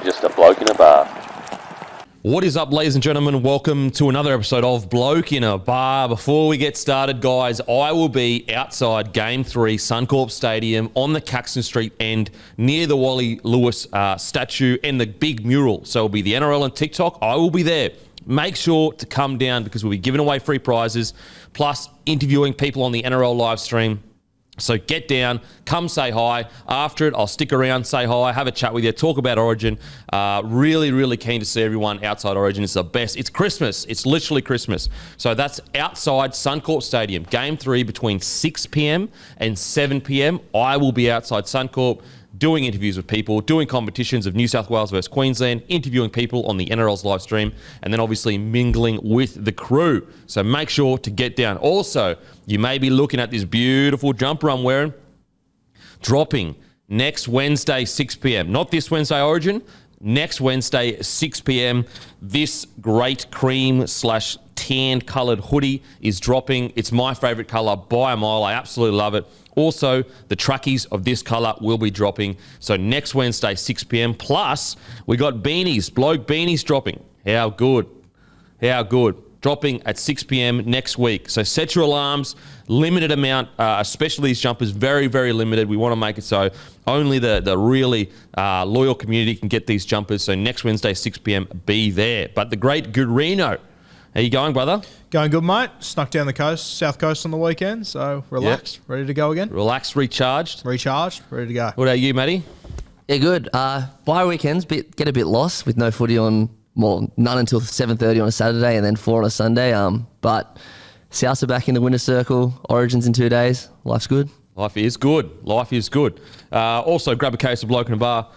just a bloke in a bar. What is up, ladies and gentlemen? Welcome to another episode of Bloke in a Bar. Before we get started, guys, I will be outside Game 3, Suncorp Stadium, on the Caxton Street end, near the Wally Lewis statue and the big mural. So it'll be the NRL on TikTok. I will be there. Make sure to come down because we'll be giving away free prizes, plus interviewing people on the NRL live stream. So get down, come say hi. After it, I'll stick around, say hi, have a chat with you, talk about Origin. Really, really keen to see everyone outside Origin. It's the best. It's Christmas. It's literally Christmas. So that's outside Suncorp Stadium. Game 3 between 6 p.m. and 7 p.m. I will be outside Suncorp doing interviews with people, doing competitions of New South Wales versus Queensland, interviewing people on the NRL's live stream, and then obviously mingling with the crew. So make sure to get down. Also, you may be looking at this beautiful jumper I'm wearing, dropping next Wednesday, 6 p.m. Not this Wednesday Origin, next Wednesday, 6 p.m. This great cream/tan coloured hoodie is dropping. It's my favourite colour by a mile. I absolutely love it. Also, the trackies of this colour will be dropping. So next Wednesday, 6 p.m. Plus, we got beanies, Bloke beanies dropping. How good? How good? Dropping at 6 p.m. next week. So set your alarms. Limited amount, especially these jumpers, very, very limited. We want to make it so only the really loyal community can get these jumpers. So next Wednesday, 6 p.m, be there. But the great Gurino, how you going, brother? Going good, mate. Snuck down the coast, south coast on the weekend, so relaxed, ready to go again. Relaxed, recharged. Recharged, ready to go. What about you, Matty? Yeah, good. Bye weekends, get a bit lost with no footy on, well, none until 7:30 on a Saturday and then 4 on a Sunday. But Souths are back in the winner's circle. Origins in 2 days. Life's good. Life is good. Life is good. Also, grab a case of Bloke in a Bar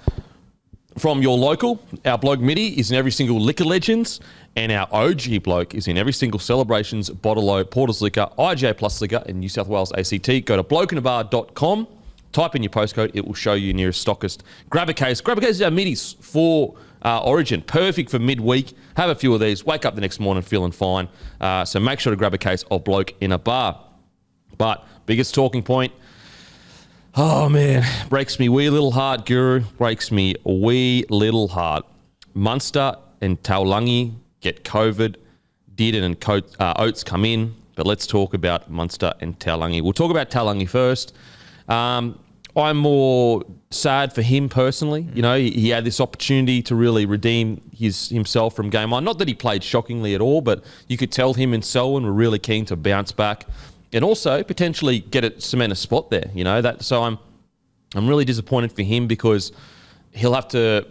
from your local. Our Bloke Community is in every single Liquor Legends, and our OG Bloke is in every single Celebrations, Bottle-O, Porter's Liquor, IGA Plus Liquor, and New South Wales ACT. Go to blokeinabar.com, type in your postcode, it will show you nearest stockist. Grab a case. Grab a case of our middies for Origin. Perfect for midweek. Have a few of these. Wake up the next morning feeling fine. So make sure to grab a case of Bloke in a Bar. But biggest talking point, oh man, breaks me wee little heart, Guru. Breaks me wee little heart. Munster and Taulagi get COVID. Dearden and Oates come in. But let's talk about Munster and Taulagi. We'll talk about Taulagi first. I'm more sad for him personally. You know, he had this opportunity to really redeem himself from game one. Not that he played shockingly at all, but you could tell him and Selwyn were really keen to bounce back and also potentially cement a spot there. You know that. So I'm really disappointed for him because he'll have to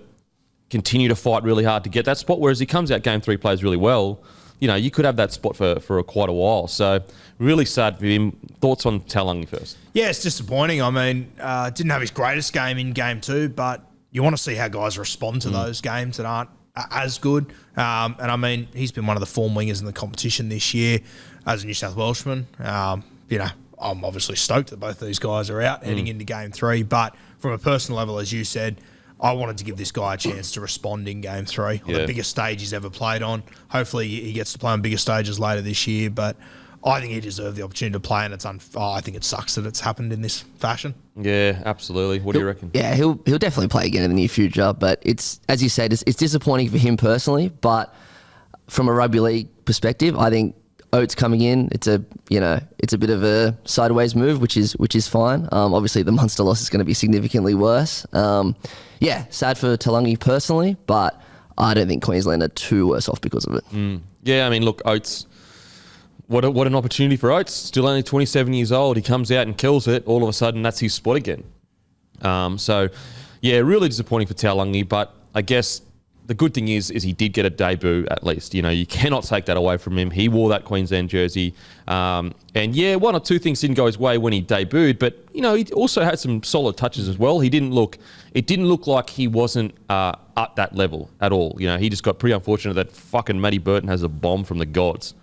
continue to fight really hard to get that spot. Whereas he comes out game 3, plays really well. You know, you could have that spot for quite a while. So really sad for him. Thoughts on Taulagi first? Yeah, it's disappointing. I mean, didn't have his greatest game in game 2, but you want to see how guys respond to those games that aren't as good. And I mean, he's been one of the form wingers in the competition this year as a New South Welshman. You know, I'm obviously stoked that both of these guys are out heading into game 3. But from a personal level, as you said, I wanted to give this guy a chance to respond in game 3 on the biggest stage he's ever played on. Hopefully he gets to play on bigger stages later this year, but I think he deserved the opportunity to play, and I think it sucks that it's happened in this fashion. Yeah, absolutely. What do you reckon? Yeah, he'll definitely play again in the near future, but it's, as you said, it's disappointing for him personally, but from a rugby league perspective, I think Oates coming in, it's a bit of a sideways move, which is fine. Obviously the Munster loss is going to be significantly worse. Yeah, sad for Taulagi personally, but I don't think Queensland are too worse off because of it. Yeah, I mean, look, Oates, what an opportunity for Oates. Still only 27 years old. He comes out and kills it. All of a sudden, that's his spot again. So, yeah, really disappointing for Taulagi, but I guess the good thing is he did get a debut at least. You know, you cannot take that away from him. He wore that Queensland jersey. And yeah, one or two things didn't go his way when he debuted, but, you know, he also had some solid touches as well. It didn't look like he wasn't at that level at all. You know, he just got pretty unfortunate that fucking Matty Burton has a bomb from the gods.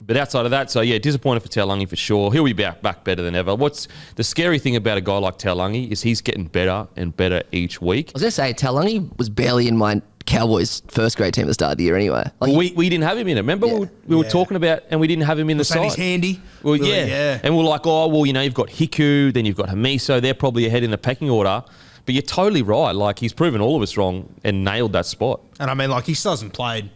But outside of that, so yeah, disappointed for Taulagi for sure. He'll be back better than ever. What's the scary thing about a guy like Taulagi is he's getting better and better each week. I was going to say, Taulagi was barely in my Cowboys first grade team at the start of the year anyway. Like, we didn't have him in it. Remember we were talking about, and we didn't have him in the side. He's handy. Well, really, yeah. And we're like, oh, well, you know, you've got Hiku, then you've got Hamiso. They're probably ahead in the pecking order. But you're totally right. Like, he's proven all of us wrong and nailed that spot. And I mean, like, he still hasn't played.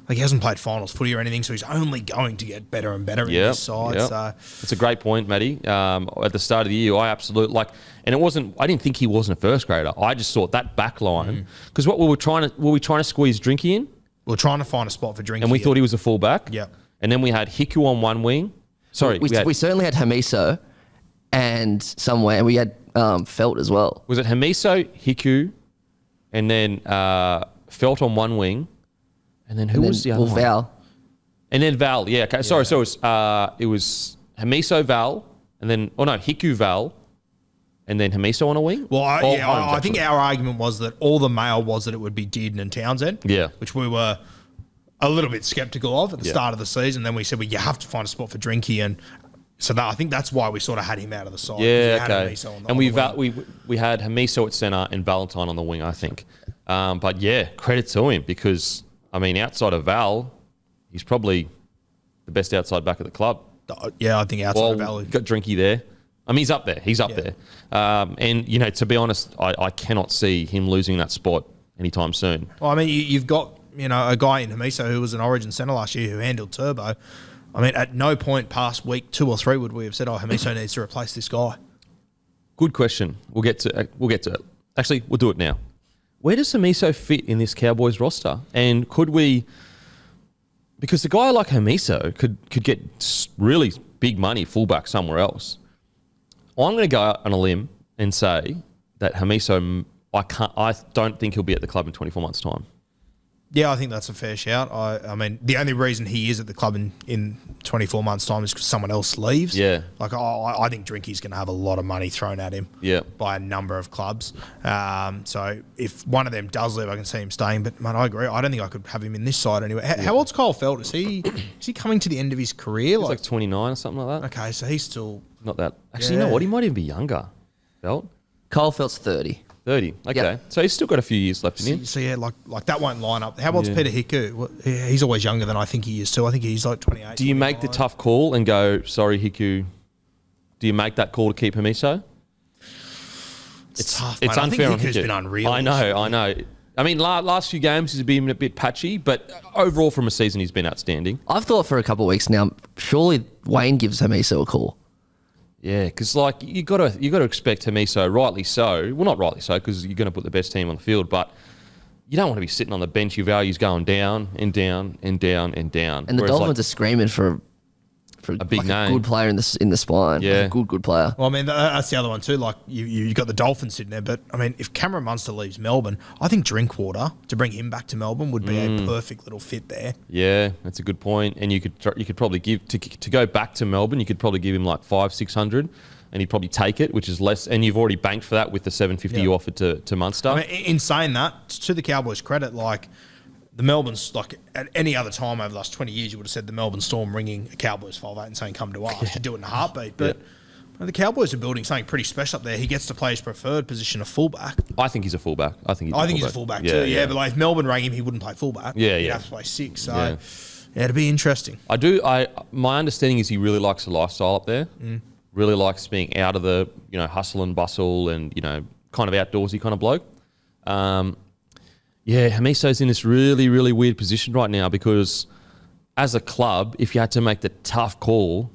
Like, he hasn't played finals footy or anything, so he's only going to get better and better in this side. Yep. So It's a great point, Matty. At the start of the year, I absolutely and it wasn't. I didn't think he wasn't a first grader. I just thought that back line, because what were we trying to squeeze Drinky in? we're trying to find a spot for Drinky. And we thought he was a fullback. Yeah. And then we had Hiku on one wing. Sorry, we certainly had Hamiso and somewhere, and we had Felt as well. Was it Hamiso, Hiku, and then Felt on one wing, and then who was the other one? Val. And then Val, yeah. Okay, sorry. So it was Hamiso, Val, and then Hiku, Val, and then Hamiso on a wing. Well, Holmes, I think our argument was that all the mail was that it would be Dearden and Townsend. Yeah. Which we were a little bit sceptical of at the start of the season. Then we said, well, you have to find a spot for Drinky, and so I think that's why we sort of had him out of the side. Yeah, okay. And we had Hamiso at centre and Valentine on the wing, I think. But yeah, credit to him because, I mean, outside of Val, he's probably the best outside back at the club. Yeah, I think outside of Val. Got Drinky there. I mean, he's up there. He's up there. And, you know, to be honest, I cannot see him losing that spot anytime soon. Well, I mean, you've got, you know, a guy in Hamiso who was an Origin centre last year who handled Turbo. I mean, at no point past week 2 or 3 would we have said, Hamiso needs to replace this guy. Good question. We'll get to it. Actually, we'll do it now. Where does Hamiso fit in this Cowboys roster? And could we... Because the guy like Hamiso could get really big money fullback somewhere else. I'm going to go out on a limb and say that Hamiso, I don't think he'll be at the club in 24 months' time. Yeah, I think that's a fair shout. I mean, the only reason he is at the club in 24 months' time is because someone else leaves. Yeah. Like, I think Drinky's going to have a lot of money thrown at him by a number of clubs. So if one of them does leave, I can see him staying. But, man, I agree. I don't think I could have him in this side anyway. How old's Kyle Felt? Is he coming to the end of his career? He's like 29 or something like that. Okay, so he's still... Not that. Actually, you know what? He might even be younger. Felt? Kyle Felt's 30. 30. Okay. Yep. So he's still got a few years left in him. So yeah, like that won't line up. How old's Peter Hiku? Well, he's always younger than I think he is too. I think he's like 28. Do you make the tough call and go, sorry, Hiku? Do you make that call to keep Hamiso? It's tough. It's mate. unfair I on think Hiku's Hiku. been unreal. I know. I mean, last few games he's been a bit patchy, but overall from a season he's been outstanding. I've thought for a couple of weeks now, surely Wayne gives Hamiso a call. Yeah, because like you got to expect Hamiso, rightly so. Well, not rightly so, because you're going to put the best team on the field, but you don't want to be sitting on the bench. Your value's going down and down and down and down. And the Dolphins are screaming for a big name, a good player in the spine. Yeah, like a good player. Well, I mean, that's the other one too. Like you got the Dolphins sitting there, but I mean, if Cameron Munster leaves Melbourne, I think Drinkwater to bring him back to Melbourne would be a perfect little fit there. Yeah, that's a good point. And you could probably give to go back to Melbourne. You could probably give him like 500-600, and he'd probably take it, which is less. And you've already banked for that with the 750 you offered to Munster. I mean, in saying that, to the Cowboys' credit, like. The Melbourne's, like, at any other time over the last 20 years, you would have said the Melbourne Storm ringing a Cowboys 5'8" and saying, come to us. You do it in a heartbeat. But the Cowboys are building something pretty special up there. He gets to play his preferred position of fullback. I think he's a fullback. I think he's a fullback too. Yeah, but like if Melbourne rang him, he wouldn't play fullback. He'd have to play 6. So, yeah, it'd be interesting. My understanding is he really likes the lifestyle up there. Really likes being out of the, hustle and bustle and, kind of outdoorsy kind of bloke. Yeah, Hamiso's in this really, really weird position right now because as a club, if you had to make the tough call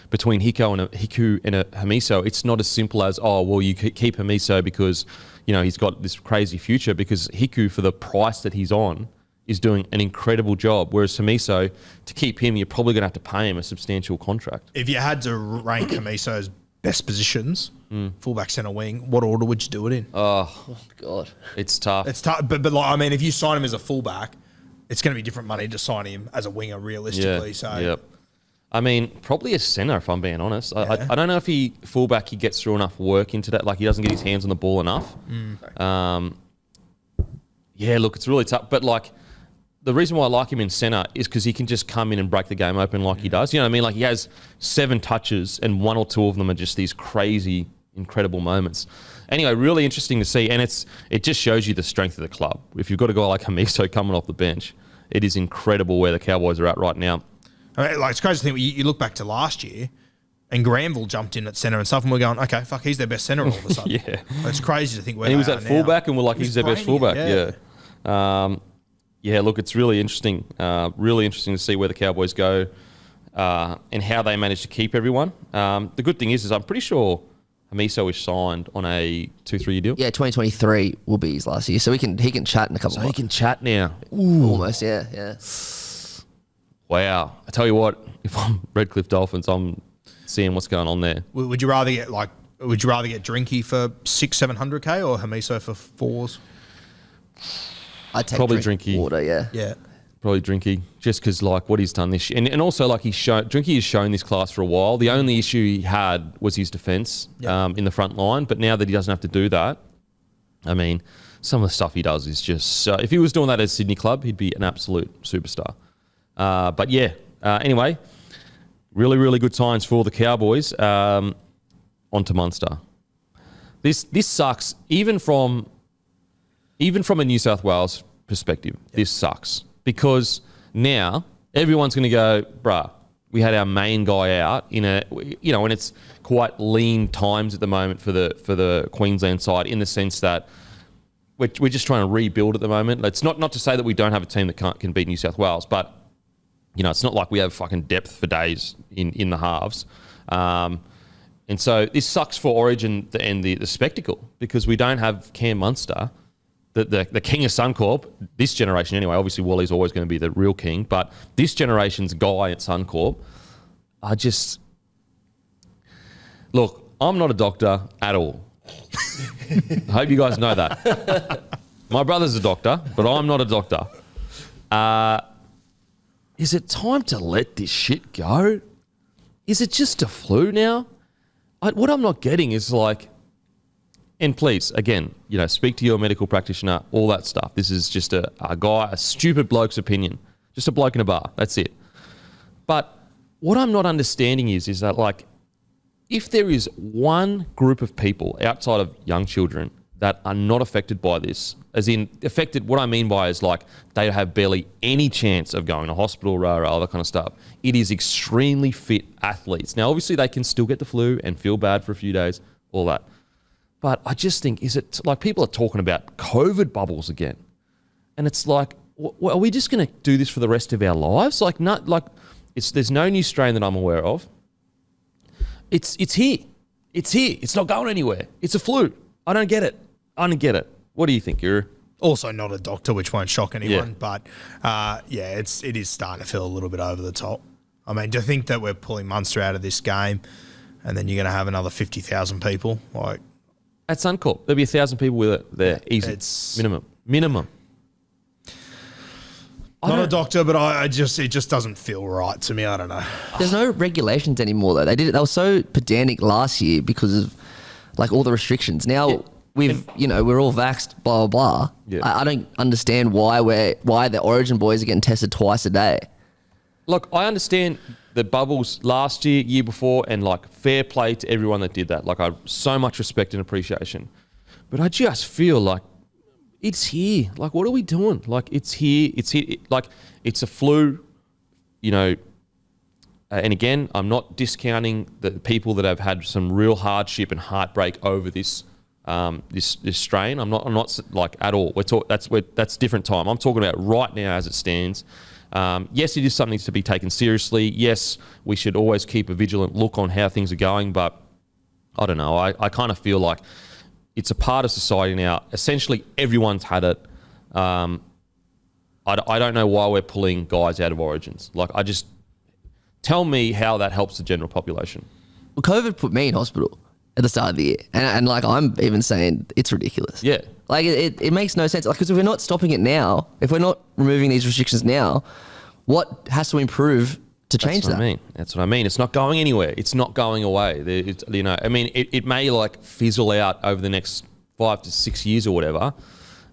between Hiku and a Hamiso, it's not as simple as, you keep Hamiso because, he's got this crazy future, because Hiku, for the price that he's on, is doing an incredible job. Whereas Hamiso, to keep him, you're probably going to have to pay him a substantial contract. If you had to rank Hamiso's best positions, fullback, centre, wing, what order would you do it in? Oh God. It's tough. It's tough. But like, I mean, if you sign him as a fullback, it's going to be different money to sign him as a winger, realistically. Yeah, So, yep. I mean, probably a centre, if I'm being honest. I don't know if he gets through enough work into that. Like, he doesn't get his hands on the ball enough. Yeah, look, it's really tough. But, like, the reason why I like him in centre is because he can just come in and break the game open like he does. You know what I mean? Like, he has 7 touches and 1 or 2 of them are just these crazy, incredible moments. Anyway, really interesting to see. And it just shows you the strength of the club. If you've got a guy like Hamiso coming off the bench, it is incredible where the Cowboys are at right now. I mean, like, it's crazy to think, you look back to last year, And Granville jumped in at centre and stuff, and we're going, okay, fuck, he's their best centre all of a sudden. Yeah. It's crazy to think where And he was they at are fullback, now. and we're like, he's their best fullback. Yeah. Look, it's really interesting. Really interesting to see where the Cowboys go and how they manage to keep everyone. The good thing is I'm pretty sure Hamiso is signed on a 2-3 year deal. Yeah, 2023 will be his last year, so he can chat in a couple. So he can chat now. Almost, yeah. Wow. I tell you what, if I'm Redcliffe Dolphins, I'm seeing what's going on there. Would you rather get Drinky for 600-700K or Hamiso for 4s? I'd take Probably Drinky. Water, yeah. Yeah. Probably Drinky, just because like what he's done this year, and also like Drinky has shown this class for a while. The only issue he had was his defence in the front line, but now that he doesn't have to do that, I mean, some of the stuff he does is just. If he was doing that at Sydney club, he'd be an absolute superstar. But yeah, anyway, really, really good signs for the Cowboys. On to Munster. This sucks, even from a New South Wales perspective. This sucks. Because now everyone's going to go, bruh, we had our main guy out in and it's quite lean times at the moment for the Queensland side in the sense that we're just trying to rebuild at the moment. It's not to say that we don't have a team that can beat New South Wales, but it's not like we have fucking depth for days in the halves. And so this sucks for Origin and the spectacle because we don't have Cam Munster. The king of Suncorp, this generation anyway, obviously Wally's always going to be the real king, but this generation's guy at Suncorp, look, I'm not a doctor at all. I hope you guys know that. My brother's a doctor, but I'm not a doctor. Is it time to let this shit go? Is it just a flu now? What I'm not getting is like, and please, again, speak to your medical practitioner, all that stuff. This is just a stupid bloke's opinion. Just a bloke in a bar. That's it. But what I'm not understanding is that, like, if there is one group of people outside of young children that are not affected by this, as in affected, what I mean by is like they have barely any chance of going to hospital, all that kind of stuff. It is extremely fit athletes. Now, obviously, they can still get the flu and feel bad for a few days, all that. But I just think, is it like people are talking about COVID bubbles again? And it's like, are we just going to do this for the rest of our lives? Like, there's no new strain that I'm aware of. It's here. It's here. It's not going anywhere. It's a flu. I don't get it. What do you think? You're also not a doctor, which won't shock anyone. Yeah. But it is starting to feel a little bit over the top. I mean, to think that we're pulling Munster out of this game, and then you're going to have another 50,000 people like. At Suncorp, there'll be 1,000 people with it there, easy. It's minimum. Not a doctor, but it just doesn't feel right to me. I don't know. There's no regulations anymore though. They were so pedantic last year because of like all the restrictions. Now we're all vaxxed, blah blah blah. Yeah. I don't understand why the Origin boys are getting tested twice a day. Look, I understand the bubbles last year before, and like fair play to everyone that did that. Like I so much respect and appreciation, but I just feel like it's here. Like, what are we doing? Like, it's here. Like, it's a flu, and again, I'm not discounting the people that have had some real hardship and heartbreak over this strain. I'm not like at all. That's different time. I'm talking about right now as it stands. Yes, it is something to be taken seriously. Yes, we should always keep a vigilant look on how things are going, but I don't know. I kind of feel like it's a part of society now. Essentially, everyone's had it. I don't know why we're pulling guys out of Origins. Like, tell me how that helps the general population. Well, COVID put me in hospital at the start of the year, and like I'm even saying it's ridiculous. Yeah. Like it makes no sense. Like, because if we're not stopping it now, if we're not removing these restrictions now, what has to improve to change that? That's what I mean. It's not going anywhere. It's not going away. It may like fizzle out over the next 5 to 6 years or whatever.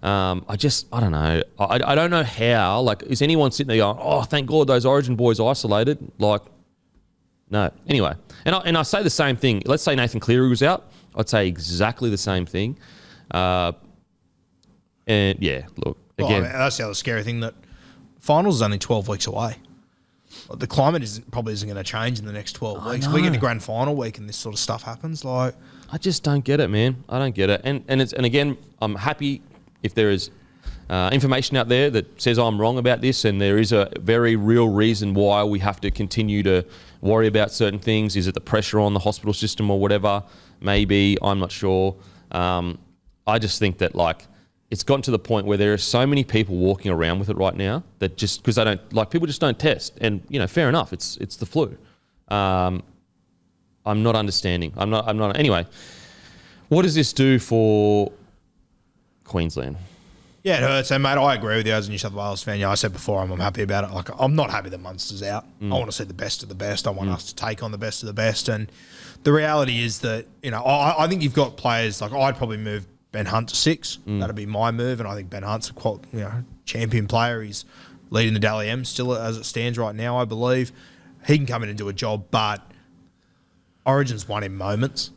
I don't know. I don't know how. Like, is anyone sitting there going, "Oh, thank God those Origin boys isolated"? Like, no. Anyway, and I say the same thing. Let's say Nathan Cleary was out. I'd say exactly the same thing. And yeah, look, again. That's the other scary thing, that finals is only 12 weeks away. the climate probably isn't going to change in the next 12 weeks. If we get to grand final week and this sort of stuff happens, like I just don't get it, man. I don't get it. And again, I'm happy if there is information out there that says I'm wrong about this, and there is a very real reason why we have to continue to worry about certain things. Is it the pressure on the hospital system or whatever? Maybe, I'm not sure. I just think that like it's gotten to the point where there are so many people walking around with it right now that just because they don't like, people just don't test, and fair enough. It's the flu. I'm not understanding. I'm not. Anyway, what does this do for Queensland? Yeah, it hurts. And, mate, I agree with you as a New South Wales fan. I said before I'm happy about it. Like, I'm not happy that Munster's out. I want to see the best of the best. I want us to take on the best of the best. And the reality is that, I think you've got players, like I'd probably move Ben Hunt to 6. That'd be my move. And I think Ben Hunt's a champion player. He's leading the Dally M still as it stands right now, I believe. He can come in and do a job, but Origin's won in moments.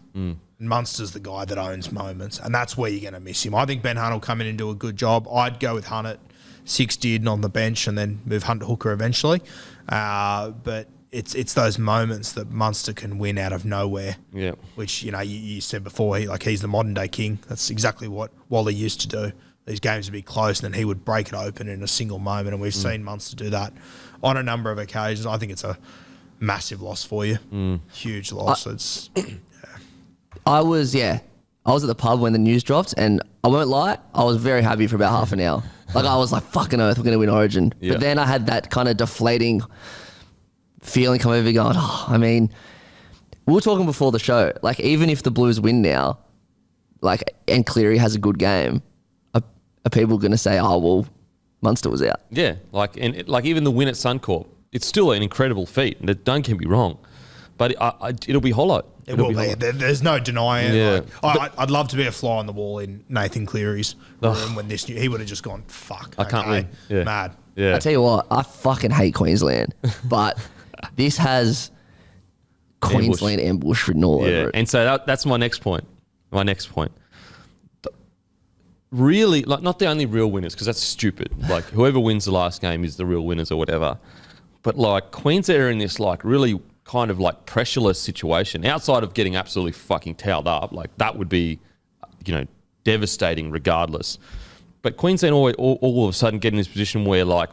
Munster's the guy that owns moments, and that's where you're going to miss him. I think Ben Hunt will come in and do a good job. I'd go with Hunt at 6 on the bench and then move Hunt to hooker eventually. But it's those moments that Munster can win out of nowhere. Yeah. Which, you said before, he's the modern day king. That's exactly what Wally used to do. These games would be close and then he would break it open in a single moment, and we've seen Munster do that on a number of occasions. I think it's a massive loss for you. Huge loss. I was at the pub when the news dropped, and I won't lie, I was very happy for about half an hour. Like, I was like, fucking earth, we're going to win Origin. Yeah. But then I had that kind of deflating feeling come over going, we were talking before the show, like, even if the Blues win now, like, and Cleary has a good game, are people going to say, oh, well, Munster was out? Yeah, even the win at Suncorp, it's still an incredible feat, and don't get me wrong, but it'll be hollow. It will be. There's no denying. Yeah. I'd love to be a fly on the wall in Nathan Cleary's room when he would have just gone, fuck. I can't win. Yeah. Mad. Yeah. I tell you what, I fucking hate Queensland, but this has Queensland ambush written all over it. And so that's my next point. Really, like, not the only real winners, because that's stupid. Like, whoever wins the last game is the real winners or whatever. But like, Queensland are in this like really kind of like pressureless situation outside of getting absolutely fucking towed up. Like, that would be, devastating regardless. But Queensland all of a sudden get in this position where like,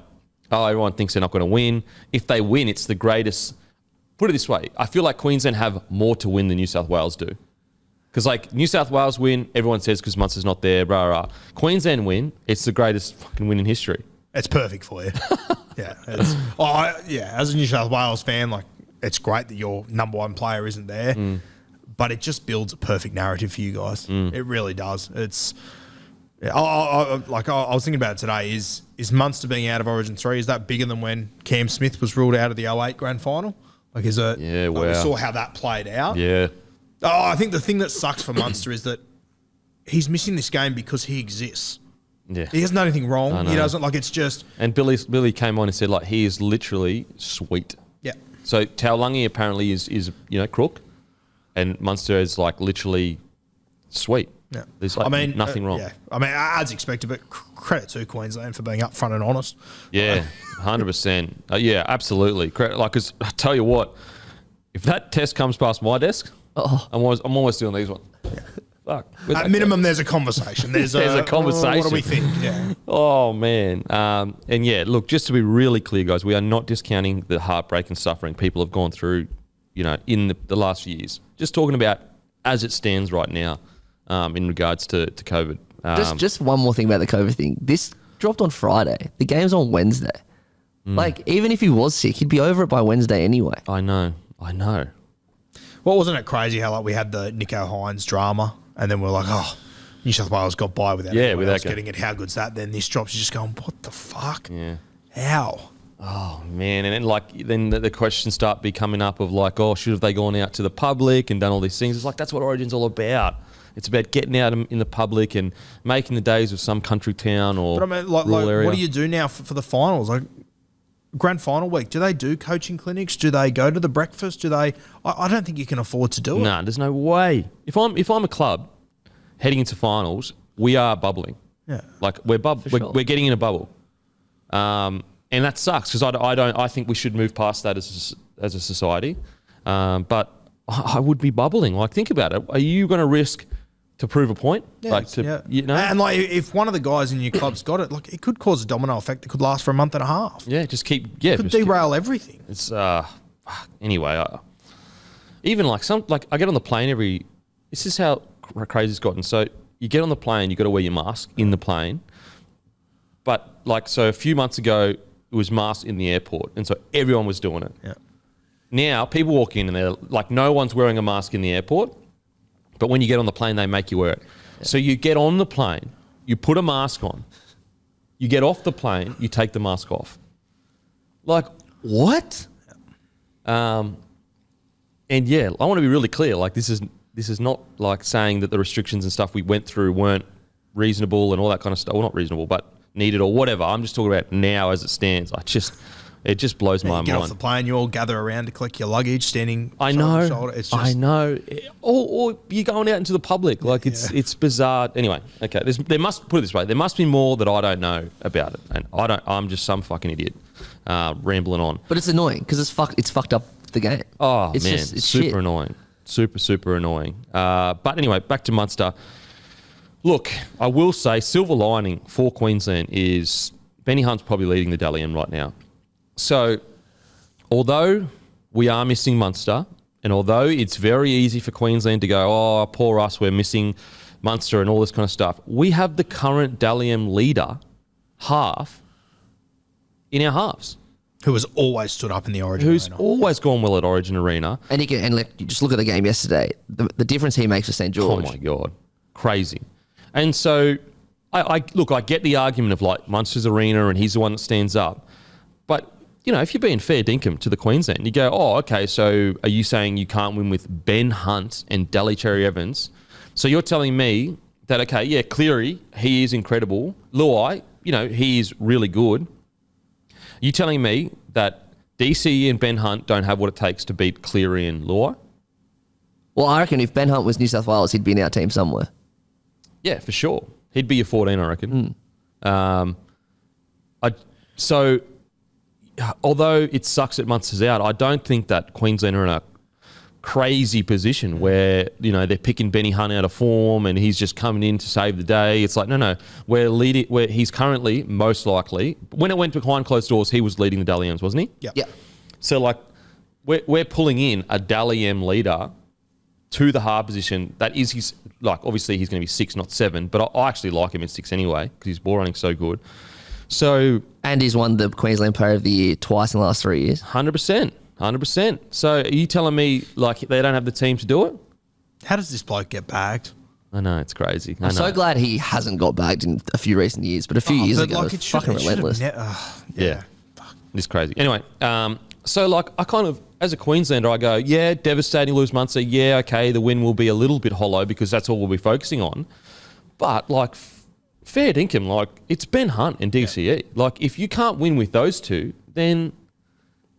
oh, everyone thinks they're not going to win. If they win, it's the greatest. Put it this way. I feel like Queensland have more to win than New South Wales do. Because like New South Wales win, everyone says because Munster's not there, blah, blah, blah. Queensland win, it's the greatest fucking win in history. It's perfect for you. Yeah. As a New South Wales fan, like, it's great that your number one player isn't there, but it just builds a perfect narrative for you guys. It really does. It's I was thinking about it today. Is Munster being out of Origin 3, is that bigger than when Cam Smith was ruled out of the 08 grand final? Like, is it? Yeah, wow. We saw how that played out. Yeah. Oh, I think the thing that sucks for Munster is that he's missing this game because he exists. Yeah. He hasn't done anything wrong. He doesn't, like, it's just... And Billy came on and said, like, he is literally sweet. Yeah. So Taulagi apparently is crook, and Munster is, like, literally sweet. Yeah. There's, like, nothing wrong. Yeah. As expected, but credit to Queensland for being upfront and honest. Yeah, 100%. Yeah, absolutely. Like, because I tell you what, if that test comes past my desk, I'm always doing these ones. Yeah. Fuck. At minimum, there's a conversation. There's a conversation. What do we think? Yeah. Oh, man. And yeah, look, just to be really clear, guys, we are not discounting the heartbreak and suffering people have gone through, in the last few years. Just talking about as it stands right now in regards to COVID. Just one more thing about the COVID thing. This dropped on Friday. The game's on Wednesday. Like, even if he was sick, he'd be over it by Wednesday anyway. I know. Well, wasn't it crazy how, like, we had the Nico Hines drama, and then we're like, oh, New South Wales got by without getting it. How good's that? Then this drops, you're just going, what the fuck? Yeah. How? Oh, man. And then, the questions start coming up of like, oh, should have they gone out to the public and done all these things? It's like, that's what Origin's all about. It's about getting out in the public and making the days of some country town or rural area. What do you do now for the finals? Like, grand final week, do they do coaching clinics? Do they go to the breakfast? I don't think you can afford to do it. No, there's no way. If I'm a club heading into finals, we are bubbling. Yeah. Like, we're getting in a bubble. And that sucks because I think we should move past that as a society. But I would be bubbling. Like, think about it. Are you going to risk to prove a point? You know? And like, if one of the guys in your club's got it, like, it could cause a domino effect that could last for a month and a half. Yeah, just keep. It could derail everything. It's anyway. Even like I get on the plane This is how crazy it's gotten. So you get on the plane, you got to wear your mask in the plane. But like, so a few months ago, it was masks in the airport, and so everyone was doing it. Yeah. Now people walk in and they're like, no one's wearing a mask in the airport, but when you get on the plane, they make you wear it. Yeah. So you get on the plane, you put a mask on, you get off the plane, you take the mask off. Like, what? And yeah, I want to be really clear. Like, this is not like saying that the restrictions and stuff we went through weren't reasonable and all that kind of stuff. Well, not reasonable, but needed or whatever. I'm just talking about now as it stands. It just blows my mind. You get off the plane, you all gather around to collect your luggage, standing shoulder to shoulder. It's just, I know. Or you're going out into the public. Like, it's bizarre. Anyway, okay. There must be more that I don't know about it, and I'm just some fucking idiot rambling on. But it's annoying because it's fucked up the game. Oh, it's man, it's super shit. Annoying. Super annoying. But anyway, back to Munster. Look, I will say silver lining for Queensland is Benny Hunt's probably leading the Dally M right now. So although we are missing Munster, and although it's very easy for Queensland to go, oh, poor us, we're missing Munster and all this kind of stuff, we have the current Dally M leader half in our halves. Who has always stood up in the Origin Who's Arena. always gone well at Origin Arena. And you just look at the game yesterday, the difference he makes for St. George. Oh my God, crazy. And so I get the argument of like Munster's arena and he's the one that stands up. But, you know, if you're being fair dinkum to the Queensland, you go, oh, okay, so are you saying you can't win with Ben Hunt and Daly Cherry Evans? So you're telling me that, okay, yeah, Cleary, he is incredible. Luai, you know, he is really good. You telling me that DCE and Ben Hunt don't have what it takes to beat Cleary and Luai? Well, I reckon if Ben Hunt was New South Wales, he'd be in our team somewhere. Yeah, for sure. He'd be your 14, I reckon. So although it sucks that Munster's out, I don't think that Queensland are in a crazy position where, you know, they're picking Benny Hunt out of form and he's just coming in to save the day. It's like, no. We're leading, where he's currently most likely, when it went behind closed doors, he was leading the Dally M's, wasn't he? Yeah. So like we're pulling in a Dally M leader to the half position. That is his, like, obviously he's going to be 6, not 7, but I actually like him at 6 anyway because his ball running so good. So, and he's won the Queensland Player of the Year twice in the last 3 years. 100%. So are you telling me like they don't have the team to do it? How does this bloke get bagged? I know, it's crazy. I'm so glad he hasn't got bagged in a few recent years, but a few years ago, like, it's fucking relentless. Yeah. It's crazy. Anyway, so like I kind of, as a Queenslander, I go, yeah, devastating lose Munster. Yeah, okay, the win will be a little bit hollow because that's all we'll be focusing on. But like, fair dinkum, like it's Ben Hunt and DCE. Yeah. Like if you can't win with those two, then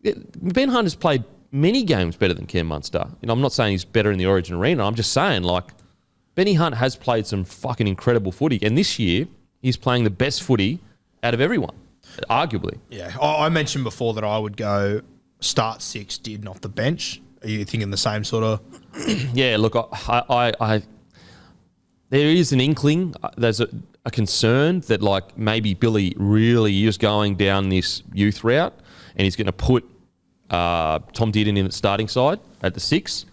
Ben Hunt has played many games better than Cam Munster. You know, I'm not saying he's better in the Origin arena. I'm just saying like Benny Hunt has played some fucking incredible footy, and this year he's playing the best footy out of everyone, arguably. Yeah, I mentioned before that I would go start 6, Dearden off the bench. Are you thinking the same sort of? Yeah, look, I there is an inkling. There's a concern that like maybe Billy really is going down this youth route, and he's going to put Tom Dearden in the starting side at the 6.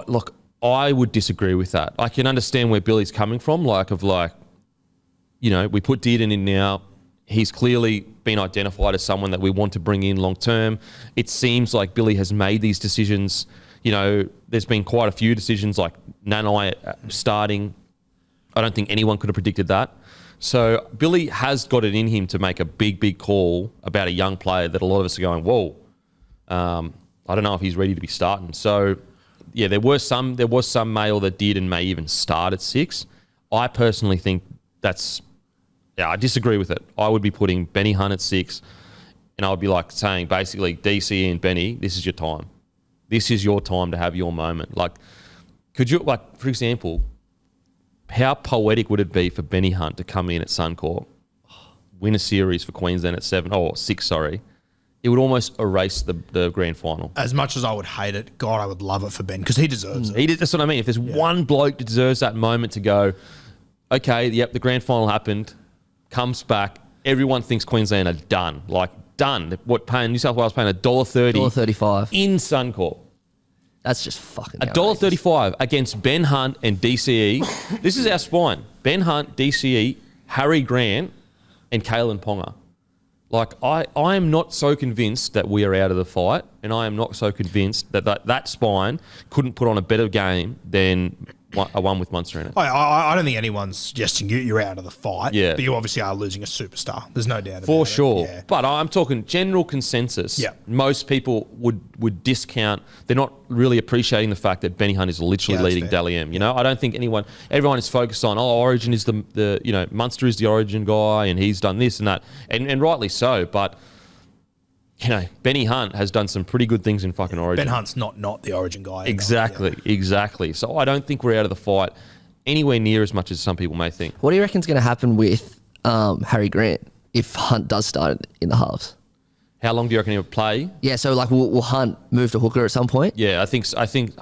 Look, I would disagree with that. I can understand where Billy's coming from, you know, we put Dearden in now. He's clearly been identified as someone that we want to bring in long term. It seems like Billy has made these decisions. You know, there's been quite a few decisions like Nanai starting. I don't think anyone could have predicted that. So Billy has got it in him to make a big call about a young player that a lot of us are going, whoa, I don't know if he's ready to be starting. So, yeah, there was some mail that did and may even start at 6. I personally think I disagree with it. I would be putting Benny Hunt at 6, and I would be like saying basically, DC and Benny, this is your time. This is your time to have your moment. Like, could you, like, for example, how poetic would it be for Benny Hunt to come in at Suncorp win a series for Queensland at 7 or 6, sorry, it would almost erase the grand final. As much as I would hate it, God, I would love it for Ben because he deserves it. That's what I mean. If there's one bloke that deserves that moment to go, okay, yep, the grand final happened, comes back, everyone thinks Queensland are done. Like, done. New South Wales paying $1.30. $1.35 in Suncorp. That's just fucking $1.35 against Ben Hunt and DCE. This is our spine. Ben Hunt, DCE, Harry Grant, and Kalen Ponga. Like, I am not so convinced that we are out of the fight, and I am not so convinced that spine couldn't put on a better game than a one with Munster in it. I don't think anyone's suggesting you're out of the fight. Yeah. But you obviously are losing a superstar. There's no doubt about it. For sure. Yeah. But I'm talking general consensus. Yeah. Most people would discount. They're not really appreciating the fact that Benny Hunt is literally leading Dally M. You know, I don't think everyone is focused on, Origin is the Munster is the Origin guy and he's done this and that. And rightly so. But, Benny Hunt has done some pretty good things in fucking Origin. Ben Hunt's not the Origin guy. Exactly. So I don't think we're out of the fight anywhere near as much as some people may think. What do you reckon's going to happen with Harry Grant if Hunt does start in the halves? How long do you reckon he'll play? Yeah, so like, will Hunt move to hooker at some point? Yeah, I think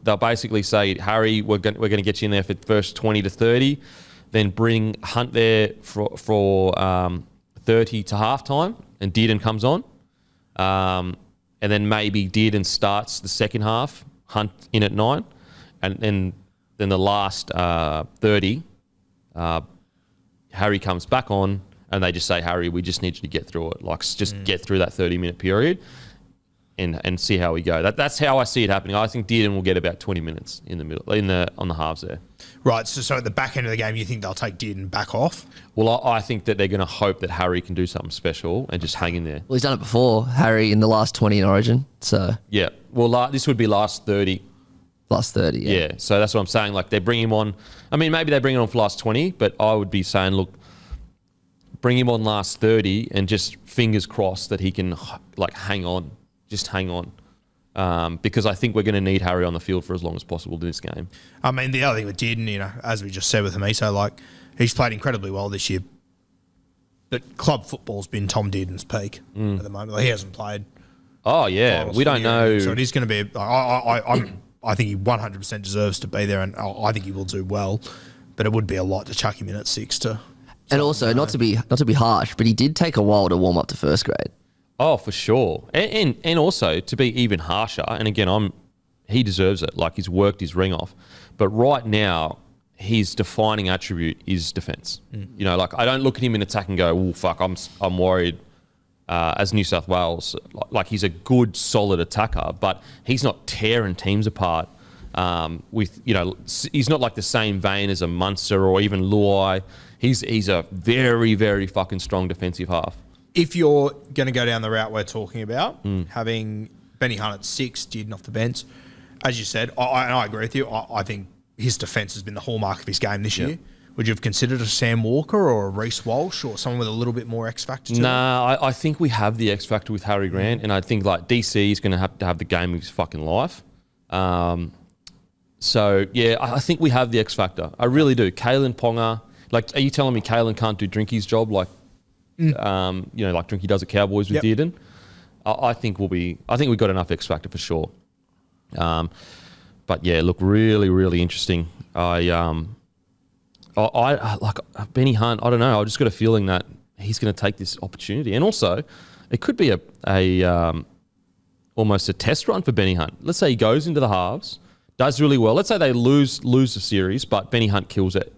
they'll basically say, Harry, we're going to get you in there for the first 20 to 30, then bring Hunt there for 30 to halftime, and Dearden comes on. And then maybe Dearden starts the second half, Hunt in at 9, and then the last 30, Harry comes back on, and they just say, Harry, we just need you to get through it. Like, just get through that 30-minute period and see how we go. That's how I see it happening. I think Dearden will get about 20 minutes in the middle, on the halves there. Right, so at the back end of the game, you think they'll take Dearden back off? Well, I think that they're going to hope that Harry can do something special and just hang in there. Well, he's done it before, Harry, in the last 20 in Origin. So yeah, well, this would be last 30. Last 30, yeah. So that's what I'm saying. Like, they bring him on. I mean, maybe they bring him on for last 20, but I would be saying, look, bring him on last 30 and just fingers crossed that he can, like, hang on. Just hang on. Because I think we're going to need Harry on the field for as long as possible in this game. I mean, the other thing with Dearden, as we just said with Hamiso, like, he's played incredibly well this year. But club football's been Tom Dearden's peak at the moment. Like, he hasn't played. Oh, yeah. We don't know. So it is going to be... I think he 100% deserves to be there, and I think he will do well. But it would be a lot to chuck him in at 6 to... And also, not to be harsh, but he did take a while to warm up to first grade. Oh, for sure. And also, to be even harsher, and again, he deserves it. Like, he's worked his ring off. But right now, his defining attribute is defence. Like, I don't look at him in attack and go, oh, fuck, I'm worried as New South Wales. Like, he's a good, solid attacker, but he's not tearing teams apart he's not like the same vein as a Munster or even Luai. He's a very, very fucking strong defensive half. If you're going to go down the route we're talking about, having Benny Hunt at 6, Dearden off the bench, as you said, I agree with you. I think his defence has been the hallmark of his game this year. Would you have considered a Sam Walker or a Reece Walsh or someone with a little bit more X factor to it? Nah, I think we have the X factor with Harry Grant, and I think like DC is going to have the game of his fucking life. So yeah, I think we have the X factor. I really do. Kalen Ponga, like, are you telling me Kalen can't do Drinky's job like like Drinky does at Cowboys with Dearden? I think we've got enough X factor for sure. But yeah, look, really, really interesting. I like Benny Hunt. I don't know. I just got a feeling that he's going to take this opportunity, and also it could be a almost a test run for Benny Hunt. Let's say he goes into the halves, does really well. Let's say they lose the series, but Benny Hunt kills it.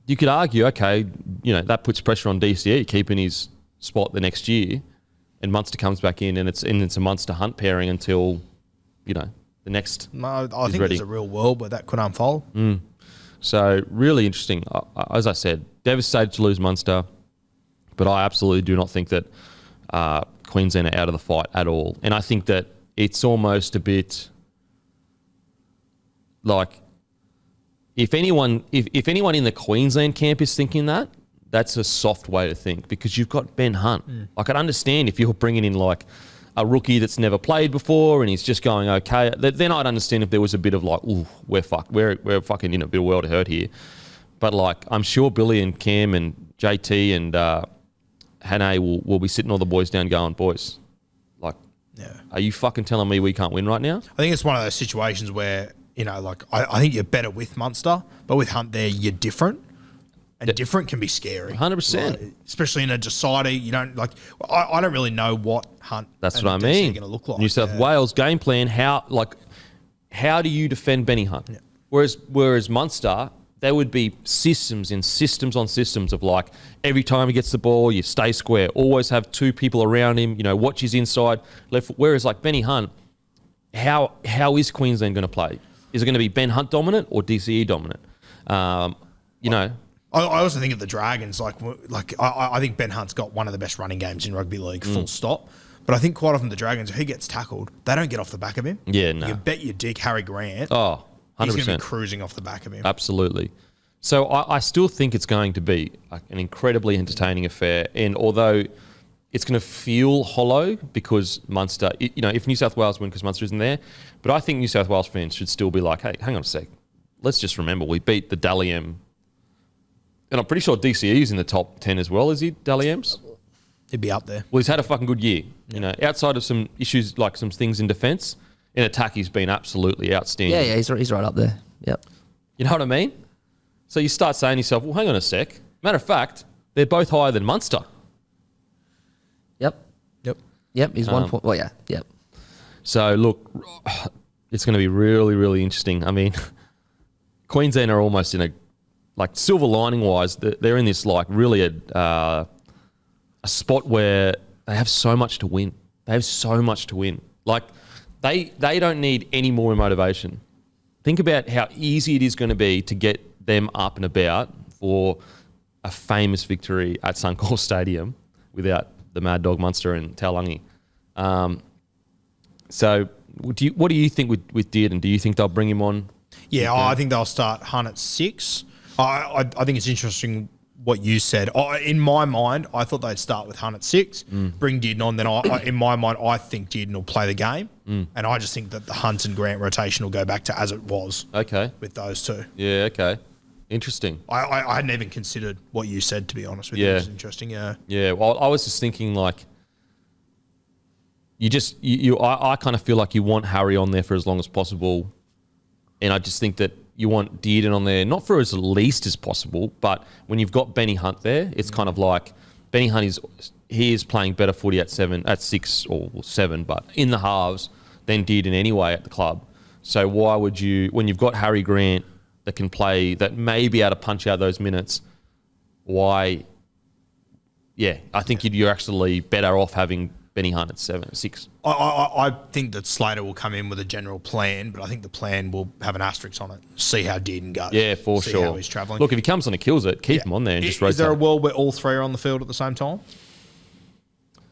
You could argue, okay, that puts pressure on DCE keeping his spot the next year, and Munster comes back in, and it's a Munster Hunt pairing until the next. No, I think there's a real world where that could unfold. So really interesting. As I said, devastated to lose Munster, but I absolutely do not think that Queensland are out of the fight at all. And I think that it's almost a bit like if anyone in the Queensland camp is thinking that, that's a soft way to think, because you've got Ben Hunt. Like, I'd understand if you're bringing in like a rookie that's never played before and he's just going okay. Then I'd understand if there was a bit of like, ooh, we're fucking in a bit of world of hurt here. But like, I'm sure Billy and Cam and JT and Hannay will be sitting all the boys down going, boys, like, are you fucking telling me we can't win right now? I think it's one of those situations where, like, I think you're better with Munster, but with Hunt there, you're different. And different can be scary. 100%. Like, especially in a decider, you don't, like, I don't really know what Hunt That's and what I DC mean. are going to look like. New South Wales game plan, how do you defend Benny Hunt? Yeah. Whereas Munster, there would be systems and systems on systems of, like, every time he gets the ball, you stay square, always have two people around him, watch his inside, left foot. Whereas, like, Benny Hunt, how is Queensland going to play? Is it going to be Ben Hunt dominant or DCE dominant? I also think of the Dragons, I think Ben Hunt's got one of the best running games in rugby league, full stop. But I think quite often the Dragons, if he gets tackled, they don't get off the back of him. Yeah, no. You bet your dick Harry Grant, Oh, 100%. he's going to be cruising off the back of him. Absolutely. So I still think it's going to be an incredibly entertaining affair. And although it's going to feel hollow because Munster, if New South Wales win because Munster isn't there, but I think New South Wales fans should still be like, hey, hang on a sec. Let's just remember we beat the Dally M. And I'm pretty sure DCE is in the top 10 as well, is he, Dally M's? He'd be up there. Well, he's had a fucking good year. Outside of some issues, like some things in defence, in attack, he's been absolutely outstanding. Yeah, he's right up there. Yep. You know what I mean? So you start saying to yourself, well, hang on a sec. Matter of fact, they're both higher than Munster. Yep. He's 1 point. Well, yeah. Yep. So look, it's going to be really, really interesting. I mean, Queensland are almost in a, like, silver lining wise, they're in this, like, really a spot where they have so much to win. They have so much to win. Like, they don't need any more motivation. Think about how easy it is going to be to get them up and about for a famous victory at Suncorp Stadium without the Mad Dog Munster and Taulagi. So what do you think with Dearden? Do you think they'll bring him on? Yeah, I think they'll start Hunt at 6. I think it's interesting what you said. In my mind, I thought they'd start with Hunt at 6, bring Dearden on. Then in my mind, I think Dearden will play the game. And I just think that the Hunt and Grant rotation will go back to as it was. Okay. With those two. Yeah, okay. Interesting. I hadn't even considered what you said, to be honest with you. It was interesting, yeah. Yeah, well, I was just thinking, like, I kind of feel like you want Harry on there for as long as possible. And I just think that you want Dearden on there, not for as least as possible, but when you've got Benny Hunt there, it's kind of like Benny Hunt is playing better footy at 6 or 7, but in the halves than Dearden anyway at the club. So why would you, when you've got Harry Grant that can play, that may be able to punch out those minutes, why? Yeah, I think you're actually better off having Benny Hunt at 6. I think that Slater will come in with a general plan, but I think the plan will have an asterisk on it. See how Dearden goes. Yeah, for See sure. how he's travelling. Look, if he comes on and kills it, keep him on there and just rotate. Is there a world where all three are on the field at the same time?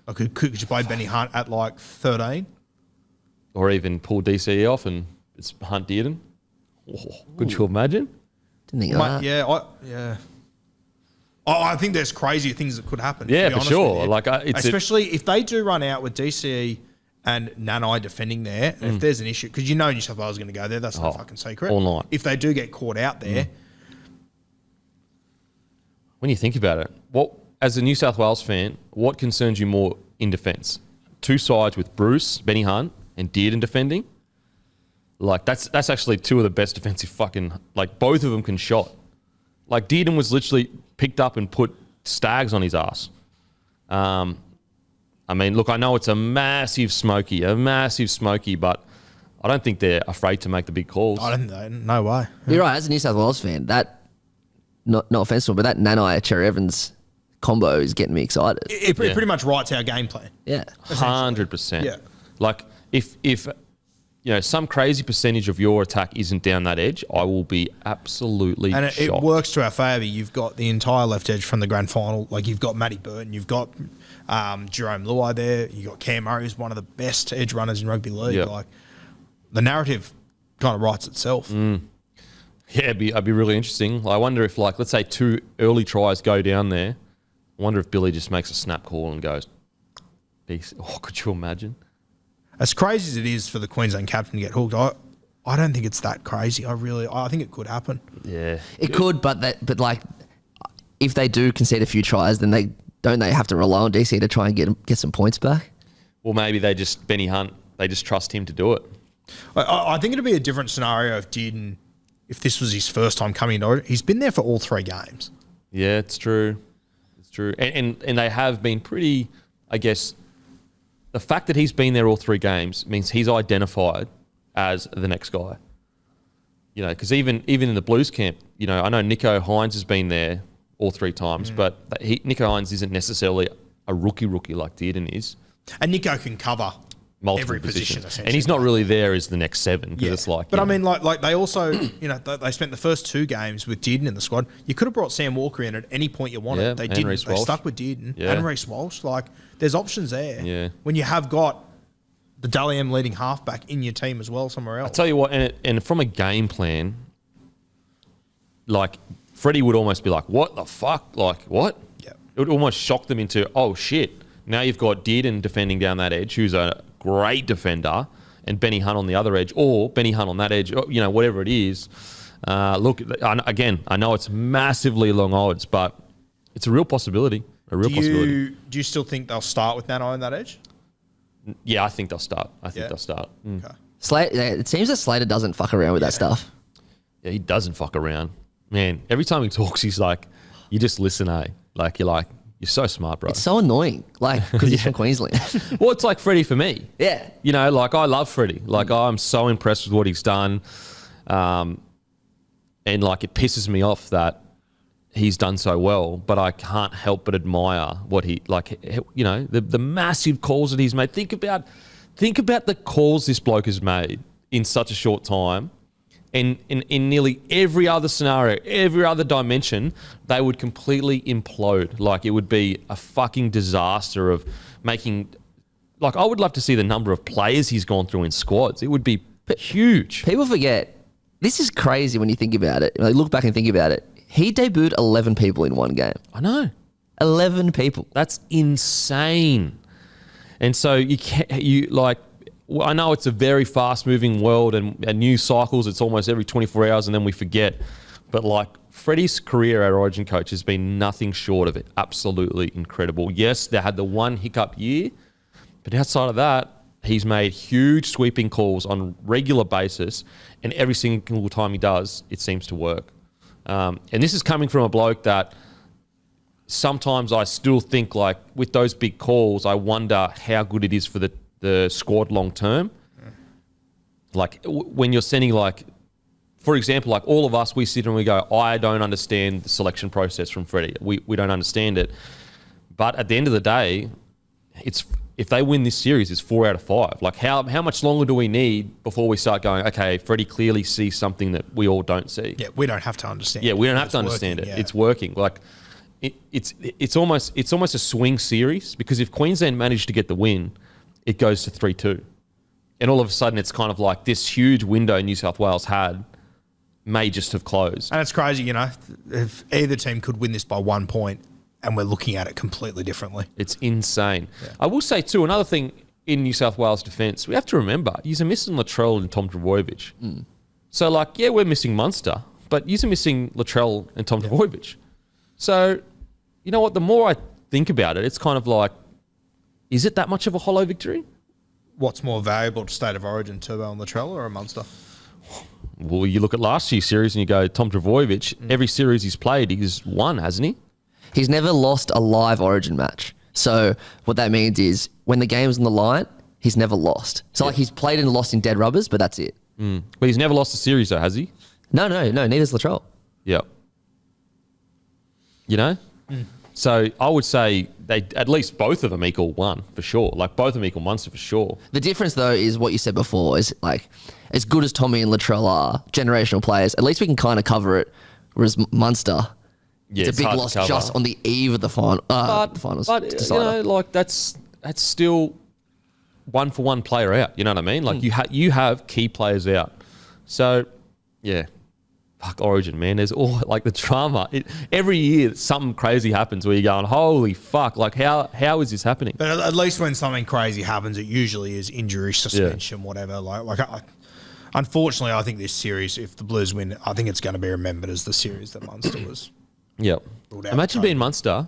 Like, could you play Benny Hunt at like 13? Or even pull DCE off and it's Hunt Dearden? Oh, could you imagine? Didn't think of that. Yeah. I think there's crazier things that could happen. Yeah, to be for honest sure. with you. Like, especially if they do run out with DCE and Nanai defending there, and if there's an issue, because New South Wales is going to go there, that's not a fucking secret. All night. If they do get caught out there. When you think about it, as a New South Wales fan, what concerns you more in defence? Two sides with Bruce, Benny Hunt, and Dearden defending? Like, that's actually two of the best defensive fucking, like, both of them can shot. Like, Dearden was literally picked up and put Stags on his ass. I mean, look, I know it's a massive smoky, but I don't think they're afraid to make the big calls. I don't know. No way. You're right. As a New South Wales fan, that, not offensive, but that Nanai Cherry Evans combo is getting me excited. It pretty much writes our game plan. Yeah. 100%. Yeah. Like, if some crazy percentage of your attack isn't down that edge, I will be absolutely shocked. It works to our favour. You've got the entire left edge from the grand final. Like, you've got Matty Burton, you've got Jerome Luai there, you've got Cam Murray, who's one of the best edge runners in rugby league. Yep. Like, the narrative kind of writes itself. Yeah, it'd be really interesting. I wonder if, like, let's say 2 early tries go down there. I wonder if Billy just makes a snap call and goes, oh, could you imagine? As crazy as it is for the Queensland captain to get hooked, I don't think it's that crazy. I think it could happen. Yeah. It could, but like, if they do concede a few tries, then they don't they have to rely on DC to try and get some points back? Well, maybe Benny Hunt, they just trust him to do it. I think it'd be a different scenario if this was his first time coming into Origin. He's been there for all 3 games. Yeah, it's true. It's true. And they have been pretty, I guess, the fact that he's been there all 3 games means he's identified as the next guy. You know, because even in the Blues camp, you know, I know Nico Hines has been there all 3 times, but Nico Hines isn't necessarily a rookie like Dearden is. And Nico can cover Multiple every position, and he's not really there as the next 7 because it's like. But I mean, like they also, you know, they spent the first 2 games with Dearden in the squad. You could have brought Sam Walker in at any point you wanted. Yeah, they and didn't. Reece They Walsh. stuck with Dearden Yeah. and Reece Walsh. Like, there's options there. Yeah. When you have got the Dally M leading halfback in your team as well somewhere else. I tell you what, and from a game plan, like Freddie would almost be like, "What the fuck? Like what?" Yeah. It would almost shock them into, "Oh shit!" Now you've got Dearden defending down that edge, who's a great defender, and Benny Hunt on the other edge, or Benny Hunt on that edge, or, you know, whatever it is. Look, again, I know it's massively long odds, but it's a real possibility. Do you still think they'll start with Nano on that edge? Yeah, I think they'll start. Yeah. Mm. Okay. It seems that Slater doesn't fuck around with that stuff. Yeah, he doesn't fuck around. Man, every time he talks, he's like, you just listen, eh? Like, you're so smart, bro. It's so annoing, like, because he's from Queensland. Well, it's like Freddie for me. Yeah. You know, like, I love Freddie. Like, I'm so impressed with what he's done. And, like, it pisses me off that he's done so well, but I can't help but admire what he, like, you know, the massive calls that he's made. Think about the calls this bloke has made in such a short time. And in nearly every other scenario, every other dimension, they would completely implode. Like, it would be a fucking disaster of making... Like, I would love to see the number of players he's gone through in squads. It would be huge. People forget, this is crazy when you think about it. Like, look back and think about it. He debuted 11 people in one game. I know. 11 people. That's insane. And so I know it's a very fast-moving world and news cycles. It's almost every 24 hours and then we forget. But, like, Freddie's career at Origin coach has been nothing short of it. Absolutely incredible. Yes, they had the one hiccup year, but outside of that, he's made huge sweeping calls on a regular basis, and every single time he does, it seems to work. And this is coming from a bloke that sometimes I still think, like, with those big calls, I wonder how good it is for the squad long term. Like, when you're sending, like, for example, like all of us, we sit and we go, I don't understand the selection process from Freddie. We don't understand it. But at the end of the day, if they win this series, it's 4 out of 5. Like, how much longer do we need before we start going, okay, Freddie clearly sees something that we all don't see? Yeah, we don't have to understand. Yeah, we don't have to understand it. Yeah. It's working. Like, it's almost a swing series, because if Queensland managed to get the win, it goes to 3-2. And all of a sudden, it's kind of like this huge window New South Wales had may just have closed. And it's crazy, you know, if either team could win this by 1 point, and we're looking at it completely differently. It's insane. Yeah. I will say, too, another thing in New South Wales defence, we have to remember, you're missing Latrell and Tom Trbojevic. So, like, yeah, we're missing Munster, but you're missing Latrell and Tom Trbojevic. So, you know what, the more I think about it, it's kind of like, is it that much of a hollow victory? What's more valuable to State of Origin, Turbo and Latrell or a Munster? Well, you look at last year's series and you go, Tom Trbojevic, every series he's played, he's won, hasn't he? He's never lost a live Origin match. So what that means is when the game's on the line, he's never lost. So like he's played and lost in dead rubbers, but that's it. But he's never lost a series though, has he? No, neither's Latrell. Yep. You know? So I would say they at least both of them equal 1 for sure. Like both of them equal Munster for sure. The difference though is what you said before is like as good as Tommy and Latrell are generational players, at least we can kind of cover it. Whereas Munster, Yeah, it's a big loss just on the eve of the final. The finals. But you know, like that's still 1-for-1 player out. You know what I mean? Like you have key players out. So yeah. Fuck Origin, man. There's all like the drama. Every year something crazy happens where you're going, holy fuck, like how is this happening? But at least when something crazy happens, it usually is injury, suspension, whatever. Unfortunately, I think this series, if the Blues win, I think it's going to be remembered as the series that Munster was. Yep. Imagine being Munster,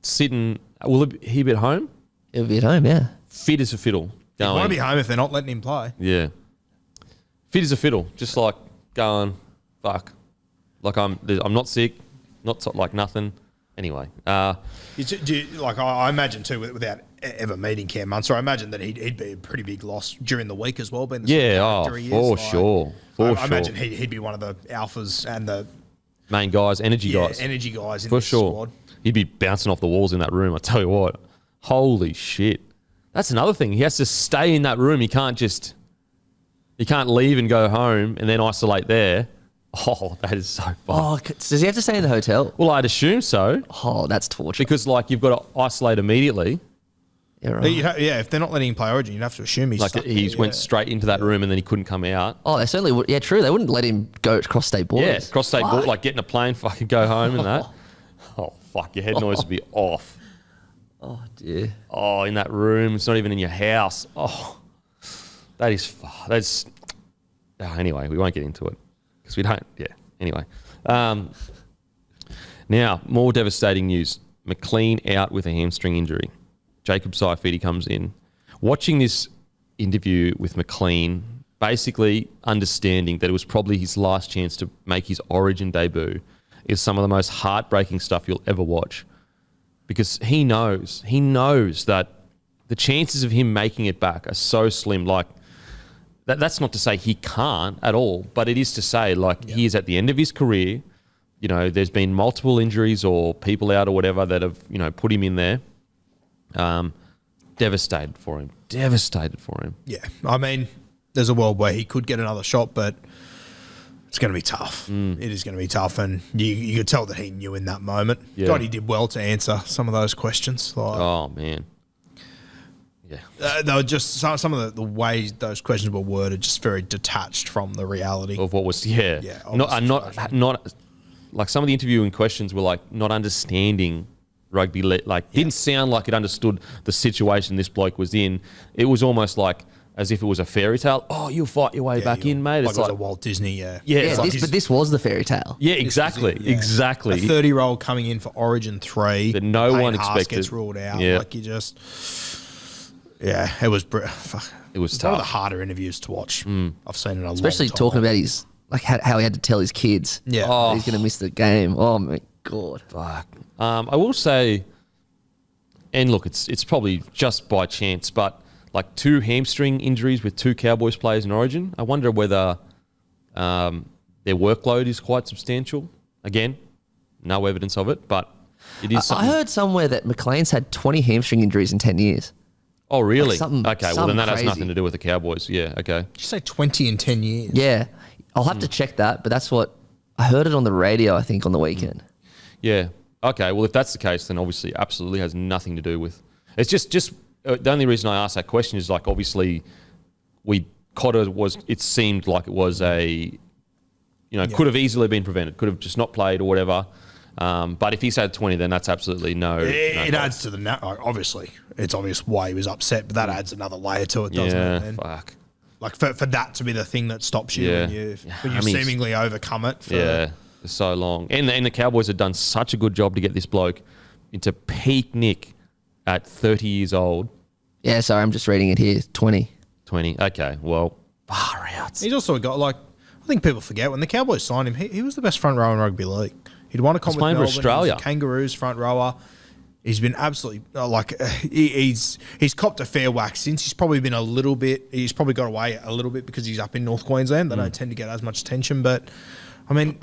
sitting. Will he be at home? He'll be at home, yeah. Fit as a fiddle. He won't be home if they're not letting him play. Yeah. Fit as a fiddle. Just like going, fuck. Like I'm not sick, like nothing. Anyway. I imagine too, without ever meeting Cam Munster, I imagine that he'd be a pretty big loss during the week as well. Being the sure. I imagine he'd be one of the alphas and the main guys, energy guys in this squad. He'd be bouncing off the walls in that room. I tell you what, holy shit! That's another thing. He has to stay in that room. He can't leave and go home and then isolate there. Oh, that is so fun. Oh, does he have to stay in the hotel? Well, I'd assume so. Oh, that's torture. Because like you've got to isolate immediately. Yeah, right. If they're not letting him play Origin, you'd have to assume he's like he went straight into that room and then he couldn't come out. Oh, they certainly would. Yeah, true. They wouldn't let him go across state borders. Yeah, cross state border, like getting a plane, fucking go home and that. Oh, fuck, your head noise would be off. Oh, dear. Oh, in that room. It's not even in your house. Oh, that's... anyway, we won't get into it because we don't... Yeah, anyway. Now, more devastating news. McLean out with a hamstring injury. Jacob Saifiti comes in. Watching this interview with McLean, basically understanding that it was probably his last chance to make his Origin debut, is some of the most heartbreaking stuff you'll ever watch. Because he knows that the chances of him making it back are so slim. Like, that's not to say he can't at all, but it is to say, like, he is at the end of his career. You know, there's been multiple injuries or people out or whatever that have, you know, put him in there. Devastated for him. Yeah. I mean, there's a world where he could get another shot, but it's going to be tough. It is going to be tough, and you could tell that he knew in that moment. Yeah. God, he did well to answer some of those questions. Like, Oh, man. Yeah. they were just some of the ways those questions were worded, just very detached from the reality Of what was, not not like some of the interviewing questions were like not understanding rugby, didn't sound like it understood the situation this bloke was in. It was almost like as if it was a fairy tale. Oh, you'll fight your way back in, mate. Like It's it was like a Walt Disney, But this was the fairy tale. yeah, exactly. A 30-year-old coming in for Origin 3 That no Payne one Haas expected. gets ruled out. Yeah. Like you just, it was. It was One tough. of the harder interviews to watch. I've seen it a Especially long time. talking about his, like, how he had to tell his kids Yeah. that he's going to miss the game. Oh, my God. Fuck. I will say, and look, it's probably just by chance, but like 2 hamstring injuries with 2 Cowboys players in Origin. I wonder whether their workload is quite substantial. Again, no evidence of it, but it is I something. heard somewhere that McLean's had 20 hamstring injuries in 10 years. Oh, really? Like something- okay, well, then that has crazy. nothing to do with the Cowboys. Yeah, okay. Did you say 20 in 10 years? Yeah. I'll have to check that, but that's what I heard it on the radio, I think, on the weekend. Yeah. Okay, well, if that's the case, then obviously absolutely has nothing to do with... It's just the only reason I asked that question is, like, obviously Cotter was... It seemed like it was could have easily been prevented, could have just not played or whatever. But if he's had 20, then that's absolutely no... It adds to the... Obviously, it's obvious why he was upset, but that adds another layer to it, doesn't it? Man? Fuck. Like, for that to be the thing that stops you Yeah. when you I mean, seemingly overcome it. For so long. And the Cowboys have done such a good job to get this bloke into peak nick at 30 years old. Yeah, sorry, I'm just reading it here. 20. 20. Okay, well, far out. He's also got, like, I think people forget, when the Cowboys signed him, he was the best front rower in rugby league. He'd won a comp with playing for Melbourne. Australia. He was the Kangaroos front rower. He's been absolutely, he's copped a fair whack since. He's probably got away a little bit because he's up in North Queensland. They don't tend to get as much attention, but I mean,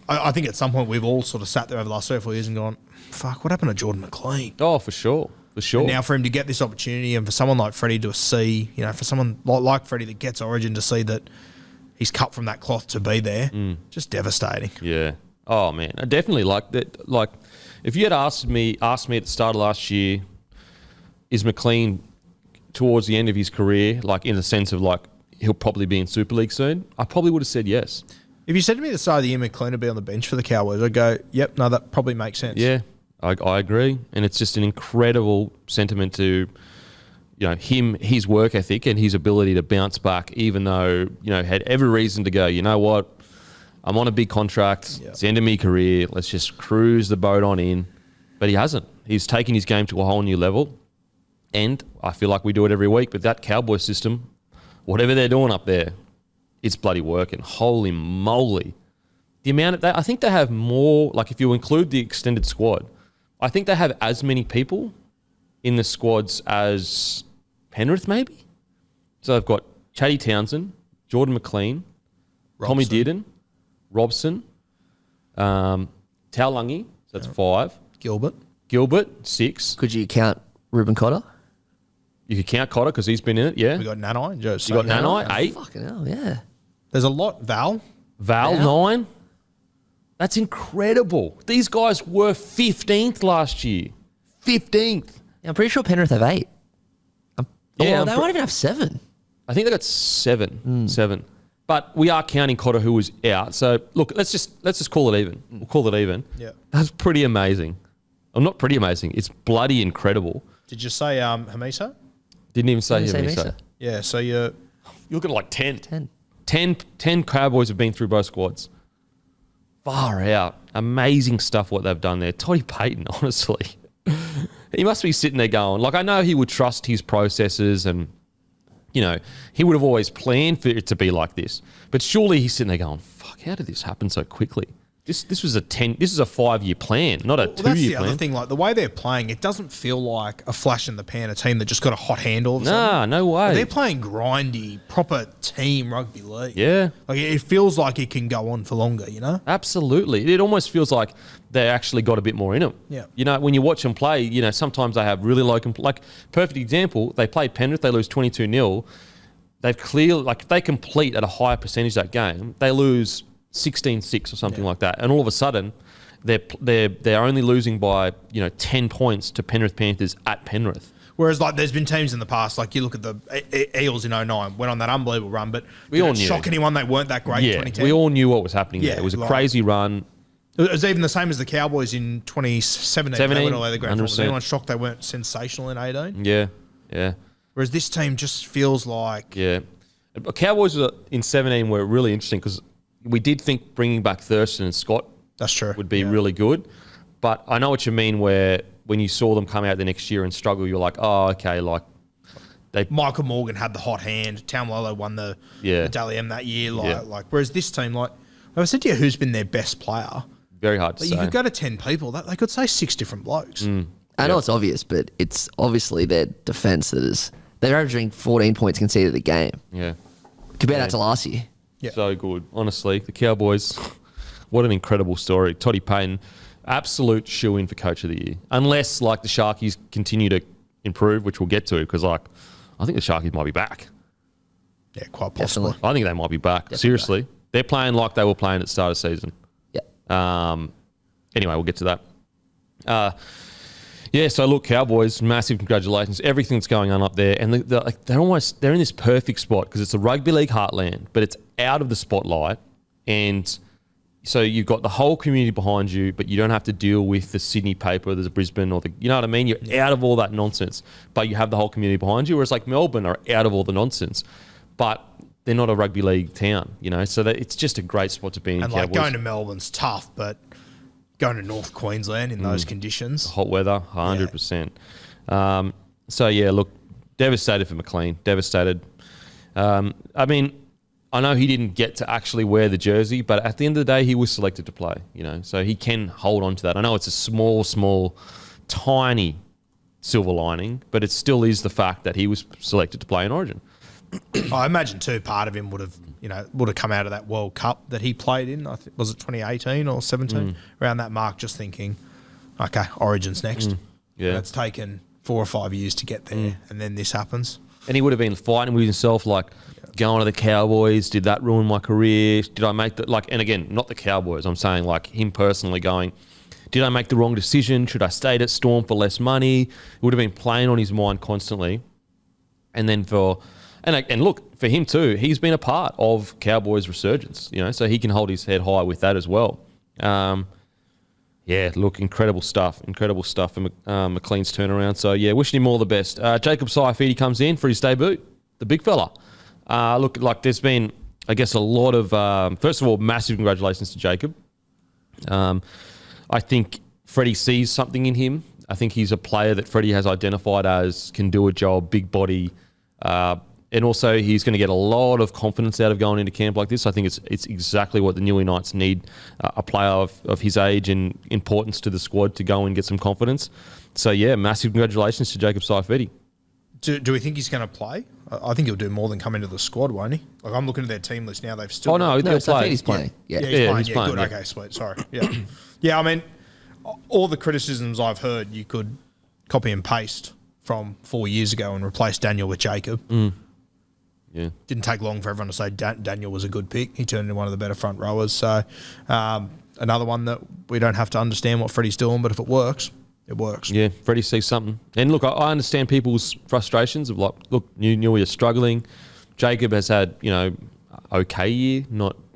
I think at some point we've all sort of sat there over the last 3 or 4 years and gone, fuck, what happened to Jordan McLean? Oh, for sure. For sure. And now for him to get this opportunity and for someone like Freddie to see, for someone like Freddie that gets Origin to see that he's cut from that cloth to be there, just devastating. Yeah. Oh, man. Definitely. Like, that. Like, if you had asked me at the start of last year, is McLean towards the end of his career, like in the sense of like he'll probably be in Super League soon, I probably would have said yes. If you said to me at the start of the year McLean would be on the bench for the Cowboys, I'd go, yep, no, that probably makes sense. Yeah, I agree. And it's just an incredible sentiment to, his work ethic and his ability to bounce back, even though, had every reason to go, you know what, I'm on a big contract. It's the end of my career. Let's just cruise the boat on in. But he hasn't. He's taken his game to a whole new level. And I feel like we do it every week, but that Cowboys system, whatever they're doing up there, it's bloody working. Holy moly. The amount of that, I think they have more, like if you include the extended squad, I think they have as many people in the squads as Penrith maybe. So they've got Chatty Townsend, Jordan McLean, Tommy Dearden, Robson, Taulagi, so that's 5. Gilbert, 6. Could you count Ruben Cotter? You could count Cotter because he's been in it, yeah. We got Nanai and Joe. You got Nanai, 8. Fucking hell, yeah. There's a lot. Val, 9. That's incredible. These guys were 15th last year. 15th. Yeah, I'm pretty sure Penrith have 8. Yeah, they might even have 7. I think they got 7. 7. But we are counting Cotter, who was out. So look, let's just call it even. We'll call it even. Yeah. That's pretty amazing. I'm not pretty amazing. It's bloody incredible. Did you say Hamiso? Didn't even say Didn't him. say Misa. Yeah, so you're looking at like 10. 10. 10 Cowboys have been through both squads. Far out. Amazing stuff what they've done there. Toddy Payton, honestly. He must be sitting there going, like, I know he would trust his processes and, you know, he would have always planned for it to be like this. But surely he's sitting there going, fuck, how did this happen so quickly? This was a 5-year plan, not a 2-year plan. That's the other thing. Like the way they're playing, it doesn't feel like a flash in the pan, a team that just got a hot hand all of a sudden. Nah, no way. They're playing grindy, proper team rugby league. Yeah. Like it feels like it can go on for longer, you know? Absolutely. It almost feels like they actually got a bit more in them. Yeah. You know, when you watch them play, you know, sometimes they have really low, like perfect example, they played Penrith, they lose 22-0. They've clearly, like if they complete at a higher percentage that game, they lose 16-6 or something like that. And all of a sudden, they're only losing by, 10 points to Penrith Panthers at Penrith. Whereas, like, there's been teams in the past, like you look at the Eels in 09, went on that unbelievable run, but we all knew. Shock anyone they weren't that great in 2010. We all knew what was happening there. It was a crazy run. It was even the same as the Cowboys in 2017. They went away the grand final. Was anyone shocked they weren't sensational in 18? Yeah. Whereas this team just feels like... Yeah. Cowboys in 17 were really interesting because we did think bringing back Thurston and Scott that's true. Would be really good. But I know what you mean where when you saw them come out the next year and struggle, you're like, oh, okay, like... Michael Morgan had the hot hand. Taumalo won the Dally M that year. Whereas this team, like... I said to you who's been their best player. Very hard to say. You could go to 10 people. They could say 6 different blokes. I know it's obvious, but it's obviously their defence that is... They're averaging 14 points conceded a game. Yeah. Compare that to last year. Yeah. So good. Honestly, the Cowboys, what an incredible story. Toddy Payton, absolute shoe-in for Coach of the Year. Unless, like, the Sharkies continue to improve, which we'll get to, because, like, I think the Sharkies might be back. Yeah, quite possibly. I think they might be back. Definitely. Seriously. They're playing like they were playing at the start of the season. Yeah. Anyway, we'll get to that. So look, Cowboys, massive congratulations. Everything's going on up there. And they're in this perfect spot because it's a rugby league heartland, but it's out of the spotlight. And so you've got the whole community behind you, but you don't have to deal with the Sydney paper, there's a Brisbane or you know what I mean? You're out of all that nonsense, but you have the whole community behind you. Whereas like Melbourne are out of all the nonsense, but they're not a rugby league town, so that it's just a great spot to be in. And Cowboys. Like going to Melbourne's tough, but going to North Queensland in those conditions. Hot weather, 100%. Look, devastated for McLean. Devastated. I mean, I know he didn't get to actually wear the jersey, but at the end of the day, he was selected to play, so he can hold on to that. I know it's a small, tiny silver lining, but it still is the fact that he was selected to play in Origin. I imagine too, part of him would have come out of that World Cup that he played in. I think was it 2018 or 17, around that mark, just thinking, okay, Origin's next. Yeah, and it's taken 4 or 5 years to get there, and then this happens. And he would have been fighting with himself, like going to the Cowboys. Did that ruin my career? Did I make that? And again, not the Cowboys. I'm saying like him personally going. Did I make the wrong decision? Should I stayed at Storm for less money? It would have been playing on his mind constantly, and then And look, for him too, he's been a part of Cowboys' resurgence, so he can hold his head high with that as well. Look, incredible stuff for McLean's turnaround. So, wishing him all the best. Jacob Saifiti comes in for his debut, the big fella. Look, like there's been, I guess, a lot of, first of all, massive congratulations to Jacob. I think Freddie sees something in him. I think he's a player that Freddie has identified as can do a job, big body, and also he's going to get a lot of confidence out of going into camp like this. I think it's exactly what the Newey Knights need, a player of his age and importance to the squad to go and get some confidence. So, yeah, massive congratulations to Jacob Saifiti. Do we think he's going to play? I think he'll do more than come into the squad, won't he? Like, I'm looking at their team list now. They've still... Oh, no, he'll play. He's playing. Yeah, Yeah. he's playing. Good. Okay, sweet. Sorry. Yeah. Yeah, I mean, all the criticisms I've heard, you could copy and paste from 4 years ago and replace Daniel with Jacob. Yeah. Didn't take long for everyone to say Daniel was a good pick. He turned into one of the better front rowers. So, another one that we don't have to understand what Freddie's doing, but if it works, it works. Yeah, Freddie sees something. And look, I understand people's frustrations of like, look, Newey is struggling. Jacob has had, okay year,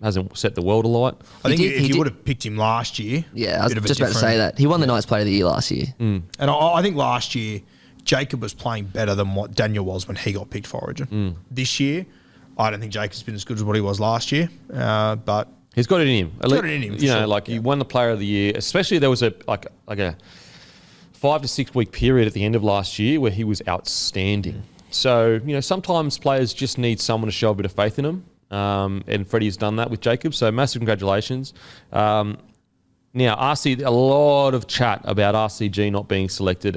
hasn't set the world alight. I think if you would have picked him last year... Yeah, I was just about to say that. He won the Knights Player of the Year last year. And I think last year, Jacob was playing better than what Daniel was when he got picked for Origin. This year, I don't think Jacob's been as good as what he was last year, but... He's got it in him. He's got it in him, He won the Player of the Year. Especially there was a 5 to 6 week period at the end of last year where he was outstanding. So, sometimes players just need someone to show a bit of faith in them. And Freddie's done that with Jacob. So massive congratulations. Now, a lot of chat about RCG not being selected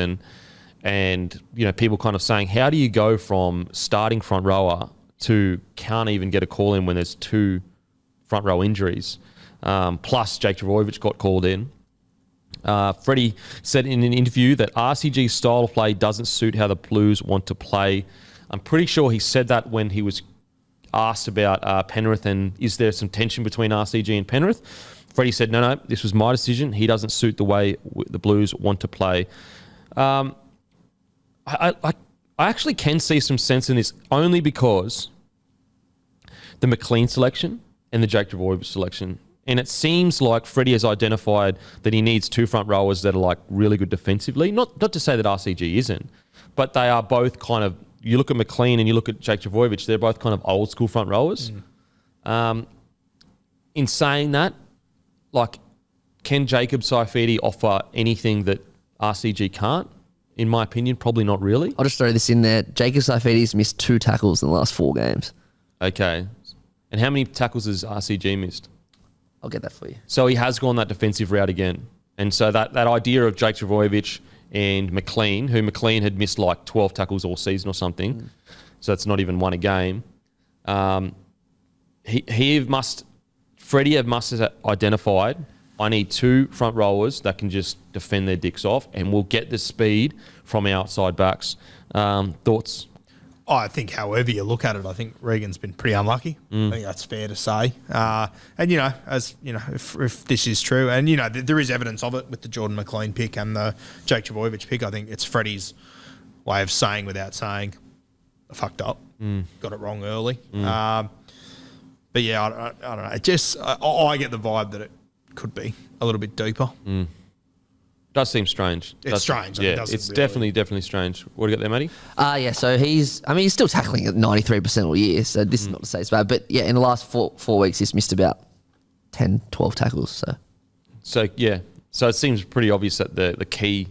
and people kind of saying, how do you go from starting front rower to can't even get a call in when there's 2 front row injuries? Plus Jake Trbojevic got called in. Freddie said in an interview that RCG's style of play doesn't suit how the Blues want to play. I'm pretty sure he said that when he was asked about Penrith and is there some tension between RCG and Penrith. Freddie said, no, this was my decision. He doesn't suit the way the Blues want to play. I actually can see some sense in this only because the McLean selection and the Jake Trbojevic selection. And it seems like Freddie has identified that he needs 2 front rowers that are like really good defensively. Not to say that RCG isn't, but they are both kind of, you look at McLean and you look at Jake Trbojevic, they're both kind of old school front rowers. In saying that, like, can Jacob Saifiti offer anything that RCG can't? In my opinion, probably not really. I'll just throw this in there. Jacob Saifiti's missed 2 tackles in the last 4 games. Okay. And how many tackles has RCG missed? I'll get that for you. So he has gone that defensive route again. And so that idea of Jake Trbojevic and McLean, who McLean had missed like 12 tackles all season or something, so that's not even won a game. Freddie must have identified, I need 2 front rowers that can just defend their dicks off and we'll get the speed from our outside backs. Thoughts? I think however you look at it, I think Regan's been pretty unlucky. I think that's fair to say. And, if this is true, and, there is evidence of it with the Jordan McLean pick and the Jake Trbojevic pick, I think it's Freddie's way of saying without saying, I fucked up, got it wrong early. But, yeah, I don't know. It just, I get the vibe that it could be a little bit deeper. Does seem strange. It's strange. Yeah, it's really definitely strange. What do you got there, Matty? Yeah, so he's still tackling at 93% all year, so this is not to say it's bad. But, yeah, in the last four weeks, he's missed about 10, 12 tackles. So yeah. So it seems pretty obvious that the key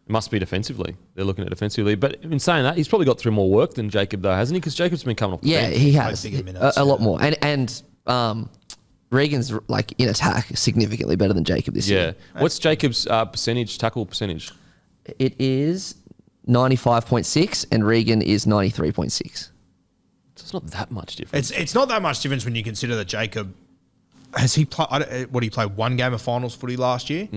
must be defensively. They're looking at defensively. But in saying that, he's probably got through more work than Jacob, though, hasn't he? Because Jacob's been coming off the bench. He has. A lot more. And Regan's in attack significantly better than Jacob this year. Yeah. What's Jacob's tackle percentage? It is 95.6 and Regan is 93.6. It's not that much difference. It's not that much difference when you consider that Jacob has he played 1 game of finals footy last year.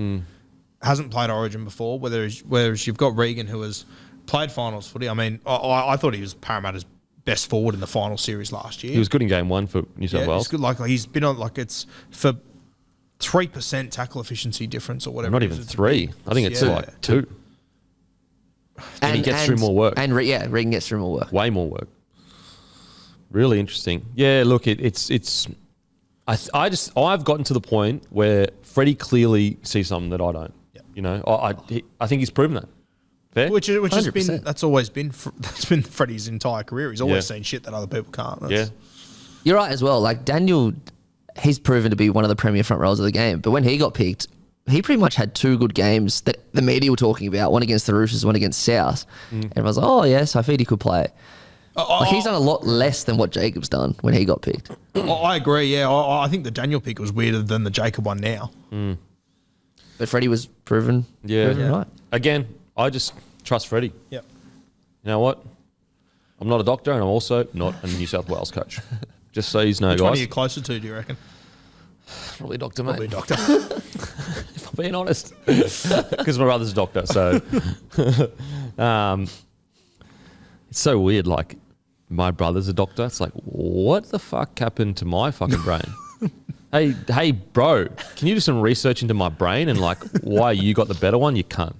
Hasn't played Origin before. Whereas you've got Regan who has played finals footy. I mean, I thought he was Parramatta's best forward in the final series last year. He was good in game 1 for New South Wales. It's good. Like he's been on it's for 3% tackle efficiency difference or whatever. Not even 3. I think it's like 2. And he gets through more work. And Regan gets through more work. Way more work. Really interesting. Yeah, look, I've gotten to the point where Freddie clearly sees something that I don't. Yeah. I think he's proven that. Fair? Which has been that's been Freddie's entire career. He's always seen shit that other people can't. You're right as well. Like Daniel, he's proven to be one of the premier front rows of the game. But when he got picked, he pretty much had 2 good games that the media were talking about, one against the Roosters, one against South. And I was like, oh, yeah, Saifiti could play. Like, he's done a lot less than what Jacob's done when he got picked. I agree, yeah. I think the Daniel pick was weirder than the Jacob one now. But Freddie was proven right. Again, I just trust Freddie. Yep. You know what? I'm not a doctor, and I'm also not a New South Wales coach. Just so you know, Which guys. one are you closer to, do you reckon? Probably doctor, mate. Probably doctor. If I'm being honest. Because my brother's a doctor, so... it's so weird, like, my brother's a doctor. It's like, what the fuck happened to my fucking brain? Hey, bro, can you do some research into my brain and, like, why you got the better one? You can't.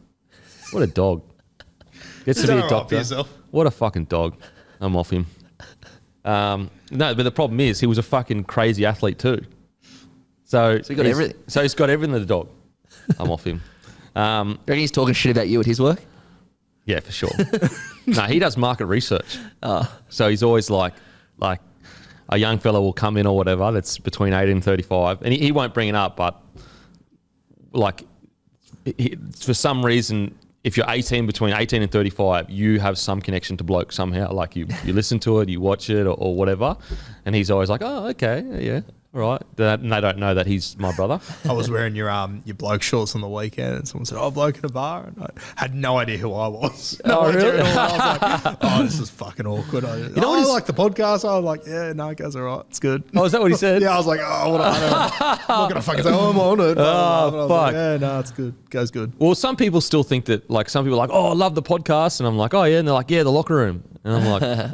What a dog. Gets to be a doctor. What a fucking dog. I'm off him. No, but the problem is he was a fucking crazy athlete too. So he got everything. So he's got everything. The dog. I'm off him. Reckon he's talking shit about you at his work? Yeah, for sure. No, he does market research. So he's always like a young fella will come in or whatever that's between 18 and 35, and he won't bring it up, but like for some reason, if you're between 18 and 35, you have some connection to Bloke somehow. Like you listen to it, you watch it or whatever. And he's always like, oh, okay, yeah, all right. And they don't know that he's my brother. I was wearing your Bloke shorts on the weekend and someone said, oh, Bloke at a bar. And I had no idea who I was. Oh, really? I was like, oh, this is fucking awkward. I like the podcast. I was like, yeah, no, it goes all right. It's good. Oh, is that what he said? Yeah, I was like, oh, I'm not going to fucking say, oh, I'm on it. Oh, fuck. Like, yeah, no, it's good. Goes good. Well, some people still think that, like, some people are like, oh, I love the podcast. And I'm like, oh, yeah. And they're like, yeah, the locker room. And I'm like,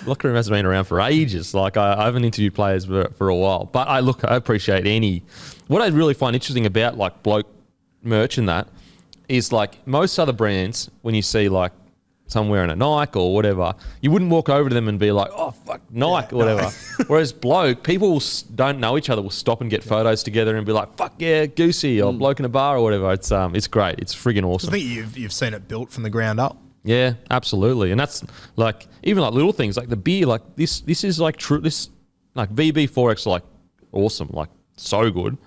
locker room hasn't been around for ages. Like, I haven't interviewed players for a while. But I appreciate what I really find interesting about, like, Bloke merch and that is, like, most other brands, when you see, like, somewhere in a Nike or whatever, you wouldn't walk over to them and be like, oh, fuck, Nike or whatever. Whereas Bloke, people don't know each other, will stop and get photos together and be like, fuck yeah, Goosey or Bloke in a bar or whatever. It's great. It's friggin' awesome. I think you've seen it built from the ground up. Yeah, absolutely. And that's like, even like little things like the beer, like this is like true. This, like VB4X, like awesome, like so good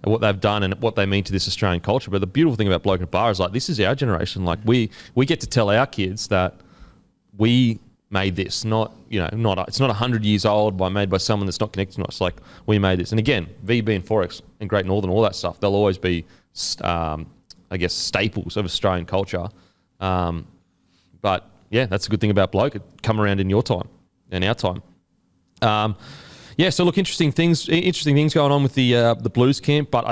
at what they've done and what they mean to this Australian culture. But the beautiful thing about Bloke at Bar is, like, this is our generation. Like we get to tell our kids that we made this, it's not 100 years old made by someone that's not connected to us. Like, we made this. And again, VB and 4X and Great Northern, all that stuff, they'll always be, I guess, staples of Australian culture. But yeah, that's a good thing about Bloke. It come around in your time and our time. So look, interesting things going on with the Blues camp. But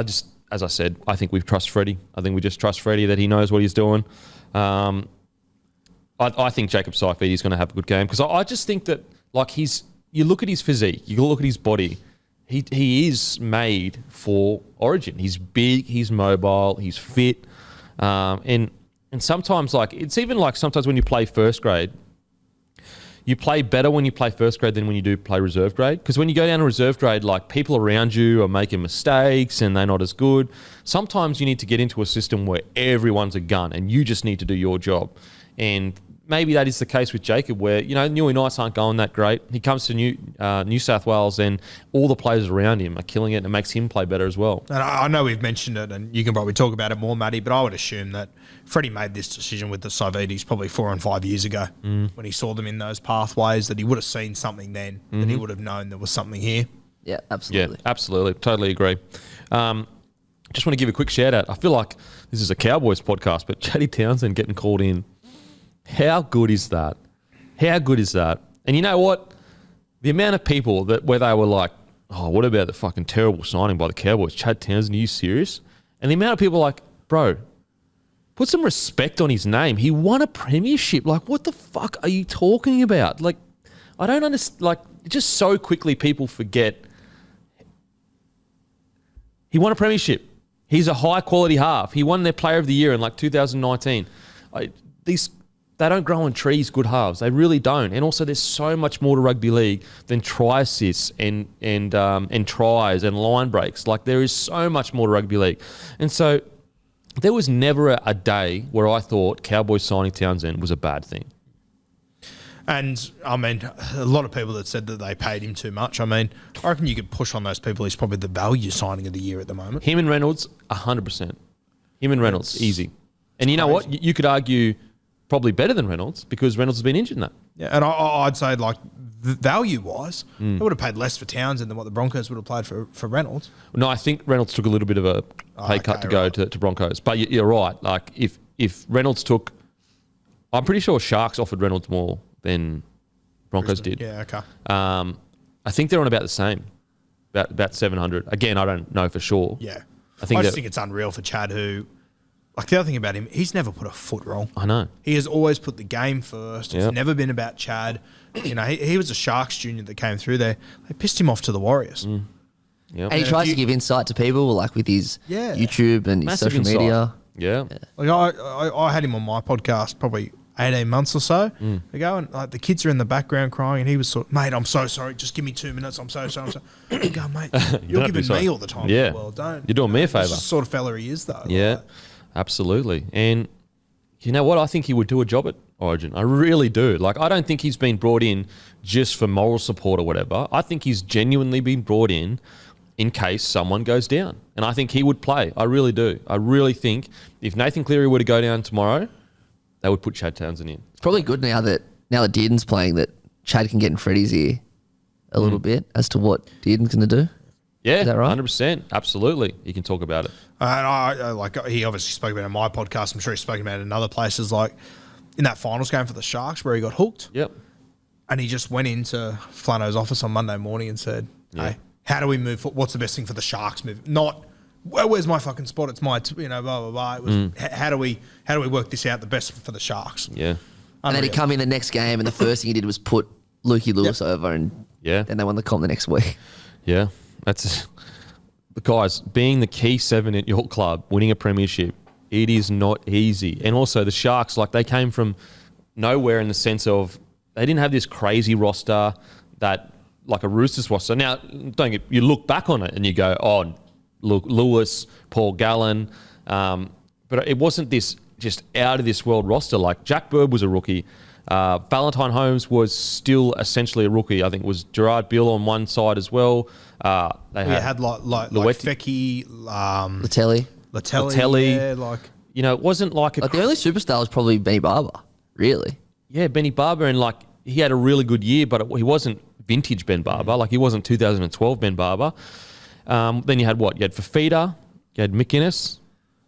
as I said, I think we trust Freddie. I think we just trust Freddie that he knows what he's doing. I think Jacob Saifiti is going to have a good game, because I just think that, like, you look at his physique, you look at his body, he is made for Origin. He's big, he's mobile, he's fit, and sometimes, like, it's even like sometimes when you play first grade, you play better when you play first grade than when you do play reserve grade. Because when you go down to reserve grade, like, people around you are making mistakes and they're not as good. Sometimes you need to get into a system where everyone's a gun and you just need to do your job. And maybe that is the case with Jacob, where, Newey Knights aren't going that great. He comes to New South Wales and all the players around him are killing it, and it makes him play better as well. And I know we've mentioned it, and you can probably talk about it more, Matty, but I would assume that Freddie made this decision with the Saifitis probably 4 and 5 years ago when he saw them in those pathways, that he would have seen something then, that he would have known there was something here. Yeah, absolutely. Yeah, absolutely. Totally agree. Just want to give a quick shout out. I feel like this is a Cowboys podcast, but Chatty Townsend getting called in. How good is that? How good is that? And you know what? The amount of people where they were like, oh, what about the fucking terrible signing by the Cowboys? Chad Townsend, are you serious? And the amount of people like, bro, put some respect on his name. He won a premiership. Like, what the fuck are you talking about? Like, I don't understand. Like, just so quickly people forget. He won a premiership. He's a high-quality half. He won their Player of the Year in, like, 2019. They don't grow on trees, good halves. They really don't. And also, there's so much more to rugby league than try assists and tries and line breaks. Like, there is so much more to rugby league. And so there was never a day where I thought Cowboys signing Townsend was a bad thing. And, I mean, a lot of people that said that they paid him too much. I mean, I reckon you could push on those people. He's probably the value signing of the year at the moment. Him and Reynolds, 100%. Him and Reynolds, easy. And you know crazy. what? You could argue probably better than Reynolds because Reynolds has been injured in that. Yeah, and I'd say, like, value-wise, they would have paid less for Townsend than what the Broncos would have played for Reynolds. No, I think Reynolds took a little bit of a pay cut to go to Broncos. But you're right. Like, if Reynolds took... I'm pretty sure Sharks offered Reynolds more than Broncos did. Yeah, okay. I think they're on about the same, about 700. Again, I don't know for sure. Yeah. I just think it's unreal for Chad, who... Like, the other thing about him, he's never put a foot wrong. I know. He has always put the game first. It's Yep. never been about Chad. You know, he was a Sharks junior that came through there. They pissed him off to the Warriors. Yep. And he tries to give insight to people, like with his YouTube and his Massive social insight. media. Yeah. Like I had him on my podcast probably 18 months or so ago, and like the kids are in the background crying, and he was sort of, mate, I'm so sorry. Just give me 2 minutes. I'm so sorry. I go, mate, you're don't be giving sorry. me all the time. Yeah. In the world. Don't. You're doing me a That's favour. the sort of fella he is, though. Yeah, Like, absolutely. And you know what? I think he would do a job at Origin. I really do. Like, I don't think he's been brought in just for moral support or whatever. I think he's genuinely been brought in case someone goes down. And I think he would play. I really do. I really think if Nathan Cleary were to go down tomorrow, they would put Chad Townsend in. It's probably good now that Dearden's playing that Chad can get in Freddie's ear a little bit as to what Dearden's going to do. Yeah, Is that right? 100%. Absolutely. You can talk about it. And I like he obviously spoke about it in my podcast. I'm sure he's spoken about it in other places, like in that finals game for the Sharks where he got hooked. Yep. And he just went into Flano's office on Monday morning and said, hey, how do we move forward? What's the best thing for the Sharks move? Not, well, where's my fucking spot? It's my, blah, blah, blah. It was, how do we work this out the best for the Sharks? Yeah. And then he come in the next game, and the first thing he did was put Lukey Lewis over, and then they won the comp the next week. Yeah. That's... Guys, being the key seven at your club, winning a premiership, it is not easy. And also the Sharks, like they came from nowhere in the sense of they didn't have this crazy roster that like a Roosters roster. Now, you look back on it and you go, oh, look, Lewis, Paul Gallen, but it wasn't this just out of this world roster. Like Jack Bird was a rookie. Valentine Holmes was still essentially a rookie. I think it was Gerard Bill on one side as well. They had like Fecky, Latelli. Latelli. You know, it wasn't like the only superstar was probably Benny Barber, really. Yeah, Benny Barber, and like he had a really good year, but he wasn't vintage Ben Barber. Like he wasn't 2012 Ben Barber. Then you had what? You had Fafita, you had McInnes.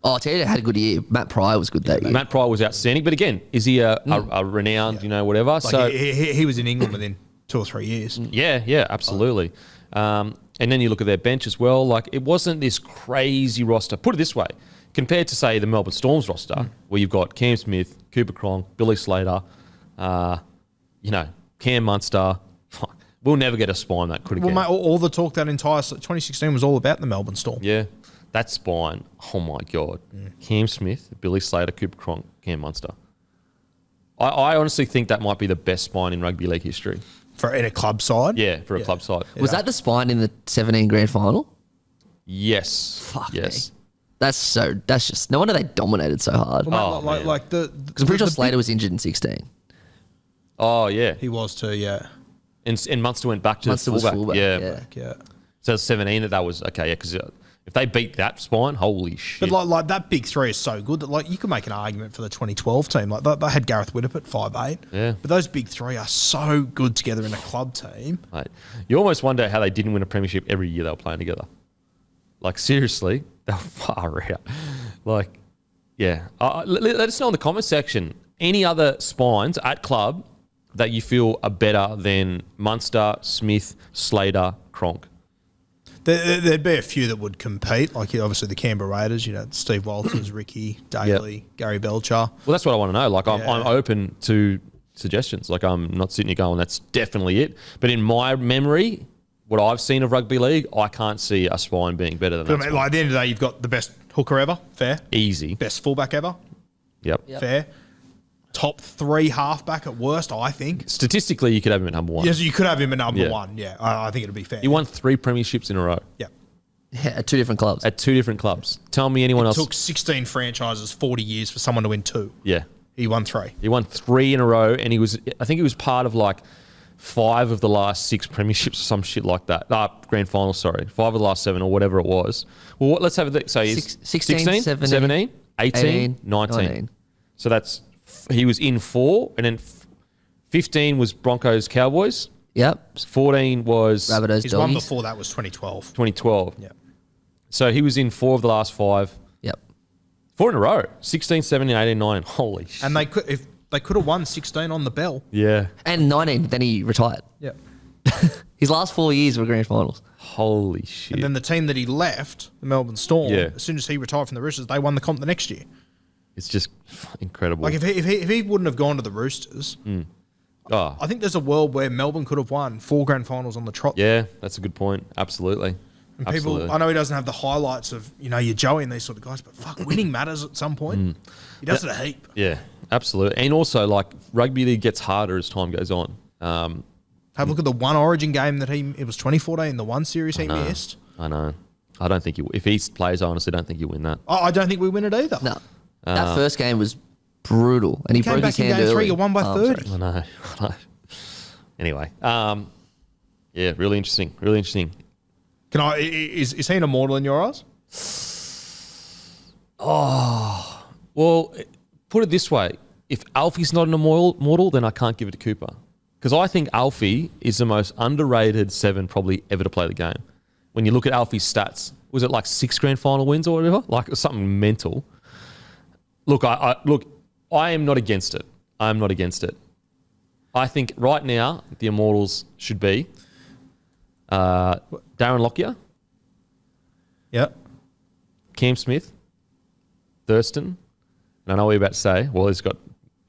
Oh, I tell you, had a good year. Matt Pryor was good that year. Matt Pryor was outstanding, but again, is he a renowned, whatever? Like so he was in England within 2 or 3 years. Yeah, absolutely. And then you look at their bench as well. Like it wasn't this crazy roster. Put it this way, compared to say the Melbourne Storm's roster, where you've got Cam Smith, Cooper Cronk, Billy Slater, Cam Munster. We'll never get a spine that could have. Well, mate, all the talk that entire 2016 was all about the Melbourne Storm. Yeah, that spine. Oh my god, Cam Smith, Billy Slater, Cooper Cronk, Cam Munster. I honestly think that might be the best spine in rugby league history. In a club side? Yeah, for a club side. Was that the spine in the 17 grand final? Yes. Fuck yes. me. That's just no wonder they dominated so hard. Well, man. because Because I'm pretty sure Slater was injured in 16. Oh yeah, he was too. Yeah, and Munster went back to Munster was fullback. fullback, Yeah. yeah. So it's 17 that was okay. Yeah, because if they beat that spine, holy shit. But like that big three is so good that like you could make an argument for the 2012 team. Like they had Gareth Widdop at 5'8". Yeah. But those big three are so good together in a club team. Mate, you almost wonder how they didn't win a premiership every year they were playing together. Like seriously, they were far out. Like, yeah. Let us know in the comment section any other spines at club that you feel are better than Munster, Smith, Slater, Cronk. There'd be a few that would compete, like obviously the Canberra Raiders, Steve Walters, Ricky, Daly, Gary Belcher. Well, that's what I want to know. Like, I'm open to suggestions. Like, I'm not sitting here going, that's definitely it. But in my memory, what I've seen of rugby league, I can't see a spine being better than that. But like, at the end of the day, you've got the best hooker ever, fair. Easy. Best fullback ever, Yep. fair. Top 3 halfback at worst, I think. Statistically, you could have him at number one. Yes, you could have him at number Yeah. one. Yeah, I think it'd be fair. He won 3 premierships in a row Yeah. Yeah, at 2 different clubs. at 2 different clubs. Tell me anyone else. Took 16 franchises, 40 years for someone to win 2. Yeah. He won 3. He won 3 in a row, and I think he was part of like 5 of the last 6 premierships or some shit like that. Grand finals, sorry. 5 of the last 7 or whatever it was. Well, let's have it. So he's 16, 17, 18, 19. So he was in 4, and then 15 was Broncos Cowboys. Yep. 14 was Rabbitohs His one Doggies. before that was 2012. 2012. Yeah. So he was in 4 of the last 5. Yep. 4 in a row. 16, 17, 18, 19. Holy shit. And they could have won 16 on the bell. Yeah. And 19, then he retired. Yeah. His last 4 years were grand finals. Holy shit. And then the team that he left, the Melbourne Storm, Yeah. as soon as he retired from the Roosters, they won the comp the next year. It's just incredible. Like if he wouldn't have gone to the Roosters, I think there's a world where Melbourne could have won 4 grand finals on the trot. Yeah, that's a good point. Absolutely. And Absolutely. people, I know he doesn't have the highlights of your Joey and these sort of guys, but fuck, winning matters at some point. He does it a heap. Yeah, absolutely. And also, like, rugby league gets harder as time goes on. Have a look at the one Origin game that it was 2014, the one series he missed. I know. I don't think if he plays, I honestly don't think he'll win that. I don't think we win it either. No. That first game was brutal. And he Came broke back his in hand game early. 3, you won by 30. I know. Anyway, yeah, really interesting. Really interesting. Is he an immortal in your eyes? Well, put it this way. If Alfie's not an immortal, then I can't give it to Cooper. Because I think Alfie is the most underrated 7 probably ever to play the game. When you look at Alfie's stats, was it like 6 grand final wins or whatever? Like something mental. Look, I am not against it. I am not against it. I think right now the immortals should be Darren Lockyer, Yeah. Cam Smith, Thurston. And I know what you're about to say. Well, he's got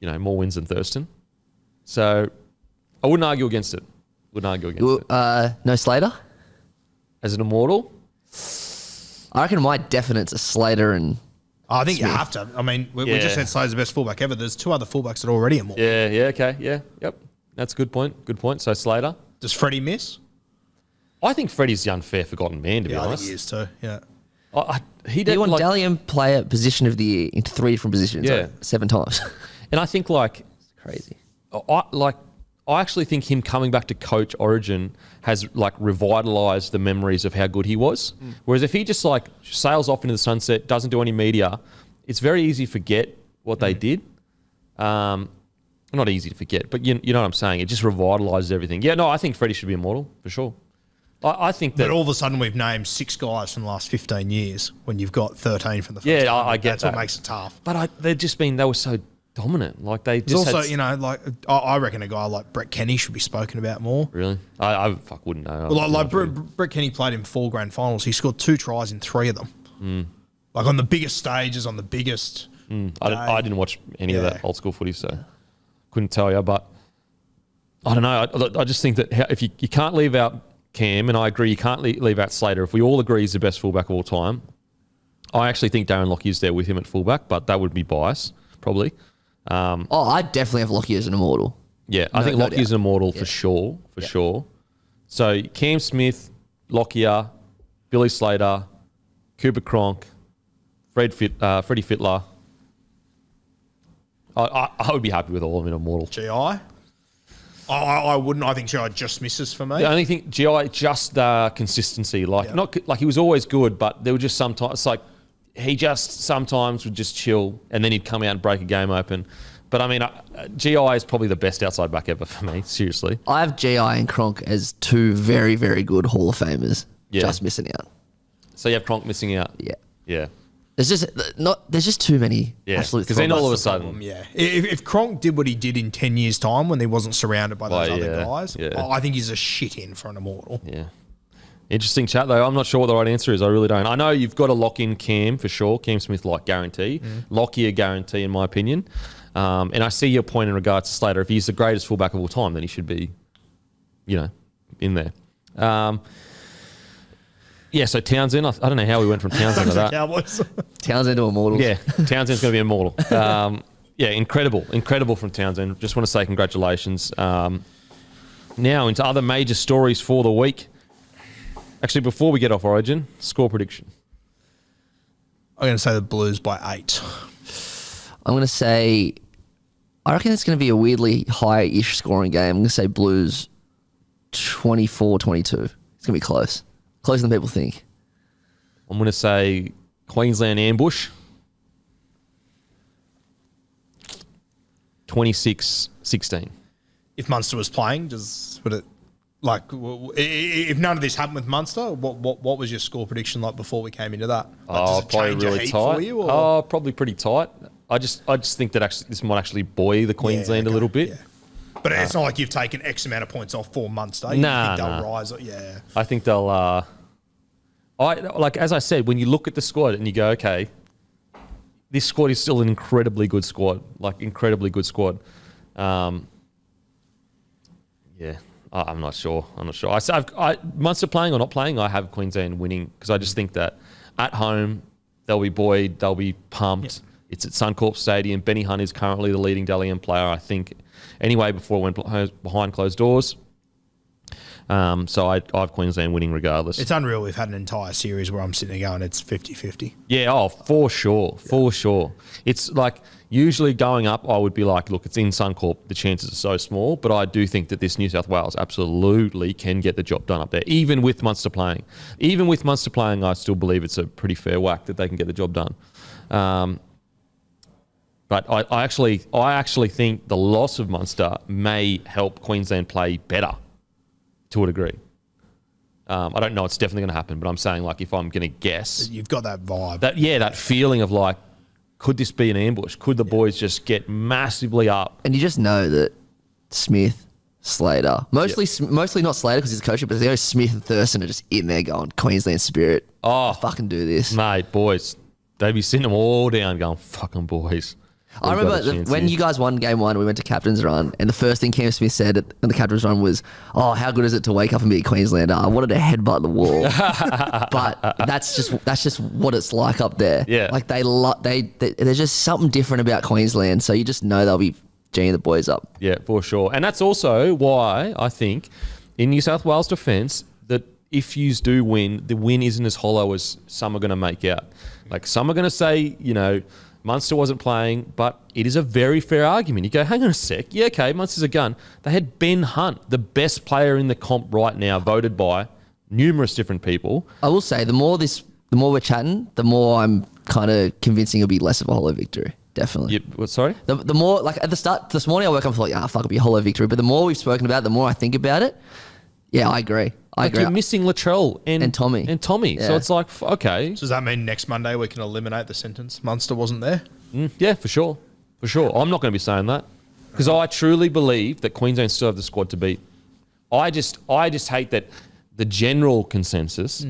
more wins than Thurston. So I wouldn't argue against it. No Slater? As an immortal, I reckon my definites are Slater and I think Smith. you have to. I mean, we just said Slater's the best fullback ever. There's 2 other fullbacks that are already immortal. okay, yep. That's a good point. Good point. So Slater. Does Freddie miss? I think Freddie's the unfair forgotten man, to be I think honest. he is too. Yeah. He he did won like, Dalian Player Position of the Year in 3 different positions, Yeah. like 7 times. and I think like Crazy. I actually think him coming back to coach Origin has like revitalized the memories of how good he was. Whereas if he just like sails off into the sunset, doesn't do any media, it's very easy to forget what they did. Not easy to forget, but you know what I'm saying. It just revitalizes everything. Yeah, no, I think Freddie should be immortal for sure. I think that. But all of a sudden we've named 6 guys from the last 15 years when you've got 13 from the first. Yeah, time. I get That's that. what makes it tough. But they were so dominant. Like they There's just also, had, I reckon a guy like Brett Kenny should be spoken about more. Really? I wouldn't know. Well, Brett Kenny played in 4 grand finals. He scored 2 tries in 3 of them. Like on the biggest stages, on the biggest. I didn't watch any of Yeah. that old school footy, so couldn't tell you. But I don't know. I just think that if you can't leave out Cam, and I agree, you can't leave out Slater. If we all agree he's the best fullback of all time, I actually think Darren Lockyer's there with him at fullback, but that would be bias, probably. I definitely have Lockyer as an immortal. Yeah, I think no Lockyer's doubt. an immortal for sure. So Cam Smith, Lockyer, Billy Slater, Cooper Cronk, Freddie Fittler. I would be happy with all of them in immortal. GI? I wouldn't. I think GI just misses for me. The only thing, GI, just consistency. Not like he was always good, but there were just sometimes, it's like he just sometimes would just chill and then he'd come out and break a game open. But I mean, GI is probably the best outside back ever for me, seriously. I have GI and Cronk as 2 very, very good Hall of Famers. Yeah. Just missing out. So you have Cronk missing out. Yeah. Yeah. There's just too many absolute because then all of a throwbacks. sudden, Yeah. If Cronk did what he did in 10 years' time when he wasn't surrounded by those other guys, I think he's a shit in for an immortal. Yeah. Interesting chat, though. I'm not sure what the right answer is. I really don't. I know you've got to lock in Cam for sure. Cam Smith, guarantee. Lockyer, guarantee, in my opinion. And I see your point in regards to Slater. If he's the greatest fullback of all time, then he should be, in there. Yeah, so Townsend, I don't know how we went from Townsend to that. Cowboys. Townsend to immortals. Yeah, Townsend's going to be immortal. Incredible from Townsend. Just want to say congratulations. Now into other major stories for the week. Actually, before we get off Origin, score prediction. I'm going to say the Blues by 8. I'm going to say I reckon it's going to be a weirdly high-ish scoring game. I'm going to say Blues 24-22. It's going to be close. Closer than people think. I'm going to say Queensland ambush. 26-16. If Munster was playing, would it if none of this happened with Munster, what was your score prediction like before we came into that? Does it probably change really a heap tight. for you? Or? Probably pretty tight. I just think that this might actually buoy the Queensland a little bit. Yeah. But it's not like you've taken X amount of points off for Munster. Nah, think they'll rise. Yeah. I think they'll. As I said, when you look at the squad and you go, okay, this squad is still an incredibly good squad. Incredibly good squad. Yeah. I'm not sure. Munster playing or not playing, I have Queensland winning because I just think that at home they'll be buoyed, they'll be pumped. Yeah. It's at Suncorp Stadium. Benny Hunt is currently the leading Dalian player, I think. Anyway, before it went behind closed doors. So I have Queensland winning regardless. It's unreal we've had an entire series where I'm sitting there going, it's 50-50. Yeah, for sure. It's like usually going up, I would be like, look, it's in Suncorp. The chances are so small, but I do think that this New South Wales absolutely can get the job done up there, even with Munster playing. Even with Munster playing, I still believe it's a pretty fair whack that they can get the job done. But I actually think the loss of Munster may help Queensland play better to a degree. I don't know it's definitely going to happen, but I'm saying like if I'm going to guess. You've got that vibe. That feeling of like, could this be an ambush? Could the boys just get massively up? And you just know that Smith, Slater, mostly not Slater because he's a coach, but they know Smith and Thurston are just in there going, Queensland spirit. Oh, fucking do this. Mate, boys, they'd be sitting them all down going, fucking boys. I remember when you guys won game one, we went to captain's run, and the first thing Cam Smith said on the captain's run was, "Oh, how good is it to wake up and be a Queenslander? I wanted to headbutt the wall." But that's just what it's like up there. Yeah, like there's just something different about Queensland, so you just know they'll be G'ing the boys up. Yeah, for sure, and that's also why I think in New South Wales defence that if yous do win, the win isn't as hollow as some are going to make out. Like some are going to say, Munster wasn't playing, but it is a very fair argument. You go, hang on a sec. Yeah, okay, Munster's a gun. They had Ben Hunt, the best player in the comp right now, voted by numerous different people. I will say, the more we're chatting, the more I'm kind of convincing it'll be less of a hollow victory. Definitely. What? Sorry? The more, like at the start, this morning I woke up and thought, fuck, it'll be a hollow victory. But the more we've spoken about it, the more I think about it. Yeah, I agree. You're missing Latrell and Tommy. Yeah. So it's like, okay. So does that mean next Monday we can eliminate the sentence Munster wasn't there? Yeah, for sure. For sure. I'm not going to be saying that because I truly believe that Queensland still have the squad to beat. I just hate that the general consensus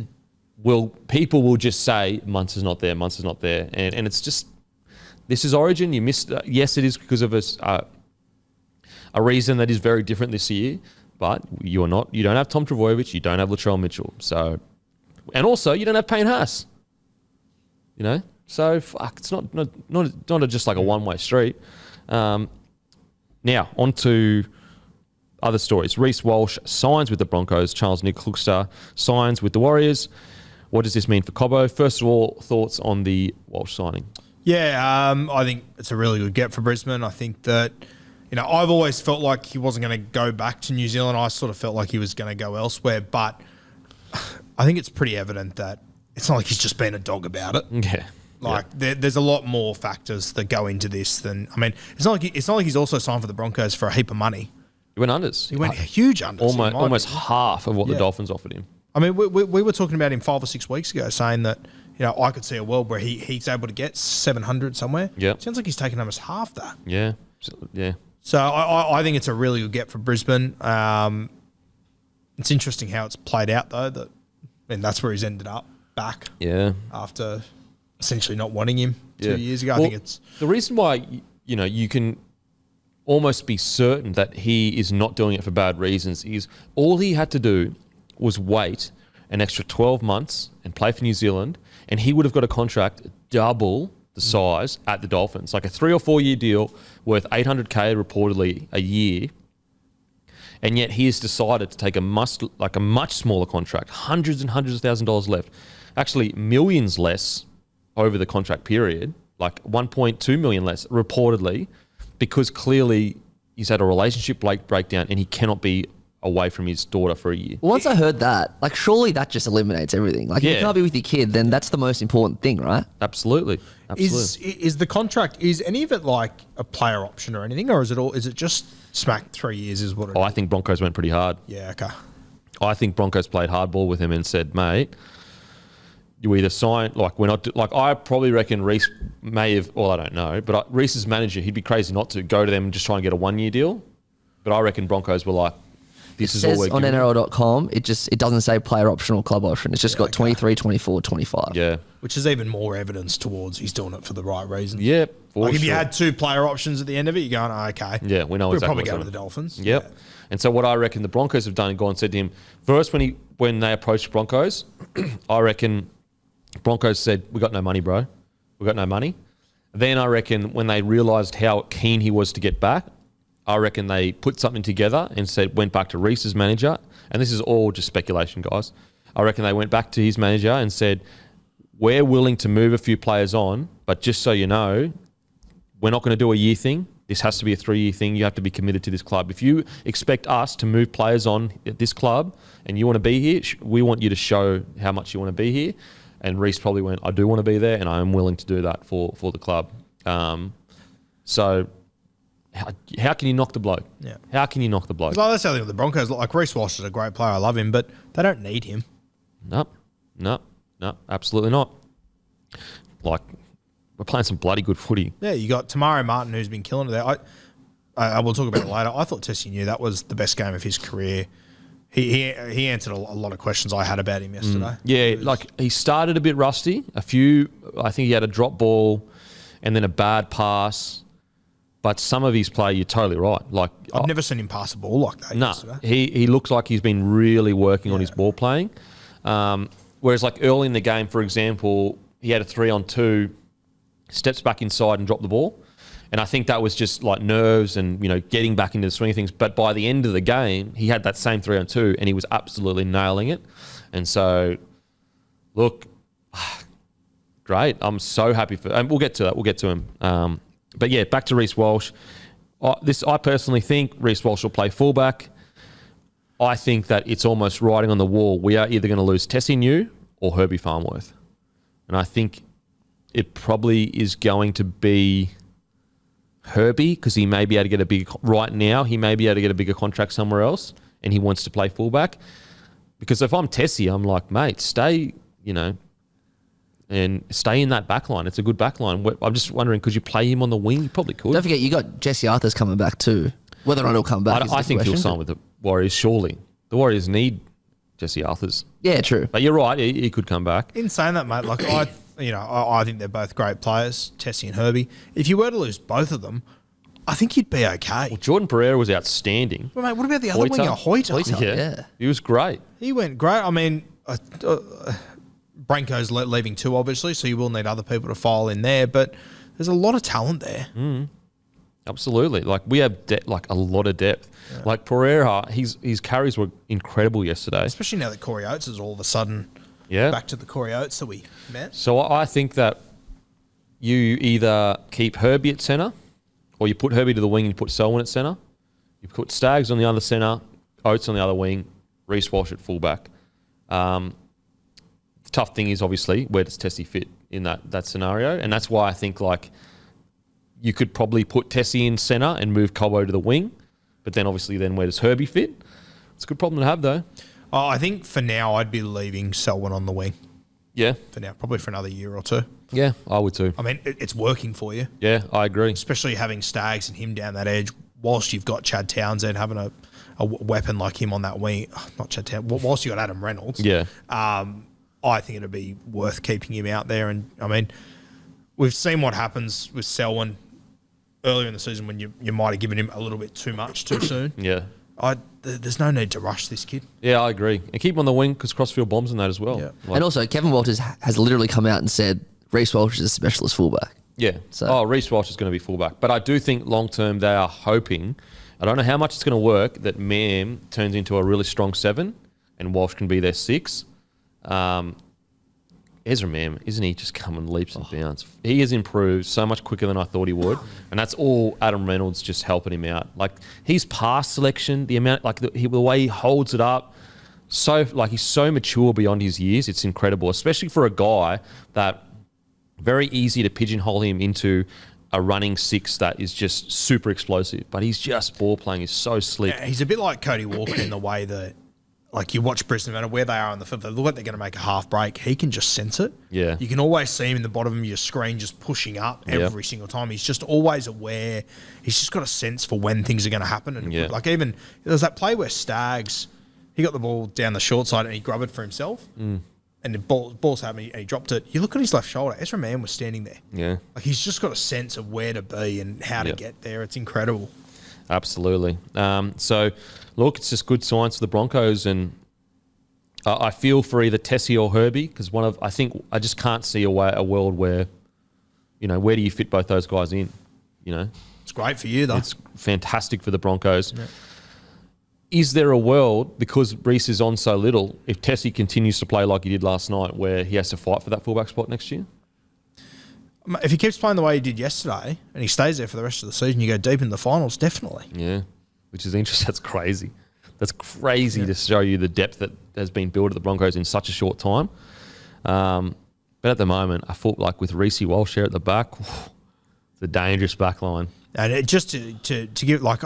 people will just say Munster's not there, and it's just this is Origin. You missed. Yes, it is because of a reason that is very different this year. But you don't have Tom Trbojevic, you don't have Latrell Mitchell. So, and also you don't have Payne Haas. So fuck, it's not just like a one-way street. Now on to other stories. Reece Walsh signs with the Broncos. Charnze Nicoll-Klokstad signs with the Warriors. What does this mean for Cobbo? First of all, thoughts on the Walsh signing? Yeah, I think it's a really good get for Brisbane. I think that. I've always felt like he wasn't going to go back to New Zealand. I sort of felt like he was going to go elsewhere. But I think it's pretty evident that it's not like he's just been a dog about it. Yeah. There's a lot more factors that go into this than... I mean, it's not like he's also signed for the Broncos for a heap of money. He went unders. He went huge unders. Almost half of what the Dolphins offered him. I mean, we were talking about him 5 or 6 weeks ago saying that, I could see a world where he's able to get 700 somewhere. Yeah. Sounds like he's taken almost half that. Yeah. So I think it's a really good get for Brisbane. It's interesting how it's played out though. That's where he's ended up back. Yeah. After essentially not wanting him 2 years ago. I think it's the reason why you can almost be certain that he is not doing it for bad reasons is all he had to do was wait an extra 12 months and play for New Zealand, and he would have got a contract double the size at the Dolphins, like a 3 or 4 year deal worth $800K reportedly a year, and yet he has decided to take a much smaller contract, hundreds and hundreds of $1,000s left, actually millions less over the contract period, like 1.2 million less reportedly, because clearly he's had a relationship breakdown and he cannot be away from his daughter for a year. Once I heard that, like, surely that just eliminates everything. Like, if Yeah. you can't be with your kid, then that's the most important thing, right? Absolutely. Is the contract, is any of it like a player option or anything, or is it just smack 3 years is what it is? I think Broncos went pretty hard. Yeah, okay. I think Broncos played hardball with him and said, mate, you either sign, like, we're not, like, I probably reckon Reece may have, well, I don't know, but Reece's manager, he'd be crazy not to go to them and just try and get a 1 year deal. But I reckon Broncos were like, this is all we're on giving. NRL.com, it doesn't say player option or club option. It's just got 23, 24, 25. Yeah. Which is even more evidence towards he's doing it for the right reasons. Yeah. Like if you had 2 player options at the end of it, you're going, oh, okay. Yeah, we know We'll exactly probably what's go to happening. the Dolphins. Yep. Yeah. And so what I reckon the Broncos have done and gone and said to him, first when they approached Broncos, I reckon Broncos said, we got no money, bro. We got no money. Then I reckon when they realised how keen he was to get back, I reckon they put something together and went back to Reece's manager. And this is all just speculation, guys. I reckon they went back to his manager and said, we're willing to move a few players on, but just so you know, we're not going to do a year thing. This has to be a 3-year thing. You have to be committed to this club. If you expect us to move players on at this club and you want to be here, we want you to show how much you want to be here. And Reece probably went, I do want to be there and I am willing to do that for the club. So how can you knock the bloke? Yeah. How can you knock the bloke? Like, that's the other thing with the Broncos. Like, Reece Walsh is a great player. I love him, but they don't need him. Nope, absolutely not. Like, we're playing some bloody good footy. Yeah, you got Tamari Martin, who's been killing it there. I will talk about it later. I thought Tessie knew that was the best game of his career. He answered a lot of questions I had about him yesterday. Yeah, like he started a bit rusty. I think he had a drop ball and then a bad pass. But some of his play, you're totally right. Like I've never seen him pass a ball like that yesterday. He looks like he's been really working on his ball playing. Whereas like early in the game, for example, he had a 3-on-2, steps back inside and dropped the ball. And I think that was just like nerves and, getting back into the swing of things. But by the end of the game, he had that same 3-on-2 and he was absolutely nailing it. And so, look, great. I'm so happy for, and we'll get to that. We'll get to him. But yeah, back to Reece Walsh. I personally think Reece Walsh will play fullback. I think that it's almost writing on the wall. We are either going to lose Tessie New or Herbie Farnworth. And I think it probably is going to be Herbie because he may be able to get he may be able to get a bigger contract somewhere else and he wants to play fullback. Because if I'm Tessie, I'm like, mate, stay, and stay in that back line. It's a good back line. I'm just wondering, could you play him on the wing? You probably could. Don't forget, you got Jesse Arthur's coming back too. Whether or not he'll come back is I think he'll question. sign with the Warriors, surely. The Warriors need Jesse Arthurs. Yeah, true. But you're right, he could come back. In saying that, mate, like I think they're both great players, Tessie and Herbie. If you were to lose both of them, I think you'd be okay. Well, Jordan Pereira was outstanding. Well, mate, what about the other winger, Hoyter? Yeah. He was great. He went great. I mean, Broncos leaving too, obviously, so you will need other people to file in there, but there's a lot of talent there. Absolutely. Like, we have a lot of depth. Yeah. Like, Pereira, his carries were incredible yesterday. Especially now that Corey Oates is all of a sudden back to the Corey Oates that we met. So I think that you either keep Herbie at centre or you put Herbie to the wing and you put Selwyn at centre. You put Staggs on the other centre, Oates on the other wing, Reece Walsh at fullback. The tough thing is, obviously, where does Tessie fit in that scenario? And that's why I think, like, you could probably put Tessie in centre and move Cobbo to the wing. But then, obviously, where does Herbie fit? It's a good problem to have, though. Oh, I think for now, I'd be leaving Selwyn on the wing. Yeah. For now, probably for another year or two. Yeah, I would too. I mean, it's working for you. Yeah, I agree. Especially having Staggs and him down that edge, whilst you've got Chad Townsend having a weapon like him on that wing. Not Chad Townsend. Whilst you got Adam Reynolds. Yeah. I think it'd be worth keeping him out there. And, I mean, we've seen what happens with Selwyn earlier in the season when you might have given him a little bit too much too soon. Yeah. There's no need to rush this kid. Yeah, I agree. And keep him on the wing because Crossfield bombs in that as well. Yeah. And also, Kevin Walters has literally come out and said Reece Walsh is a specialist fullback. Yeah. So. Reece Walsh is going to be fullback. But I do think long-term they are hoping, I don't know how much it's going to work, that Mam turns into a really strong 7 and Walsh can be their 6. Ezra Mam, isn't he just coming leaps and bounds? He has improved so much quicker than I thought he would, and that's all Adam Reynolds just helping him out. Like his pass selection, the amount, like the way he holds it up, he's so mature beyond his years. It's incredible, especially for a guy that very easy to pigeonhole him into a running six that is just super explosive. But he's just ball playing is so slick. Yeah, he's a bit like Cody Walker in the way that, like, you watch Brisbane, no matter where they are on the field, they look like they're going to make a half break. He can just sense it. Yeah. You can always see him in the bottom of your screen just pushing up every single time. He's just always aware. He's just got a sense for when things are going to happen. And like even, there was that play where Staggs, he got the ball down the short side and he grabbed it for himself. And the ball's happening and he dropped it. You look at his left shoulder, Ezra Mam was standing there. Yeah. Like he's just got a sense of where to be and how to get there. It's incredible. Absolutely. So, look, it's just good signs for the Broncos, and I feel for either Tessie or Herbie, because I just can't see a world where, where do you fit both those guys in? It's great for you though. It's fantastic for the Broncos. Yeah. Is there a world, because Reece is on so little, if Tessie continues to play like he did last night, where he has to fight for that fullback spot next year? If he keeps playing the way he did yesterday and he stays there for the rest of the season, you go deep in the finals, definitely. Yeah, which is interesting. That's crazy. That's crazy to show you the depth that has been built at the Broncos in such a short time. But at the moment, I thought like with Reece Walsh here at the back, it's a dangerous back line. And just to give, like,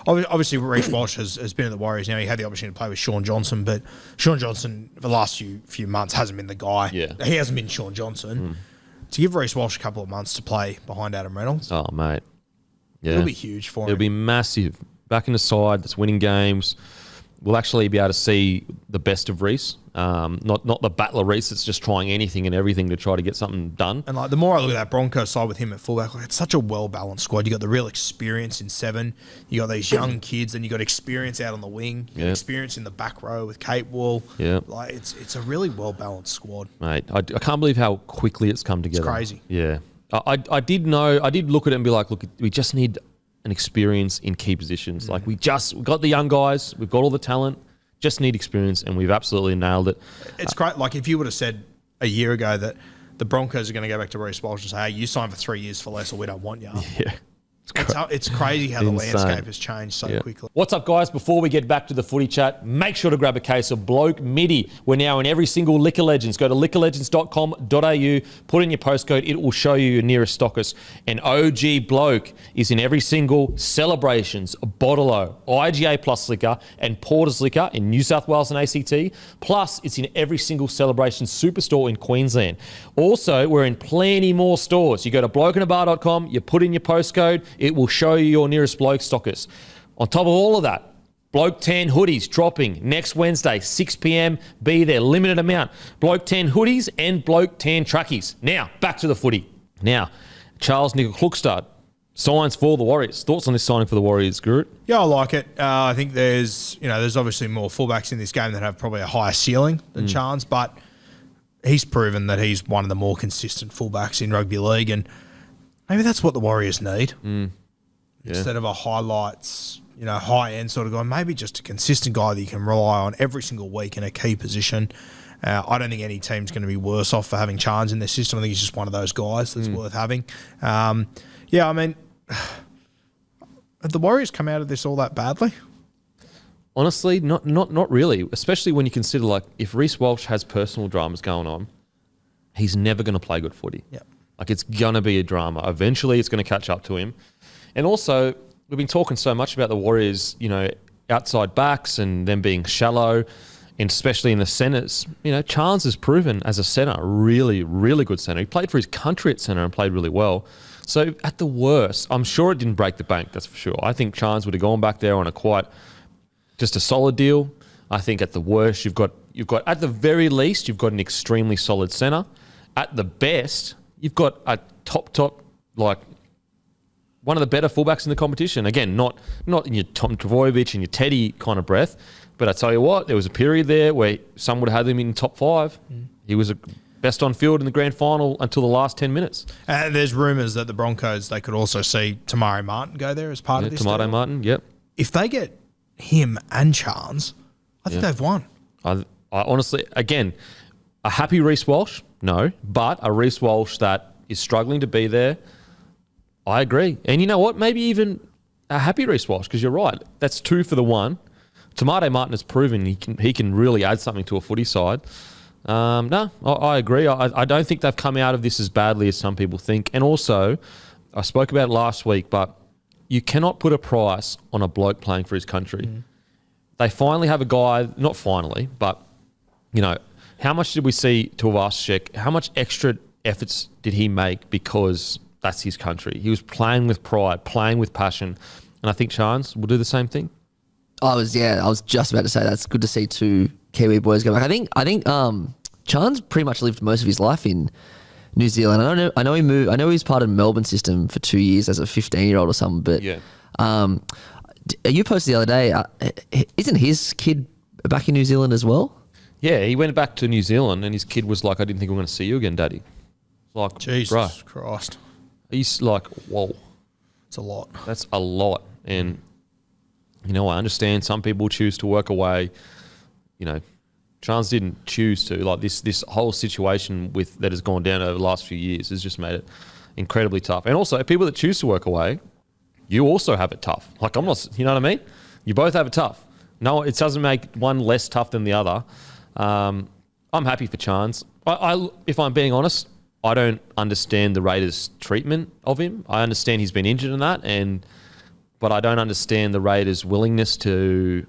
obviously Reece Walsh has been at the Warriors now. He had the opportunity to play with Shaun Johnson, but Shaun Johnson for the last few months hasn't been the guy. Yeah. He hasn't been Shaun Johnson. To give Reece Walsh a couple of months to play behind Adam Reynolds, oh mate, yeah, it'll be huge for him. It'll be massive. Back in the side that's winning games. We'll actually be able to see the best of Reece, not the battler Reece that's just trying anything and everything to try to get something done. And like the more I look at that Broncos side with him at fullback, like, it's such a well-balanced squad. You got the real experience in 7. You got these young kids, and you got experience out on the wing. You got experience in the back row with Kate Wall. Yeah, like it's a really well-balanced squad, mate. I can't believe how quickly it's come together. It's crazy. Yeah, I did look at it and be like, look, we just need an experience in key positions. Like we've got the young guys, we've got all the talent, just need experience, and we've absolutely nailed it. It's great. Like if you would have said a year ago that the Broncos are going to go back to Reece Walsh and say, hey, you signed for 3 years for less or we don't want you. Yeah. It's crazy how the landscape has changed so quickly. What's up, guys? Before we get back to the footy chat, make sure to grab a case of Bloke Community. We're now in every single Liquor Legends. Go to liquorlegends.com.au, put in your postcode. It will show you your nearest stockist. And OG Bloke is in every single Celebrations, Bottle-O, IGA Plus Liquor, and Porter's Liquor in New South Wales and ACT. Plus, it's in every single Celebrations Superstore in Queensland. Also, we're in plenty more stores. You go to blokeinabar.com, you put in your postcode, it will show you your nearest Bloke stockist. On top of all of that, Bloke 10 hoodies dropping next Wednesday, 6 p.m. Be there, limited amount. Bloke 10 hoodies and Bloke 10 trackies. Now, back to the footy. Now, Charnze Nicoll-Klokstad signs for the Warriors. Thoughts on this signing for the Warriors, Guru? Yeah, I like it. I think there's obviously more fullbacks in this game that have probably a higher ceiling than Charnze, but he's proven that he's one of the more consistent fullbacks in rugby league, and maybe that's what the Warriors need. Instead of a highlights, high-end sort of guy, maybe just a consistent guy that you can rely on every single week in a key position. I don't think any team's going to be worse off for having Charnze in their system. I think he's just one of those guys that's worth having. I mean, have the Warriors come out of this all that badly? Honestly, not really, especially when you consider, like, if Reece Walsh has personal dramas going on, he's never going to play good footy. Yeah. Like, it's going to be a drama. Eventually, it's going to catch up to him. And also, we've been talking so much about the Warriors, outside backs and them being shallow, and especially in the centres. Charnze has proven as a centre, really, really good centre. He played for his country at centre and played really well. So, at the worst, I'm sure it didn't break the bank, that's for sure. I think Charnze would have gone back there on just a solid deal. I think at the worst, you've got at the very least, you've got an extremely solid centre. At the best, you've got a top, like, one of the better fullbacks in the competition. Again, not in your Tom Trbojevic and your Teddy kind of breath, but I tell you what, there was a period there where some would have had him in top 5. He was a best on field in the grand final until the last 10 minutes. And there's rumours that the Broncos, they could also see Tamari Martin go there as part of this Tamari deal. Martin, yep. If they get him and Charnze, I think they've won. I honestly, again, a happy Reece Walsh, No. But a Reece Walsh that is struggling to be there, I agree. And you know what? Maybe even a happy Reece Walsh, because you're right. That's 2 for the 1. Tamate Martin has proven he can really add something to a footy side. No, I agree. I don't think they've come out of this as badly as some people think. And also, I spoke about it last week, but you cannot put a price on a bloke playing for his country. They finally have a guy, not finally, but, you know, how much did we see Taufua? How much extra efforts did he make because that's his country? He was playing with pride, playing with passion. And I think Charnze will do the same thing. I was just about to say that's good to see 2 Kiwi boys go back. I think Charnze pretty much lived most of his life in New Zealand. I know he moved. I know he was part of the Melbourne system for 2 years as a 15-year-old or something. But yeah. You posted the other day. Isn't his kid back in New Zealand as well? Yeah, he went back to New Zealand, and his kid was like, "I didn't think we were going to see you again, Daddy." Like, Jesus Christ. He's like, "Whoa, it's a lot." That's a lot, and you know, I understand some people choose to work away. You know, Charnze didn't choose to. Like this whole situation that has gone down over the last few years has just made it incredibly tough. And also, people that choose to work away, you also have it tough. Like, I'm not, you know what I mean? You both have it tough. No, it doesn't make one less tough than the other. I'm happy for Charnze. If I'm being honest, I don't understand the Raiders' treatment of him. I understand he's been injured in that, but I don't understand the Raiders' willingness to...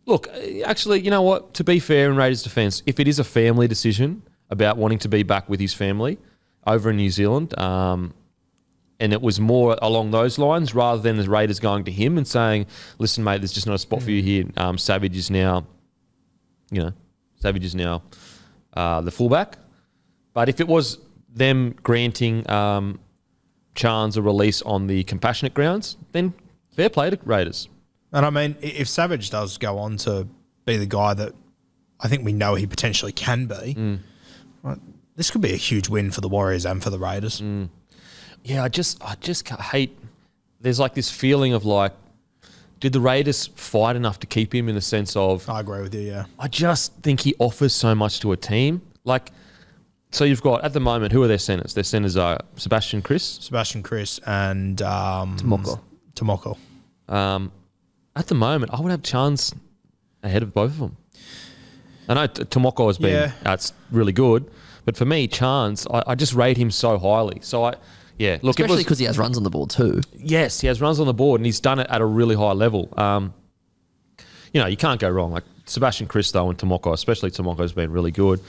Look, actually, you know what? To be fair in Raiders' defence, if it is a family decision about wanting to be back with his family over in New Zealand, and it was more along those lines rather than the Raiders going to him and saying, "Listen, mate, there's just not a spot for you here. Savage is now the fullback." But if it was them granting Charnze a release on the compassionate grounds, then fair play to Raiders. And I mean, if Savage does go on to be the guy that I think we know he potentially can be, right, this could be a huge win for the Warriors and for the Raiders. Yeah, I just hate. There's like this feeling of like, did the Raiders fight enough to keep him? In the sense of, I agree with you. Yeah, I just think he offers so much to a team. Like, so you've got at the moment, who are their centers? Their centers are Sebastian Kris, and Tomoko. At the moment, I would have Charnze ahead of both of them. I know Tomoko has been that's really good, but for me, Charnze, I just rate him so highly. So look, especially because he has runs on the board too. Yes, he has runs on the board, and he's done it at a really high level. You know, you can't go wrong. Like Sebastian Kris, though, and Tomoko, especially Tomoko's been really good.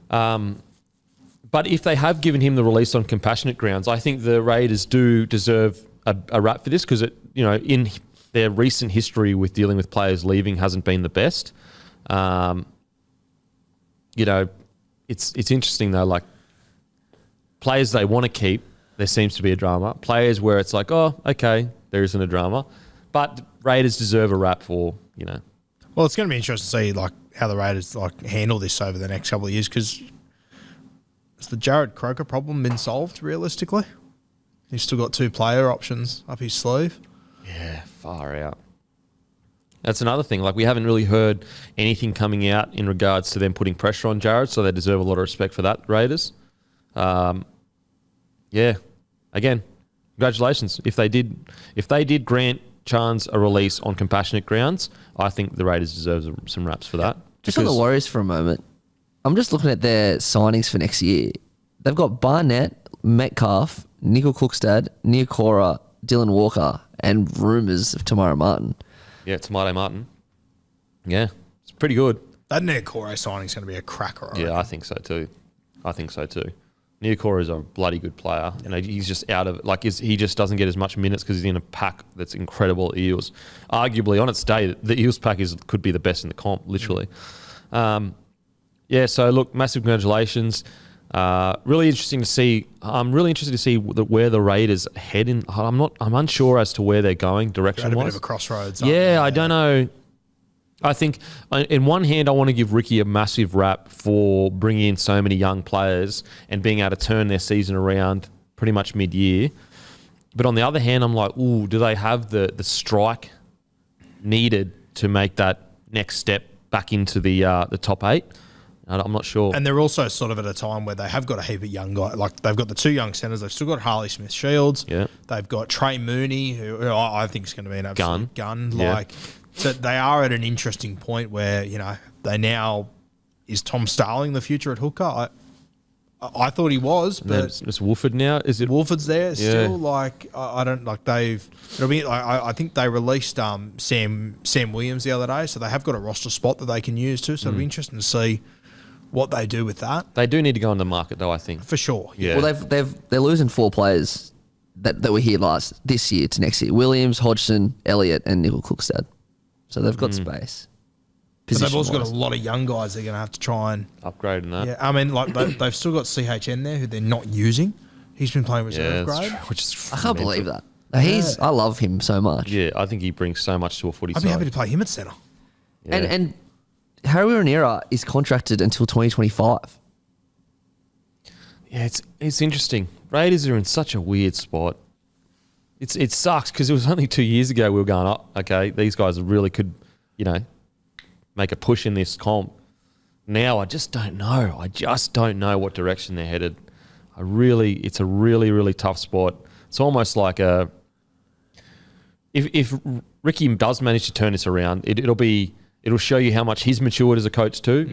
But if they have given him the release on compassionate grounds, I think the Raiders do deserve a rap for this because in their recent history with dealing with players leaving hasn't been the best. You know, it's interesting though. Like players they want to keep, there seems to be a drama. Players where it's like, oh, okay, there isn't a drama, but Raiders deserve a rap for Well, it's going to be interesting to see like how the Raiders like handle this over the next couple of years because has the Jared Croker problem been solved realistically? He's still got 2 player options up his sleeve. Yeah, far out. That's another thing. Like we haven't really heard anything coming out in regards to them putting pressure on Jared, so they deserve a lot of respect for that, Raiders. Yeah, again, congratulations. If they did grant Charnze a release on compassionate grounds, I think the Raiders deserve some raps for that. Just on the Warriors for a moment, I'm just looking at their signings for next year. They've got Barnett, Metcalf, Nicoll-Klokstad, Niokora, Dylan Walker, and rumours of Tamara Martin. Yeah, Tamate Martin. Yeah, it's pretty good. That Niokora signing is going to be a cracker. Yeah, I think so too. Niokora is a bloody good player, and he's just out of he just doesn't get as much minutes because he's in a pack that's incredible at Eels. Arguably, on its day, the Eels pack could be the best in the comp, literally. Yeah, so look, massive congratulations. Really interesting to see. I'm really interested to see where the Raiders head in. I'm unsure as to where they're going direction-wise. They're at a bit of a crossroads. Yeah, I don't know. I think, in one hand, I want to give Ricky a massive rap for bringing in so many young players and being able to turn their season around pretty much mid-year. But on the other hand, I'm like, ooh, do they have the strike needed to make that next step back into the top 8? I'm not sure. And they're also sort of at a time where they have got a heap of young guys. Like, they've got the 2 young centres. They've still got Harley Smith-Shields. Yeah. They've got Trey Mooney, who I think is going to be an absolute gun. Yeah. Like, so they are at an interesting point where, they now... Is Tom Starling the future at hooker? I thought he was, but it's Wolford now. Is it Wolford's there still? Like, I don't like they've. It'll be. I think they released Sam Williams the other day, so they have got a roster spot that they can use too. So it'll be interesting to see what they do with that. They do need to go on the market though, I think. For sure. Yeah. Well, they're losing 4 players that were here this year to next year: Williams, Hodgson, Elliott, and Nicoll-Klokstad. So they've got space. But they've also got a lot of young guys they're going to have to try and upgrade in that. Yeah, I mean, like they've still got CHN there who they're not using. He's been playing reserve grade. Which is I can't believe that. I love him so much. Yeah, I think he brings so much to a footy I'd side. be happy to play him at centre. Yeah. And Harry Ranieri is contracted until 2025. Yeah, it's interesting. Raiders are in such a weird spot. It sucks because it was only 2 years ago we were going, oh, okay, these guys really could, make a push in this comp. Now I just don't know. I just don't know what direction they're headed. It's a really, really tough spot. It's almost like if Ricky does manage to turn this around, it'll show you how much he's matured as a coach too.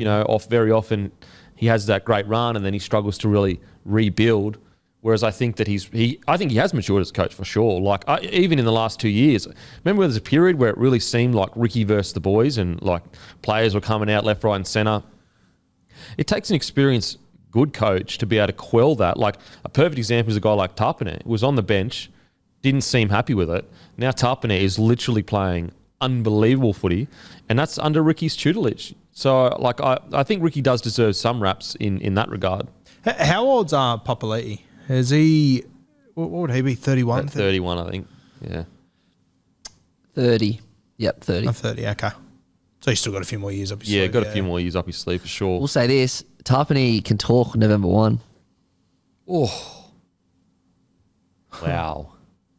Very often he has that great run and then he struggles to really rebuild. Whereas I think that I think he has matured as a coach for sure. Like even in the last 2 years, remember there was a period where it really seemed like Ricky versus the boys, and like players were coming out left, right, and centre. It takes an experienced, good coach to be able to quell that. Like a perfect example is a guy like Tarpanet, who was on the bench, didn't seem happy with it. Now Tarpanet is literally playing unbelievable footy, and that's under Ricky's tutelage. So like I think Ricky does deserve some raps in that regard. How old's Papali'i? Is he, what would he be, 31? 31, I think, yeah. 30. Yep, 30. 30, okay. So he's still got a few more years up his sleeve. Yeah, got a few more years up his sleeve for sure. We'll say this, Tarpany can talk November 1. Oh.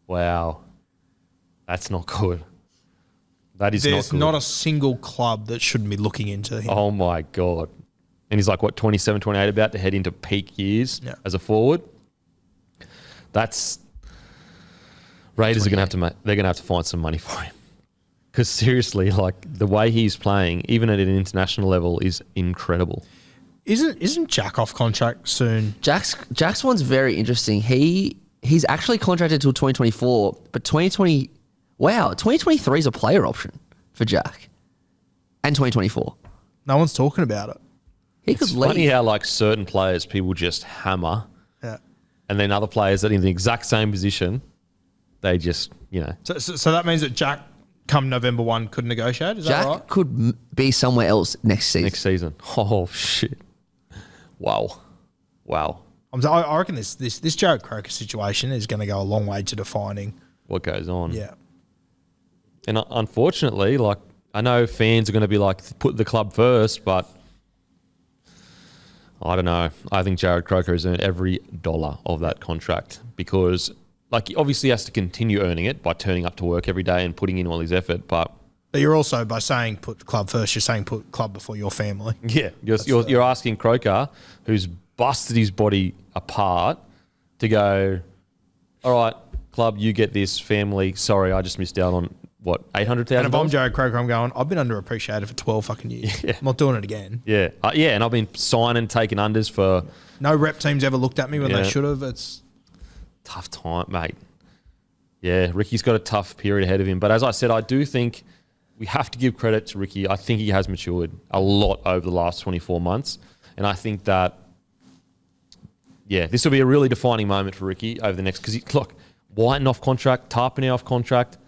Wow. That's not good. That is There's not good. not a single club that shouldn't be looking into him. Oh, my God. And he's like, 27, 28, about to head into peak years as a forward. Raiders are going to have to find some money for him. Because seriously, like the way he's playing, even at an international level, is incredible. Isn't Jack off contract soon? Jack's one's very interesting. He's actually contracted till 2024, but 2023 is a player option for Jack. And 2024. No one's talking about it. He could It's leave. funny how like certain players people just hammer. Yeah. And then other players that are in the exact same position, they just, So that means that Jack, come November 1, could negotiate? Is Jack that right? could be somewhere else next season. Next season. Oh, shit. Wow. I reckon this Jared Croker situation is going to go a long way to defining What goes on. Yeah. And unfortunately, like, I know fans are going to be like, put the club first, but I don't know. I think Jared Croker has earned every dollar of that contract because, like, he obviously has to continue earning it by turning up to work every day and putting in all his effort. But you're also, by saying put the club first, you're saying put club before your family. yeah, you're asking Croker, who's busted his body apart, to go, all right, club, you get this. Family, sorry, I just missed out on, what, $800,000? And if I'm Jared Croker, I'm going, I've been underappreciated for 12 fucking years. Yeah. I'm not doing it again. Yeah, and I've been signing, taking unders for No rep teams ever looked at me when they should have. It's tough time, mate. Yeah, Ricky's got a tough period ahead of him. But as I said, I do think we have to give credit to Ricky. I think he has matured a lot over the last 24 months. And I think that, this will be a really defining moment for Ricky over the next... Because, look, Whiten off contract, Tarpany off contract.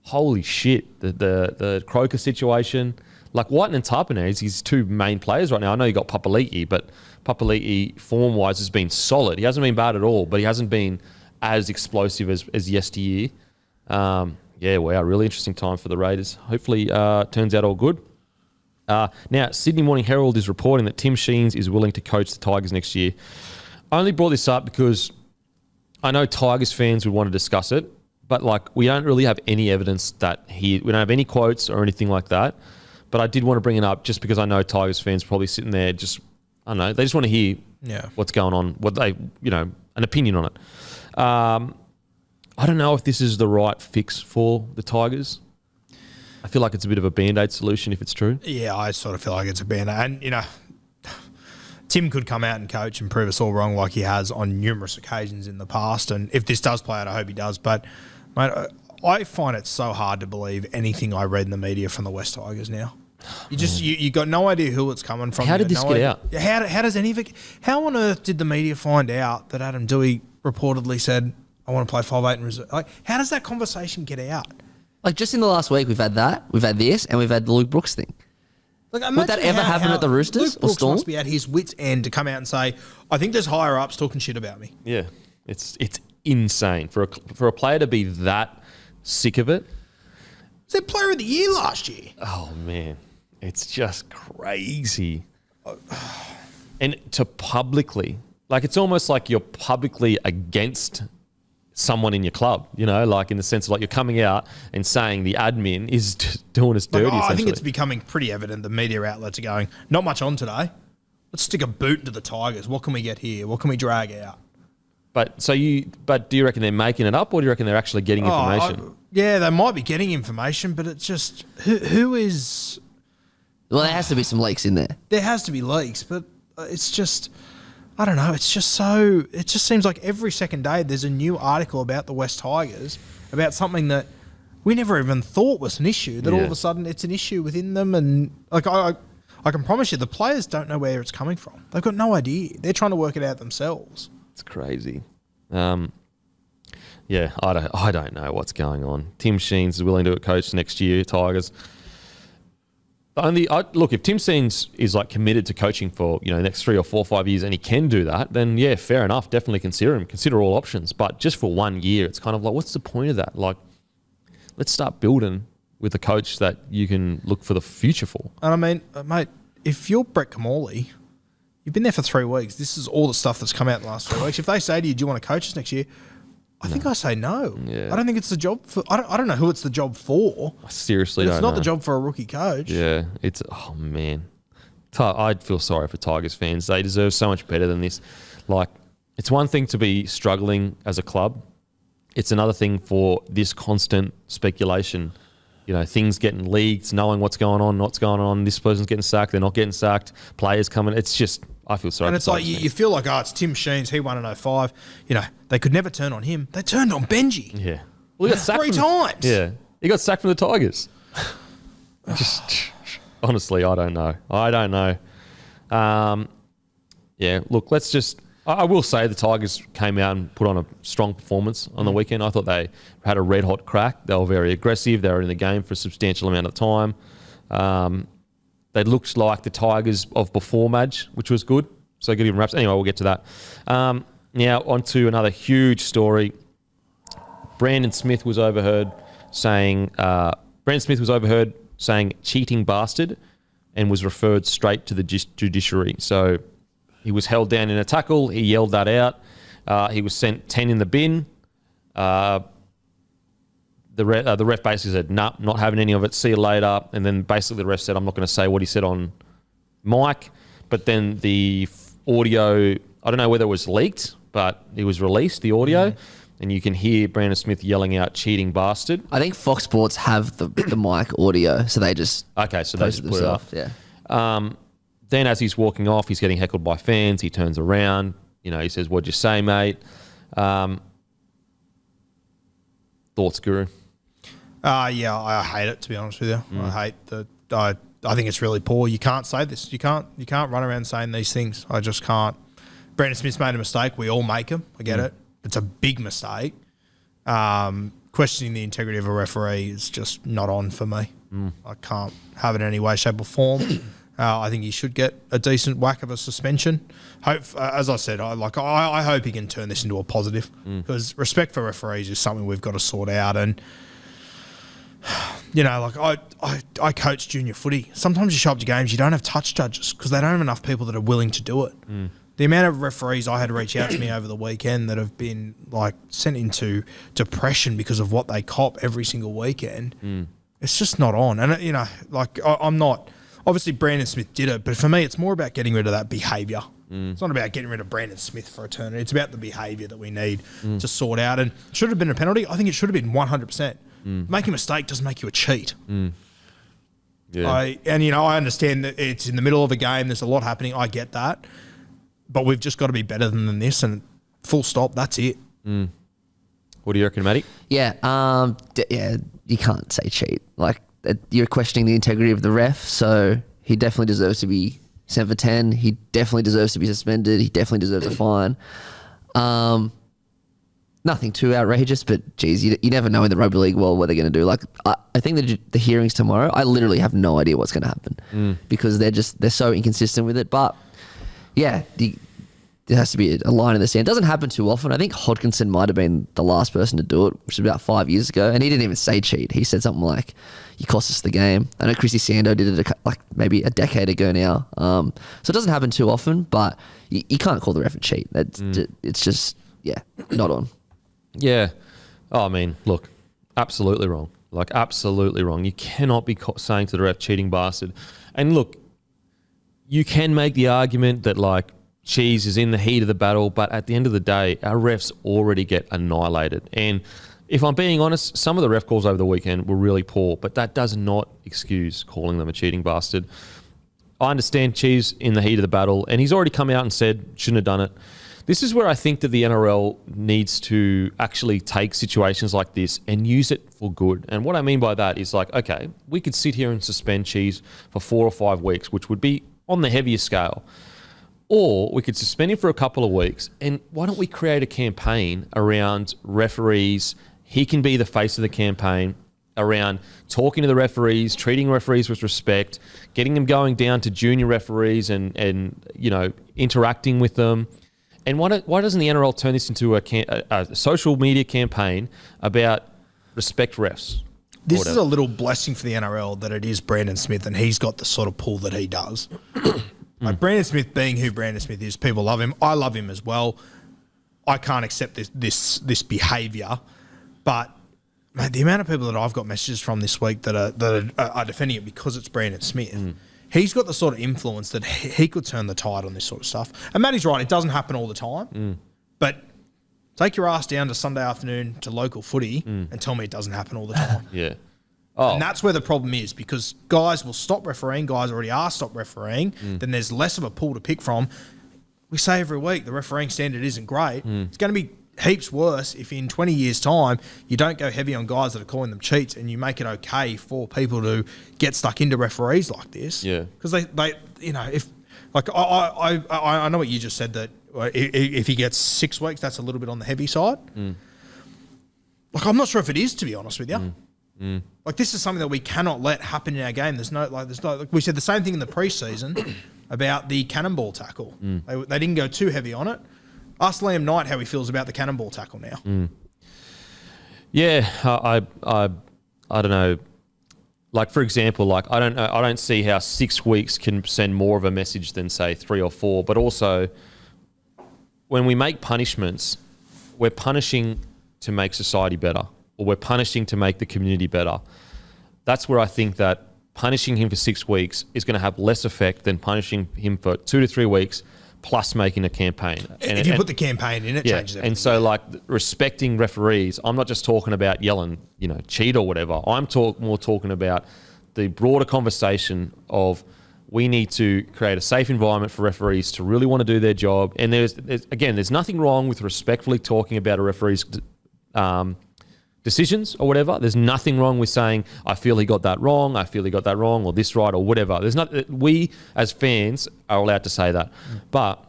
Holy shit. The Croker situation. Like, Whiten and Tarpany is his two main players right now. I know you got Papali'i, but Papali'i, form-wise, has been solid. He hasn't been bad at all, but he hasn't been as explosive as yesteryear. Wow, really interesting time for the Raiders. Hopefully turns out all good. Now, Sydney Morning Herald is reporting that Tim Sheens is willing to coach the Tigers next year. I only brought this up because I know Tigers fans would want to discuss it, but like we don't really have any evidence that we don't have any quotes or anything like that. But I did want to bring it up just because I know Tigers fans probably sitting there just I don't know. They just want to hear what's going on, an opinion on it. I don't know if this is the right fix for the Tigers. I feel like it's a bit of a Band-Aid solution if it's true. Yeah, I sort of feel like it's a Band-Aid. And, Tim could come out and coach and prove us all wrong like he has on numerous occasions in the past. And if this does play out, I hope he does. But, mate, I find it so hard to believe anything I read in the media from the West Tigers now. You got no idea who it's coming from. How did this get out? How does any of it? How on earth did the media find out that Adam Dewey reportedly said, "I want to play 5'8" in reserve"? Like, how does that conversation get out? Like, just in the last week, we've had that, we've had this, and we've had the Luke Brooks thing. Like, would that ever happen at the Roosters Luke or Brooks Storm? must be at his wit's end to come out and say, "I think there's higher ups talking shit about me." Yeah, it's insane for a player to be that sick of it. Was their player of the year last year? Oh man, it's just crazy. And to publicly, like, it's almost like you're publicly against someone in your club, like in the sense of like you're coming out and saying the admin is doing us dirty. I think it's becoming pretty evident the media outlets are going, not much on today. Let's stick a boot into the Tigers. What can we get here? What can we drag out? But do you reckon they're making it up, or do you reckon they're actually getting information? Yeah, they might be getting information, but it's just who is. Well, there has to be some leaks in there. There has to be leaks, but it's just. I don't know. It's just so. It just seems like every second day there's a new article about the West Tigers, about something that we never even thought was an issue. That all of a sudden it's an issue within them, and like I can promise you, the players don't know where it's coming from. They've got no idea. They're trying to work it out themselves. It's crazy. Yeah, I don't know what's going on. Tim Sheens is willing to coach next year, Tigers. Look, if Tim Sheens is like committed to coaching for the next 3 or 4 or 5 years, and he can do that, then yeah, fair enough. Definitely consider him. Consider all options. But just for 1 year, it's kind of like, what's the point of that? Like, let's start building with a coach that you can look for the future for. And I mean, mate, if you're Brett Camorley, you've been there for 3 weeks. This is all the stuff that's come out in the last 3 weeks. If they say to you, "Do you want to coach us next year?" I think I say no. Yeah. I don't think it's the job for. I don't know who it's the job for. I seriously don't know. It's not the job for a rookie coach. Yeah, oh man, I'd feel sorry for Tigers fans. They deserve so much better than this. Like, it's one thing to be struggling as a club. It's another thing for this constant speculation. Things getting leaked, knowing what's going on. This person's getting sacked. They're not getting sacked. Players coming. It's just, I feel sorry. And it's like you feel like, it's Tim Sheens. He won in 05. They could never turn on him. They turned on Benji. Yeah, well, he got sacked 3 times. Yeah, he got sacked from the Tigers. Honestly, I don't know. Yeah, look, let's just. I will say the Tigers came out and put on a strong performance on the weekend. I thought they had a red-hot crack. They were very aggressive. They were in the game for a substantial amount of time. They looked like the Tigers of before Madge, which was good. So good even raps. Anyway, we'll get to that. Now, on to another huge story. Brandon Smith was overheard saying cheating bastard, and was referred straight to the judiciary. So he was held down in a tackle. He yelled that out. He was sent 10 in the bin. The ref basically said, "Nah, not having any of it. See you later." And then basically the ref said, "I'm not going to say what he said on mic." But then the audio, I don't know whether it was leaked, but it was released, the audio. And you can hear Brandon Smith yelling out, "Cheating bastard." I think Fox Sports have the mic audio, so they just so they just put it off. Yeah. Then as he's walking off, he's getting heckled by fans. He turns around. He says, "What'd you say, mate?" Thoughts, Guru? Yeah, I hate it, to be honest with you. I hate that. I think it's really poor. You can't say this. You can't run around saying these things. I just can't. Brandon Smith's made a mistake. We all make them. I get it. It's a big mistake. Questioning the integrity of a referee is just not on for me. I can't have it in any way, shape or form. I think he should get a decent whack of a suspension. As I said, I hope he can turn this into a positive, because respect for referees is something we've got to sort out. And I coach junior footy. Sometimes you show up to games, you don't have touch judges because they don't have enough people that are willing to do it. The amount of referees I had reach out to me over the weekend that have been sent into depression because of what they cop every single weekend, it's just not on. And I'm not obviously Brandon Smith did it, but for me, it's more about getting rid of that behaviour. It's not about getting rid of Brandon Smith for eternity. It's about the behaviour that we need to sort out. And should it have been a penalty? I think it should have been 100%. Making a mistake doesn't make you a cheat. Yeah. I understand that it's in the middle of a game. There's a lot happening. I get that. But we've just got to be better than this, and full stop, that's it. What do you reckon, Matty? Yeah, you can't say cheat. Like, you're questioning the integrity of the ref, so he definitely deserves to be sent for 10. He definitely deserves to be suspended. He definitely deserves a fine. Nothing too outrageous, but geez, you never know in the rugby league world what they're going to do. Like, I think the hearings tomorrow, I literally have no idea what's going to happen because they're so inconsistent with it. But yeah, there has to be a line in the sand. It doesn't happen too often. I think Hodkinson might have been the last person to do it, which was about 5 years ago, and he didn't even say cheat. He said something like, "You cost us the game." I know Chrissy Sando did it like maybe a decade ago now. So it doesn't happen too often, but you can't call the ref a cheat. It's just not on. Yeah. Oh, I mean, look, absolutely wrong. Like, absolutely wrong. You cannot be saying to the ref, cheating bastard. And look, you can make the argument that, like, Cheese is in the heat of the battle, but at the end of the day, our refs already get annihilated. And if I'm being honest, some of the ref calls over the weekend were really poor, but that does not excuse calling them a cheating bastard. I understand Cheese in the heat of the battle, and he's already come out and said, shouldn't have done it. This is where I think that the NRL needs to actually take situations like this and use it for good. And what I mean by that is, like, okay, we could sit here and suspend Cheese for 4 or 5 weeks, which would be on the heavier scale. Or we could suspend him for a couple of weeks, and why don't we create a campaign around referees? He can be the face of the campaign around talking to the referees, treating referees with respect, getting them going down to junior referees and interacting with them. And why doesn't the NRL turn this into a social media campaign about respect refs? This is a little blessing for the NRL that it is Brandon Smith, and he's got the sort of pull that he does. Like, Brandon Smith being who Brandon Smith is, people love him. I love him as well. I can't accept this behaviour, but mate, the amount of people that I've got messages from this week that are defending it because it's Brandon Smith. He's got the sort of influence that he could turn the tide on this sort of stuff. And Matty's right, it doesn't happen all the time. But take your ass down to Sunday afternoon to local footy and tell me it doesn't happen all the time. Yeah. Oh. And that's where the problem is, because guys will stop refereeing, guys already are stopped refereeing, then there's less of a pool to pick from. We say every week the refereeing standard isn't great. It's going to be heaps worse if in 20 years' time you don't go heavy on guys that are calling them cheats and you make it okay for people to get stuck into referees like this. Yeah. Because they if like I know what you just said, that if he gets 6 weeks, that's a little bit on the heavy side. Like, I'm not sure if it is, to be honest with you. Like, this is something that we cannot let happen in our game. There's no like we said the same thing in the preseason about the cannonball tackle. They didn't go too heavy on it. Ask Liam Knight how he feels about the cannonball tackle now. Yeah, I don't know. Like, for example, like, I don't see how 6 weeks can send more of a message than, say, 3 or 4. But also, when we make punishments, we're punishing to make society better, or we're punishing to make the community better. That's where I think that punishing him for 6 weeks is going to have less effect than punishing him for 2 to 3 weeks plus making a campaign. If you put the campaign in, it changes everything. And so, like, respecting referees, I'm not just talking about yelling, cheat or whatever. I'm more talking about the broader conversation of we need to create a safe environment for referees to really want to do their job. And there's nothing wrong with respectfully talking about a referee's decisions or whatever. There's nothing wrong with saying, I feel he got that wrong, or this right, or whatever. We as fans are allowed to say that. But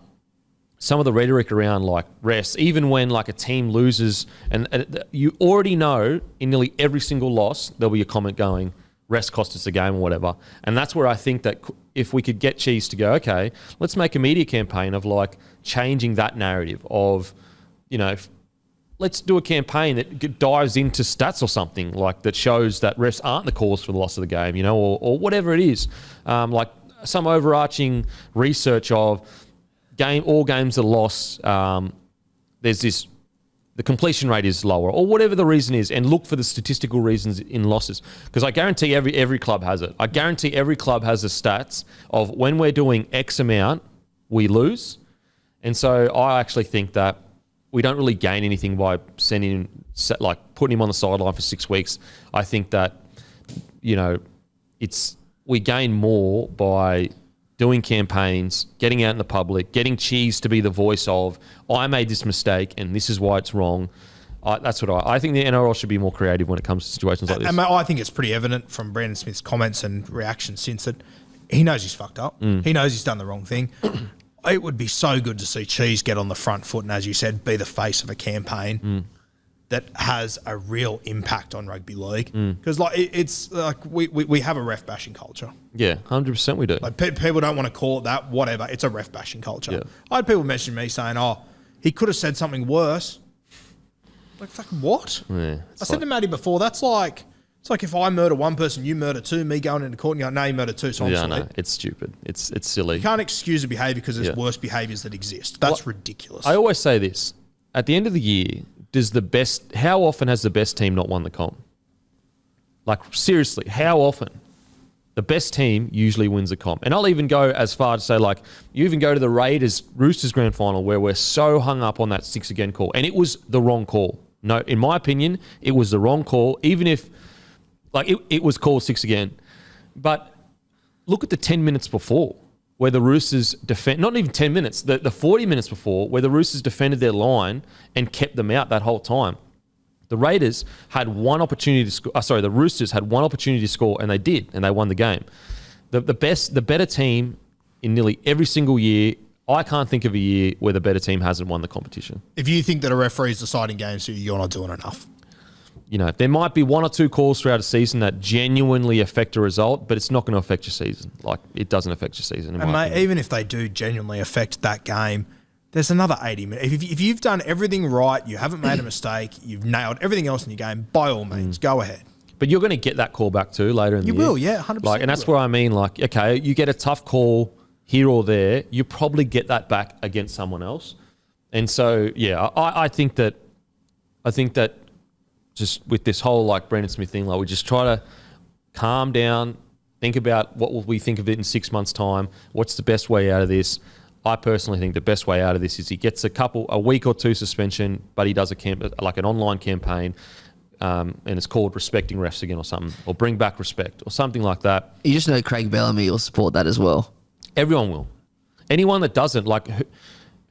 some of the rhetoric around, like, refs, even when, like, a team loses, and you already know in nearly every single loss there'll be a comment going, refs cost us the game or whatever. And that's where I think that if we could get Cheese to go, okay, let's make a media campaign of, like, changing that narrative of, let's do a campaign that dives into stats or something, like, that shows that refs aren't the cause for the loss of the game, or whatever it is. Like, some overarching research of all games that are lost, there's the completion rate is lower, or whatever the reason is, and look for the statistical reasons in losses. Because I guarantee every club has it. I guarantee every club has the stats of when we're doing X amount, we lose. And so I actually think that we don't really gain anything by putting him on the sideline for 6 weeks. I think that, we gain more by doing campaigns, getting out in the public, getting Cheese to be the voice of, I made this mistake and this is why it's wrong. That's what I think the NRL should be more creative when it comes to situations like this. And I think it's pretty evident from Brandon Smith's comments and reactions since that he knows he's fucked up. He knows he's done the wrong thing. It would be so good to see Cheese get on the front foot and, as you said, be the face of a campaign that has a real impact on rugby league. Because it's like we have a ref bashing culture. Yeah, 100% we do. Like people don't want to call it that, whatever. It's a ref bashing culture. Yeah. I had people messaging me saying, he could have said something worse. Like, fucking what? Yeah, I said to Matty before, it's like if I murder one person, you murder two, me going into court and going, no, you murdered two, so I'm sorry. No, it's stupid. It's silly. You can't excuse a behaviour because there's worse behaviours that exist. That's ridiculous. I always say this. At the end of the year, how often has the best team not won the comp? Like, seriously, how often? The best team usually wins the comp. And I'll even go as far to say, like, you even go to the Roosters grand final where we're so hung up on that 6 again call. And it was the wrong call. No, in my opinion, it was the wrong call, even if, like, it was called 6 again. But look at the 10 minutes before where the Roosters not even 10 minutes, the 40 minutes before where the Roosters defended their line and kept them out that whole time. The Raiders had one opportunity to score. The Roosters had one opportunity to score, and they did, and they won the game. The better team in nearly every single year. I can't think of a year where the better team hasn't won the competition. If you think that a referee is deciding games, you're not doing enough. There might be one or two calls throughout a season that genuinely affect a result, but it's not going to affect your season. Like, it doesn't affect your season. And mate, even if they do genuinely affect that game, there's another 80 minutes. If you've done everything right, you haven't made a mistake, you've nailed everything else in your game, by all means, go ahead. But you're going to get that call back too later in the year. You will, yeah, 100%. Like, and that's where I mean, like, okay, you get a tough call here or there, you probably get that back against someone else. And so, yeah, I think that just with this whole, like, Brandon Smith thing, like, we just try to calm down, think about what will we think of it in 6 months' time, what's the best way out of this. I personally think the best way out of this is he gets a week or two suspension, but he does like an online campaign, and it's called Respecting Refs Again or something, or Bring Back Respect or something like that. You just know Craig Bellamy will support that as well. Everyone will. Anyone that doesn't, like,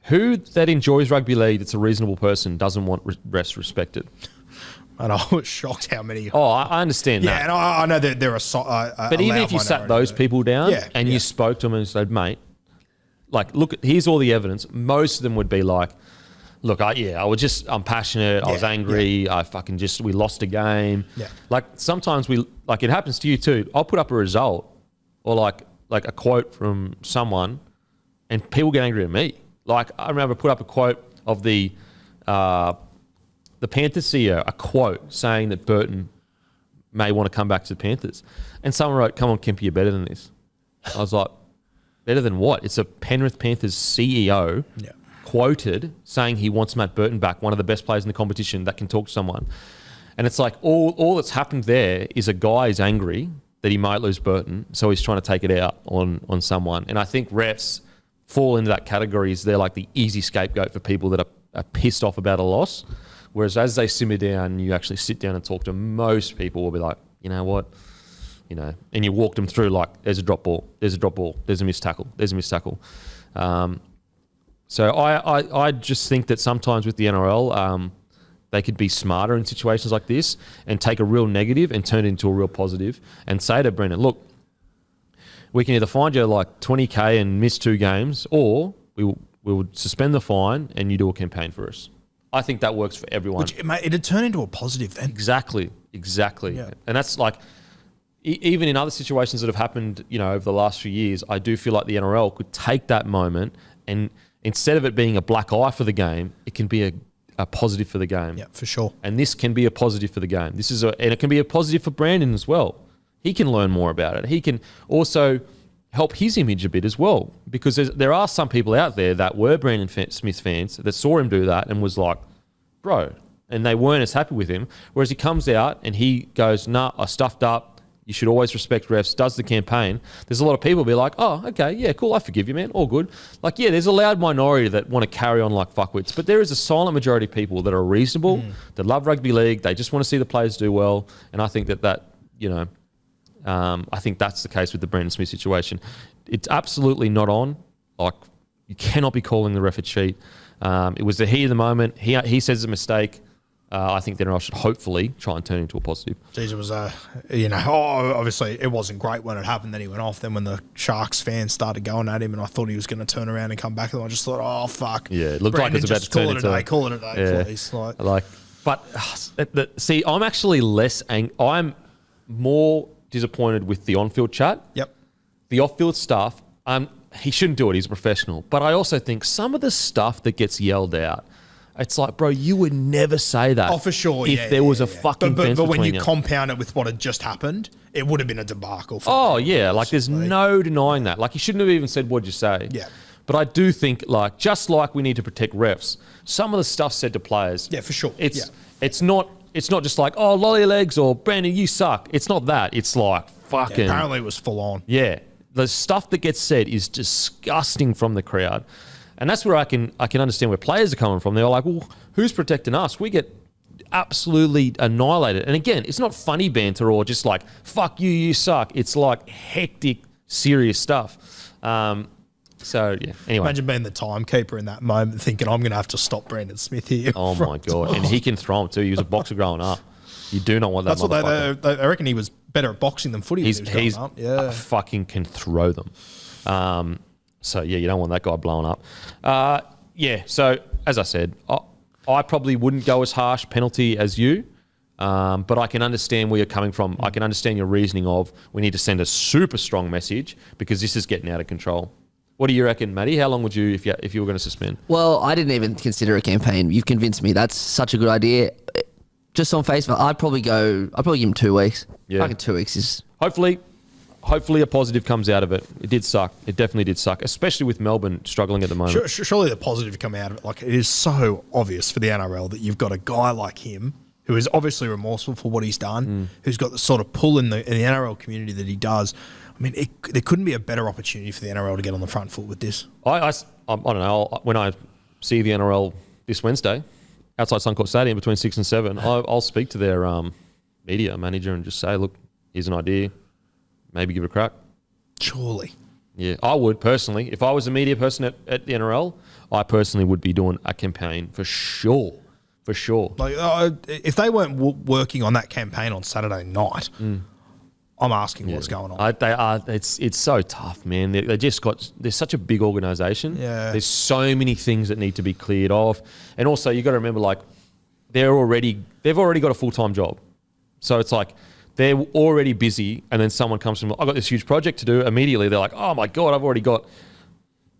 who that enjoys rugby league that's a reasonable person doesn't want refs respected? And I was shocked how many. Oh, I understand that. Yeah, and I know that there are. But even if you sat those people down and you spoke to them and said, mate, like, look, here's all the evidence. Most of them would be like, look, I'm passionate. I was angry. Yeah. We lost a game. Yeah. Like, sometimes it happens to you too. I'll put up a result or like a quote from someone and people get angry at me. Like, I remember I put up a quote of the Panthers CEO, a quote saying that Burton may want to come back to the Panthers. And someone wrote, come on, Kempy, you're better than this. I was like, better than what? It's a Penrith Panthers CEO quoted saying he wants Matt Burton back, one of the best players in the competition that can talk to someone. And it's like all that's happened there is a guy is angry that he might lose Burton, so he's trying to take it out on someone. And I think refs fall into that category as they're like the easy scapegoat for people that are pissed off about a loss. Whereas as they simmer down, you actually sit down and talk to most people will be like, you know what? And you walk them through like, there's a drop ball, there's a missed tackle, there's a missed tackle. So I just think that sometimes with the NRL, they could be smarter in situations like this and take a real negative and turn it into a real positive and say to Brendan, look, we can either find you like 20K and miss 2 games, or we would suspend the fine and you do a campaign for us. I think that works for everyone. Which, mate, it'd turn into a positive then. Exactly. Yeah. And that's like, even in other situations that have happened, over the last few years, I do feel like the NRL could take that moment and instead of it being a black eye for the game, it can be a positive for the game. Yeah, for sure. And this can be a positive for the game. And it can be a positive for Brandon as well. He can learn more about it. He can also help his image a bit as well, because there are some people out there that were Brandon Smith fans that saw him do that and was like, bro. And they weren't as happy with him. Whereas he comes out and he goes, nah, I stuffed up. You should always respect refs, does the campaign. There's a lot of people be like, oh, okay, yeah, cool, I forgive you, man, all good. Like, yeah, there's a loud minority that want to carry on like fuckwits, but there is a silent majority of people that are reasonable, that love rugby league, they just want to see the players do well, and I think that you know, I think that's the case with the Brandon Smith situation. It's absolutely not on. Like, you cannot be calling the ref a cheat. It was the heat of the moment. He says it's a mistake. I think the NRL should hopefully try and turn into a positive. Geez, it was obviously it wasn't great when it happened. Then he went off. Then when the Sharks fans started going at him, and I thought he was going to turn around and come back, and I just thought, oh fuck. Yeah, it looked Brandon, like it was about to turn into call it a day, please. But see, I'm actually I'm more disappointed with the on-field chat. Yep. The off-field stuff. He shouldn't do it. He's a professional. But I also think some of the stuff that gets yelled out. It's like, bro, you would never say that. Oh, for sure. If there was a fucking fence but when between you compound it with what had just happened, it would have been a debacle. There's no denying that. Like, you shouldn't have even said, what'd you say? Yeah. But I do think, like, just like we need to protect refs, some of the stuff said to players. Yeah, for sure. It's not just like, oh, lolly legs or Brandon, you suck. It's not that. It's like fucking. Yeah, apparently it was full on. Yeah. The stuff that gets said is disgusting from the crowd. And that's where I can understand where players are coming from. They're like, well, who's protecting us? We get absolutely annihilated. And again, it's not funny banter or just like, fuck you, you suck. It's like hectic, serious stuff. So, yeah, anyway. Imagine being the timekeeper in that moment thinking, I'm going to have to stop Brandon Smith here. Oh, my God. And he can throw him too. He was a boxer growing up. You do not want that. That's what I reckon he was better at boxing than footy. He's fucking can throw them. So, yeah, you don't want that guy blowing up. So, as I said, I probably wouldn't go as harsh penalty as you, but I can understand where you're coming from. I can understand your reasoning of we need to send a super strong message because this is getting out of control. What do you reckon, Matty? How long would you, if you were going to suspend? Well, I didn't even consider a campaign. You've convinced me. That's such a good idea. Just on face value, I'd probably give him 2 weeks. Yeah. I reckon 2 weeks is... Hopefully a positive comes out of it. It did suck. It definitely did suck, especially with Melbourne struggling at the moment. Surely the positive come out of it. Like, it is so obvious for the NRL that you've got a guy like him who is obviously remorseful for what he's done, who's got the sort of pull in the NRL community that he does. I mean, there couldn't be a better opportunity for the NRL to get on the front foot with this. I don't know. When I see the NRL this Wednesday outside Suncorp Stadium between 6 and 7, I'll speak to their media manager and just say, look, here's an idea. Maybe give it a crack. Surely. Yeah, I would personally. If I was a media person at the NRL, I personally would be doing a campaign for sure. For sure. Like, if they weren't working on that campaign on Saturday night, I'm asking what's going on. It's so tough, man. They're such a big organisation. Yeah. There's so many things that need to be cleared off. And also, you got to remember, like, they've already got a full-time job. So it's like, they're already busy, and then someone comes from, I've got this huge project to do. Immediately, they're like, oh my God, I've already got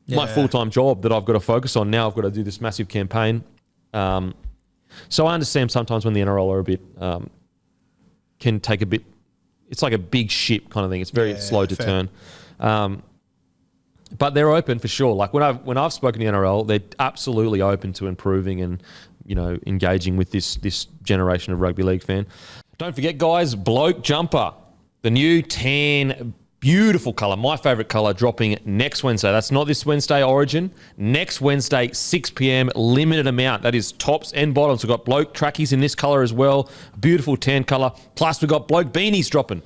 my full-time job that I've got to focus on. Now I've got to do this massive campaign. So I understand sometimes when the NRL are a bit, can take a bit, it's like a big ship kind of thing. It's very slow to turn. But they're open for sure. Like when I've spoken to the NRL, they're absolutely open to improving and, you know, engaging with this generation of rugby league fan. Don't forget, guys, Bloke Jumper, the new tan, beautiful colour, my favourite colour, dropping next Wednesday. That's not this Wednesday, Origin. Next Wednesday, 6 p.m, limited amount. That is tops and bottoms. We've got Bloke trackies in this colour as well. Beautiful tan colour. Plus, we've got Bloke beanies dropping.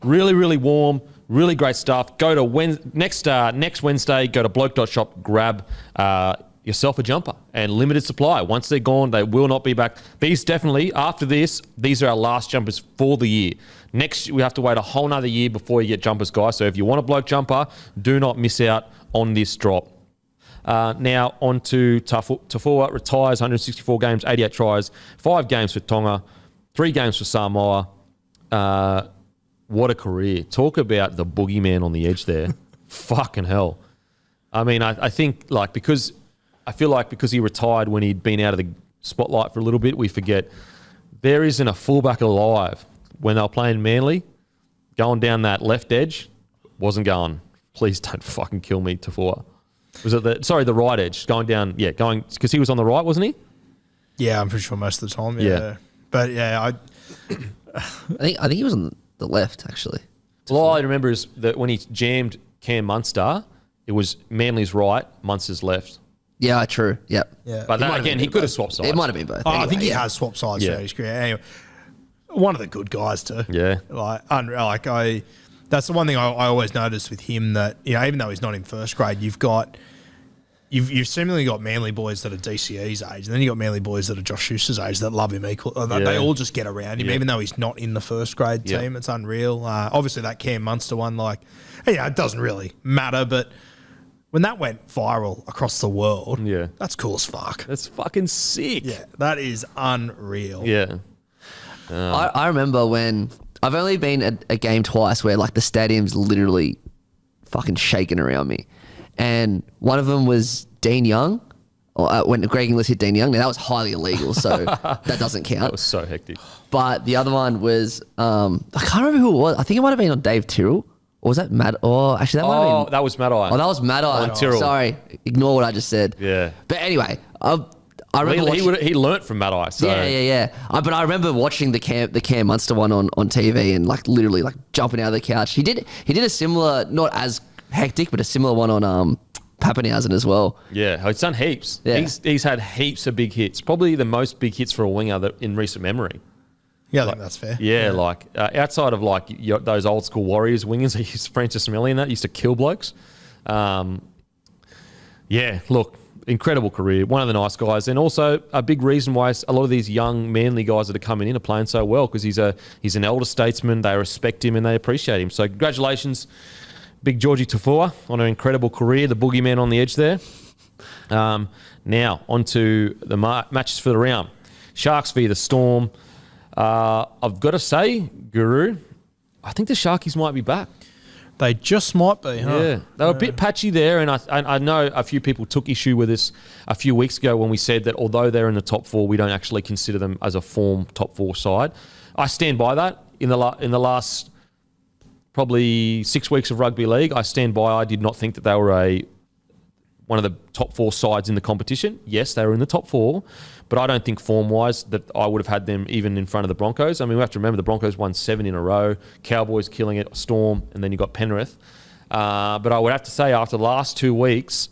Really, really warm. Really great stuff. Go to next Wednesday, go to bloke.shop, grab yourself a jumper, and limited supply. Once they're gone, they will not be back. These definitely, after this, these are our last jumpers for the year. Next, we have to wait a whole nother year before you get jumpers, guys. So if you want a Bloke jumper, do not miss out on this drop. Now, on to Taufua, retires 164 games, 88 tries, 5 games for Tonga, 3 games for Samoa. What a career. Talk about the boogeyman on the edge there. Fucking hell. I mean, I think, like, because he retired when he'd been out of the spotlight for a little bit, we forget there isn't a fullback alive. When they were playing Manly, going down that left edge, wasn't going, please don't fucking kill me, Taufua. Was it the right edge, going down, because he was on the right, wasn't he? Yeah, I'm pretty sure most of the time. Yeah. But yeah, I think he was on the left actually. Well, all I remember is that when he jammed Cam Munster, it was Manly's right, Munster's left. Yeah, true. Yep. Yeah. But that, again, he could have swapped sides. It might have been both. I Anyway, think he has swapped sides throughout his career. Anyway, one of the good guys too. Yeah. That's the one thing I always noticed with him, that, you know, even though he's not in first grade, you've seemingly got Manly boys that are DCE's age, and then you got Manly boys that are Josh Schuster's age that love him equal. They all just get around him, even though he's not in the first grade team. It's unreal. Obviously, that Cam Munster one, it doesn't really matter, but when that went viral across the world, that's cool as fuck. That's fucking sick. Yeah, that is unreal. Yeah. I remember when I've only been at a game twice where the stadium's literally fucking shaking around me, and one of them was Dean Young, when Greg Inglis hit Dean Young. Now that was highly illegal, so that doesn't count. That was so hectic. But the other one was I can't remember who it was. I think it might have been on Dave Tyrrell. Or was that Matt? Oh, actually, that might have been. That was Matt Iron. Oh, that was Matt Iron. Tyrrell. Sorry, ignore what I just said. Yeah. But anyway, I remember he learnt from Matt Iron. So. Yeah. But I remember watching the Cam Munster one on TV and literally jumping out of the couch. He did a similar, not as hectic, but a similar one on Pappenhausen as well. Yeah, he's done heaps. Yeah. He's had heaps of big hits. Probably the most big hits for a winger in recent memory. Yeah, I think that's fair. Yeah, outside of those old school Warriors wingers, he used Francis Smelly and that used to kill blokes. Look, incredible career. One of the nice guys, and also a big reason why a lot of these young Manly guys that are coming in are playing so well, because he's an elder statesman. They respect him and they appreciate him. So congratulations, big Jorge Taufua, on an incredible career. The boogeyman on the edge there. Now on to the matches for the round. Sharks v the Storm. I've got to say, Guru, I think the Sharkies might be back. They just might be, huh? Yeah, they were a bit patchy there, and I know a few people took issue with this a few weeks ago when we said that although they're in the top four, we don't actually consider them as a form top four side. I stand by that. In the last probably 6 weeks of rugby league, I stand by. I did not think that they were one of the top four sides in the competition. Yes, they were in the top four, but I don't think form-wise that I would have had them even in front of the Broncos. I mean, we have to remember the Broncos won 7 in a row, Cowboys killing it, Storm, and then you got Penrith. But I would have to say after the last 2 weeks,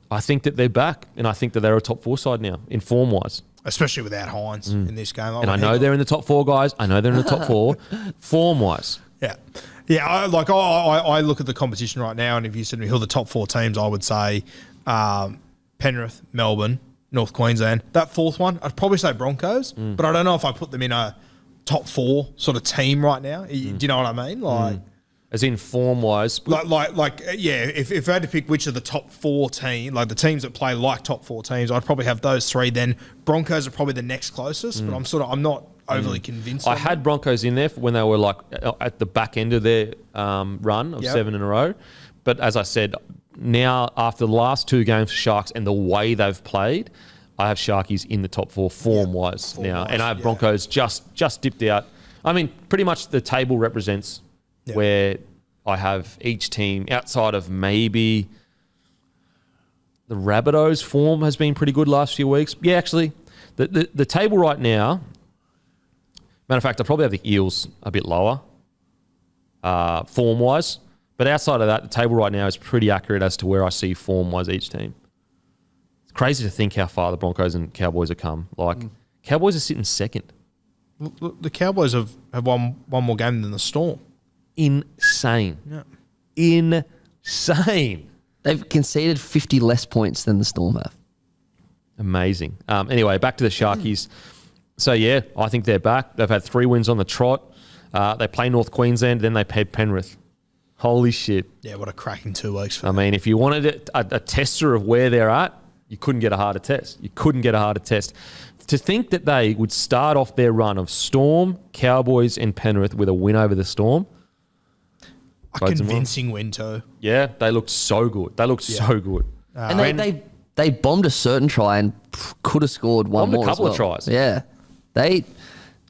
I think that they're back, and I think that they're a top four side now in form-wise. Especially without Hines in this game. And I know they're in the top four, guys. I know they're in the top four, form-wise. Yeah. Yeah, I look at the competition right now, and if you said to me who are the top four teams, I would say Penrith, Melbourne, North Queensland. That fourth one, I'd probably say Broncos, but I don't know if I put them in a top four sort of team right now. Do you know what I mean? As in form-wise? If I had to pick which of the top four teams, the teams that play like top four teams, I'd probably have those three. Then Broncos are probably the next closest, but I'm not overly convinced. I had Broncos in there when they were at the back end of their run of 7 in a row. But as I said, now after the last 2 games for Sharks and the way they've played, I have Sharkies in the top four form-wise now. And I have Broncos just dipped out. I mean, pretty much the table represents where I have each team outside of maybe the Rabbitohs form has been pretty good last few weeks. Yeah, actually, the table right now, matter of fact, I probably have the Eels a bit lower form-wise. But outside of that, the table right now is pretty accurate as to where I see form-wise each team. It's crazy to think how far the Broncos and Cowboys have come. Cowboys are sitting second. The Cowboys have won one more game than the Storm. Insane. Yeah. Insane. They've conceded 50 less points than the Storm have. Amazing. Anyway, back to the Sharkies. So, yeah, I think they're back. They've had 3 wins on the trot. They play North Queensland, then they play Penrith. Holy shit. Yeah, what a cracking 2 weeks for them. I mean, if you wanted a tester of where they're at, you couldn't get a harder test. To think that they would start off their run of Storm, Cowboys and Penrith with a win over the Storm. A convincing win too. Yeah, they looked so good. So good. And they bombed a certain try and could have scored one more. A couple as well. of tries. Yeah. They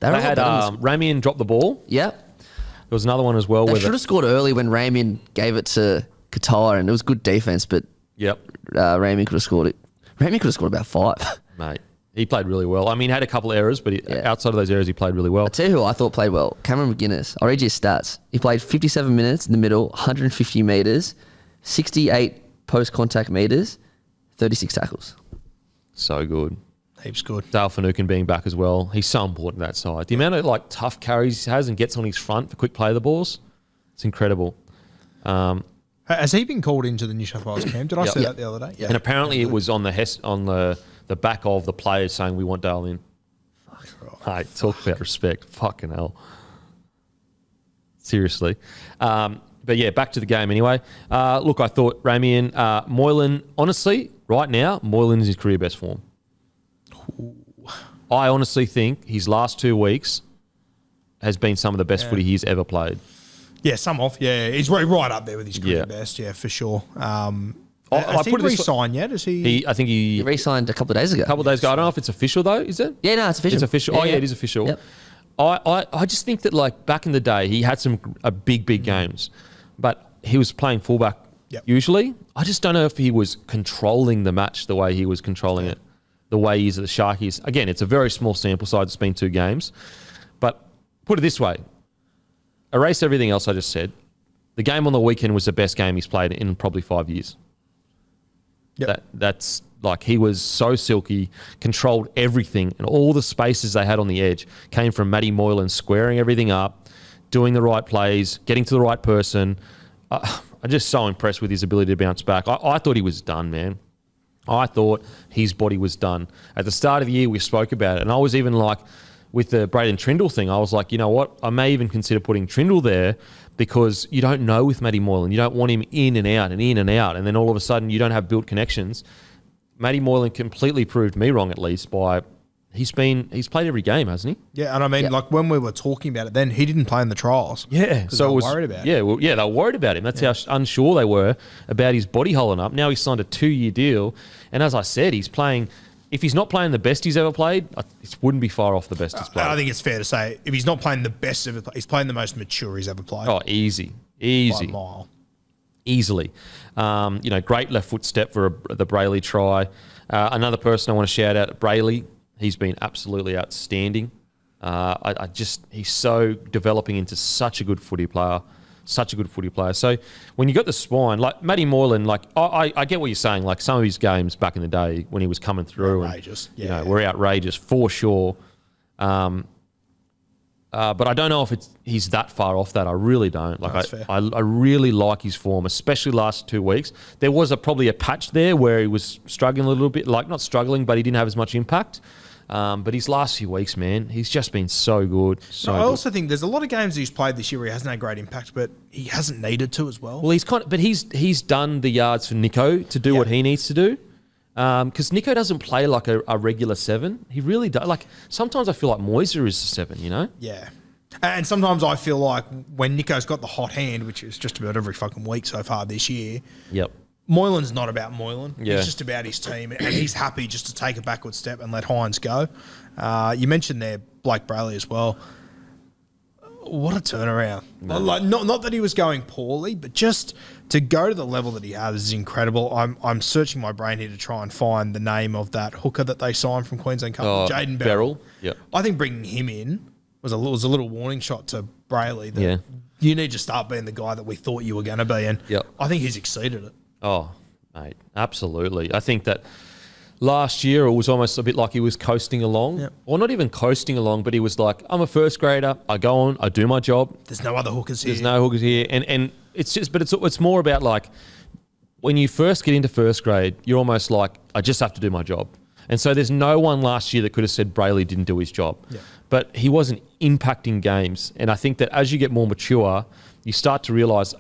had Ramian drop the ball. Yeah. There was another one as well. They should have scored early when Ramian gave it to Katoa, and it was good defense, but Ramian could have scored it. Ramian could have scored about 5. Mate, He played really well. I mean, he had a couple of errors, but outside of those errors, he played really well. I'll tell you who I thought played well. Cameron McGuinness. I'll read you his stats. He played 57 minutes in the middle, 150 metres, 68 post-contact metres, 36 tackles. So good. Heaps good. Dale Finucane being back as well. He's so important that side. The amount of like tough carries he has and gets on his front for quick play of the balls, it's incredible. Has he been called into the New South Wales camp? Did I see that the other day? Yeah. And apparently it was on the back of the players saying we want Dale in. Hey, talk about respect. Fucking hell. Seriously. But yeah, back to the game anyway. Look, I thought Ramian, Moylan, honestly, right now, Moylan is his career best form. Ooh. I honestly think his last 2 weeks has been some of the best footy he's ever played. Yeah, some off. Yeah, he's right up there with his career best. Yeah, for sure. Has he re-signed yet? Is he? I think he re-signed a couple of days ago. A couple of days ago. I don't know if it's official though. Is it? Yeah, no, it's official. It's official. Yeah, it is official. Yep. I just think that like back in the day, he had some big games, but he was playing fullback usually. I just don't know if he was controlling the match the way he was controlling it, the way he is at the Sharkies. Again, it's a very small sample size. It's been 2 games, but put it this way. Erase everything else I just said. The game on the weekend was the best game he's played in probably 5 years. Yep. That's like he was so silky, controlled everything, and all the spaces they had on the edge came from Matty Moylan squaring everything up, doing the right plays, getting to the right person. I'm just so impressed with his ability to bounce back. I thought he was done, man. I thought his body was done. At the start of the year, we spoke about it, and I was even like, with the Braden Trindle thing, I was like, you know what? I may even consider putting Trindle there because you don't know with Matty Moylan. You don't want him in and out and in and out. And then all of a sudden you don't have built connections. Matty Moylan completely proved me wrong, at least, by he's played every game, hasn't he? Yeah, and I mean, like when we were talking about it then, he didn't play in the trials. Yeah. So they were worried about him. Yeah, they were worried about him. That's how unsure they were about his body holding up. Now he's signed a 2-year deal. And as I said, he's playing... If he's not playing the best he's ever played, it wouldn't be far off the best he's played. I think it's fair to say, if he's not playing the best ever, he's playing the most mature he's ever played. Oh, easy. By a mile. Easily. Great left foot step for the Brayley try. Another person I want to shout out, Brayley. He's been absolutely outstanding. He's so developing into such a good footy player. So when you got the spine, like Matty Moylan, like I get what you're saying. Like some of his games back in the day when he was coming through, outrageous. Were outrageous for sure. But I don't know if he's that far off that. I really don't. Like I really like his form, especially last 2 weeks. There was probably a patch there where he was struggling a little bit, like not struggling, but he didn't have as much impact. But his last few weeks, man, he's just been so good. I also think there's a lot of games that he's played this year where he hasn't had great impact, but he hasn't needed to as well. Well, he's done the yards for Nico to do what he needs to do. Because Nico doesn't play like a regular 7. He really does. Like sometimes I feel like Moiser is the 7, you know? Yeah. And sometimes I feel like when Nico's got the hot hand, which is just about every fucking week so far this year. Yep. Moylan's not about Moylan. Yeah. He's just about his team, and he's happy just to take a backward step and let Hines go. You mentioned there Blake Brayley as well. What a turnaround! No. Like not that he was going poorly, but just to go to the level that he has is incredible. I'm searching my brain here to try and find the name of that hooker that they signed from Queensland Cup, Jaden Beryl. Yeah, I think bringing him in was a little warning shot to Brayley that you need to start being the guy that we thought you were going to be, and I think he's exceeded it. Oh, mate, absolutely. I think that last year it was almost a bit like he was coasting along. Yep. Or not even coasting along, but he was like, I'm a first grader. I go on, I do my job. There's no other hookers here. There's no hookers here. And it's just, but it's more about like, when you first get into first grade, you're almost like, I just have to do my job. And so there's no one last year that could have said Brayley didn't do his job. Yeah. But he wasn't impacting games. And I think that as you get more mature, you start to realise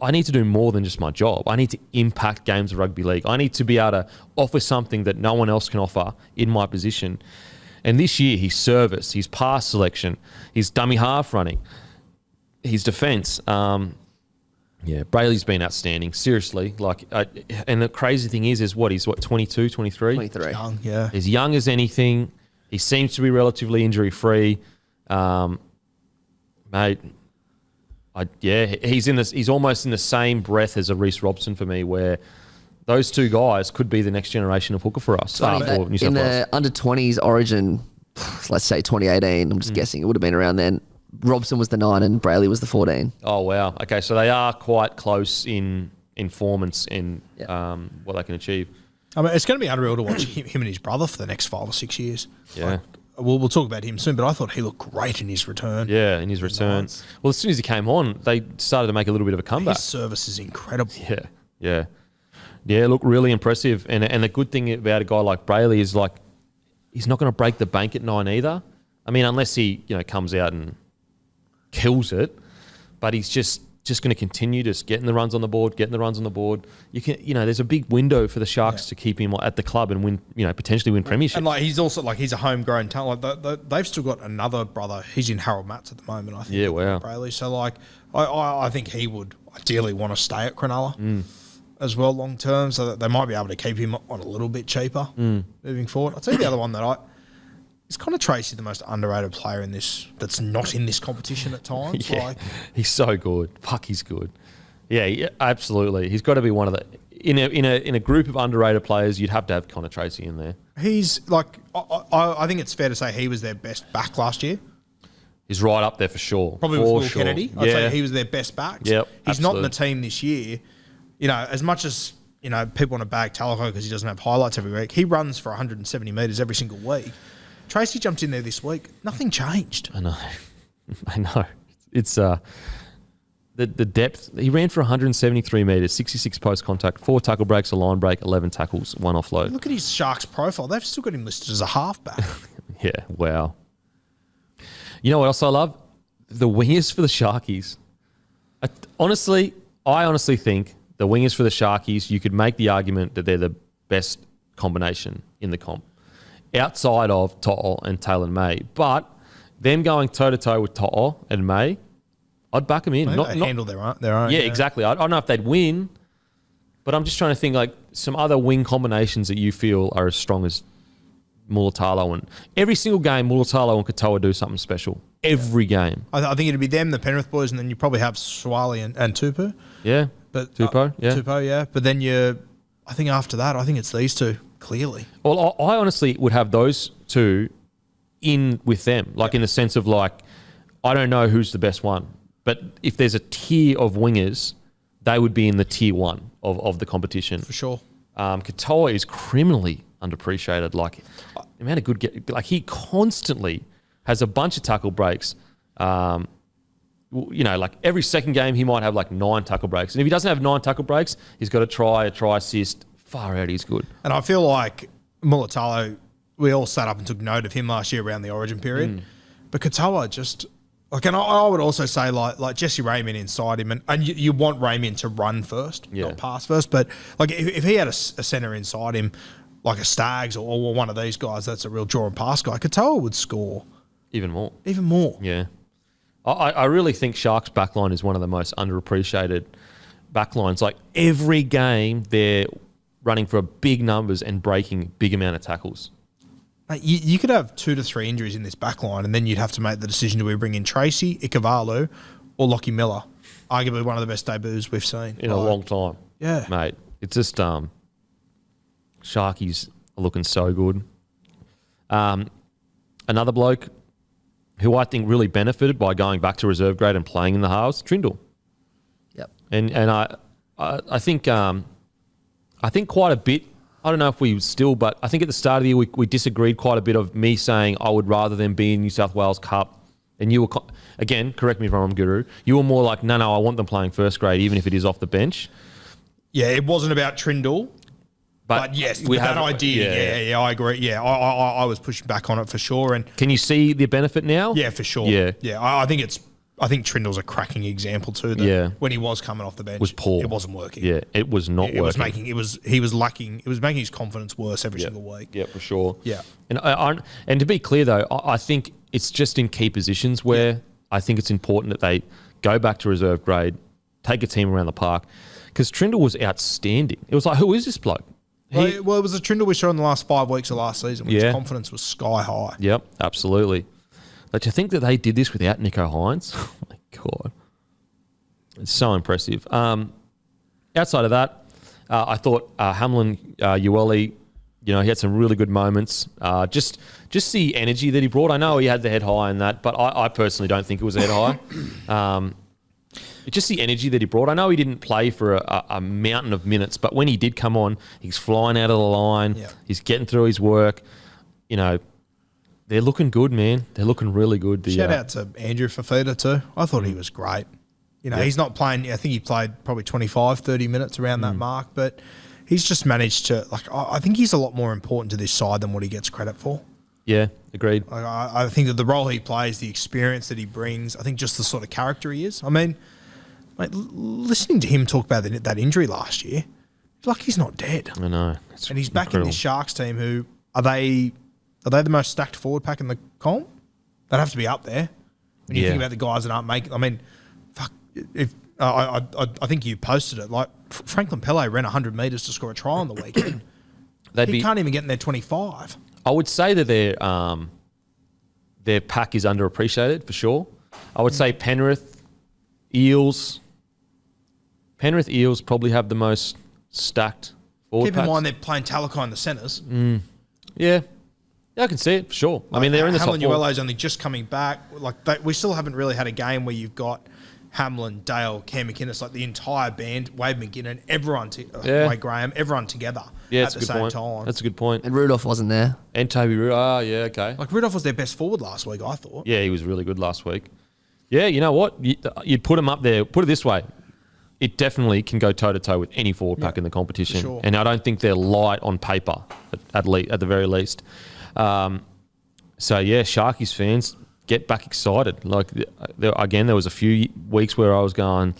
I need to do more than just my job. I need to impact games of rugby league. I need to be able to offer something that no one else can offer in my position. And this year, his service, his pass selection, his dummy half running, his defence, Brayley's been outstanding. Seriously, and the crazy thing is what he's 22, 23? 23. Young, yeah. As young as anything. He seems to be relatively injury free, mate. He's almost in the same breath as a Reece Robson for me, where those two guys could be the next generation of hooker for us. Funny For that New South in Wales. the under-20s Origin, let's say 2018, I'm just guessing, it would have been around then, Robson was the 9 and Brayley was the 14. Oh, wow. Okay, so they are quite close in performance and what they can achieve. I mean, it's going to be unreal to watch him and his brother for the next 5 or 6 years. Yeah. Like, we'll talk about him soon, but I thought he looked great in his return. Yeah, in his return. Nice. Well, as soon as he came on, they started to make a little bit of a comeback. His service is incredible. Yeah, look, really impressive. And the good thing about a guy like Brayley is, like, he's not going to break the bank at 9 either. I mean, unless he, comes out and kills it. But he's just going to continue just getting the runs on the board. You can, there's a big window for the Sharks to keep him at the club and win, potentially win premiership. And like he's also he's a homegrown talent. Like they've still got another brother. He's in Harold Matts at the moment, I think. Yeah, wow. Brayley. So I think he would ideally want to stay at Cronulla as well long term, so that they might be able to keep him on a little bit cheaper moving forward. I'll tell you the other one that is kind of Tracy, the most underrated player in this that's not in this competition at times. Yeah, he's so good. Fuck, he's good. Yeah, absolutely. He's got to be one of the in a group of underrated players. You'd have to have Connor Tracy in there. He's like I think it's fair to say he was their best back last year. He's right up there for sure. Probably with Will Kennedy. I'd say he was their best back. Yep, he's not in the team this year. As much as people want to bag Talaho because he doesn't have highlights every week. He runs for 170 metres every single week. Tracy jumped in there this week. Nothing changed. I know. It's the depth. He ran for 173 metres, 66 post contact, 4 tackle breaks, a line break, 11 tackles, 1 offload. Look at his Sharks profile. They've still got him listed as a halfback. Yeah, wow. You know what else I love? The wingers for the Sharkies. I honestly think the wingers for the Sharkies, you could make the argument that they're the best combination in the comp, outside of To'o and Taylor May. But them going toe-to-toe with To'o and May, I'd back them in. They handle their own. Yeah, exactly. I don't know if they'd win, but I'm just trying to think like some other wing combinations that you feel are as strong as Mulatalo. And every single game, Mulatalo and Katoa do something special. Every game. I think it'd be them, the Penrith boys, and then you probably have Swali and Tupu. Yeah. But Tupou, yeah. Tupou, yeah. But then I think after that, I think it's these two, clearly. Well, I honestly would have those two in with them, like in the sense of like, I don't know who's the best one, but if there's a tier of wingers, they would be in the tier 1 of the competition. For sure. Katoa is criminally underappreciated. Like, the amount of good, like he constantly has a bunch of tackle breaks. Like every second game, he might have like 9 tackle breaks. And if he doesn't have 9 tackle breaks, he's got a try assist. Far out, he's good. And I feel like Mulatalo, we all sat up and took note of him last year around the Origin period. But Katoa just, like, and I would also say like Jesse Raymond inside him, and you want Raymond to run first, not pass first. But like if he had a centre inside him, like a Stags or one of these guys, that's a real draw and pass guy, Katoa would score. Even more. Yeah. I really think Sharks' backline is one of the most underappreciated backlines. Like every game, they're running for big numbers and breaking big amount of tackles. Mate, you could have 2 to 3 injuries in this backline, and then you'd have to make the decision: do we bring in Tracy, Ikavalu, or Lockie Miller? Arguably one of the best debuts we've seen in a long time. Yeah, mate. It's just Sharkies are looking so good. Another bloke who I think really benefited by going back to reserve grade and playing in the halves, Trindle. Yep. And I think quite a bit. I don't know if we still, but I think at the start of the year we disagreed quite a bit of me saying I would rather them be in New South Wales Cup. And you were, again, correct me if I'm wrong, Guru, you were more like, no, I want them playing first grade even if it is off the bench. Yeah, it wasn't about Trindle. But yes, we had that idea. Yeah, I agree. Yeah, I was pushing back on it for sure. And can you see the benefit now? Yeah, for sure. Yeah. I think Trindle's a cracking example too. That when he was coming off the bench, was poor. It wasn't working. Yeah, it was not working. He was lacking. It was making his confidence worse every single week. Yeah, for sure. Yeah. And to be clear though, I think it's just in key positions where I think it's important that they go back to reserve grade, take a team around the park, because Trindle was outstanding. It was like, who is this bloke? It was a Trindle we saw in the last 5 weeks of last season, which confidence was sky high. Yep, absolutely. But to think that they did this without Nico Hines, oh my God. It's so impressive. Outside of that, I thought Hamlin Ueli, he had some really good moments. Just the energy that he brought. I know he had the head high in that, but I personally don't think it was a head high. It's just the energy that he brought. I know he didn't play for a mountain of minutes, but when he did come on, he's flying out of the line. Yeah. He's getting through his work. They're looking good, man. They're looking really good. Shout out to Andrew Fafita too. I thought he was great. He's not playing. I think he played probably 25, 30 minutes around that mark, but he's just managed to, I think he's a lot more important to this side than what he gets credit for. Yeah, agreed. I think that the role he plays, the experience that he brings, I think just the sort of character he is. I mean, mate, listening to him talk about that injury last year, he's not dead. I know. And he's back in this Sharks team who, are they the most stacked forward pack in the comp? They'd have to be up there. When you think about the guys that aren't making, I mean, fuck, if I think you posted it, Franklin Pele ran 100 metres to score a try on the weekend. He can't even get in their 25. I would say that their pack is underappreciated for sure. I would say Penrith Eels probably have the most stacked forward packs. Keep in mind they're playing Talakai in the centres. Yeah, I can see it for sure. I mean, they're in the top four. Hamlin Uele's only just coming back. We still haven't really had a game where you've got Hamlin, Dale, Cam McInnes, the entire band, Wade McGinnon, everyone, Wade Graham, everyone together at the same time. That's a good point. And Rudolph wasn't there. And Toby Rudolph. Oh, yeah, okay. Rudolph was their best forward last week, I thought. Yeah, he was really good last week. Yeah, you know what? You'd put him up there. Put it this way. It definitely can go toe-to-toe with any forward pack in the competition. Sure. And I don't think they're light on paper, at the very least. So, yeah, Sharkies fans, get back excited. There was a few weeks where I was going,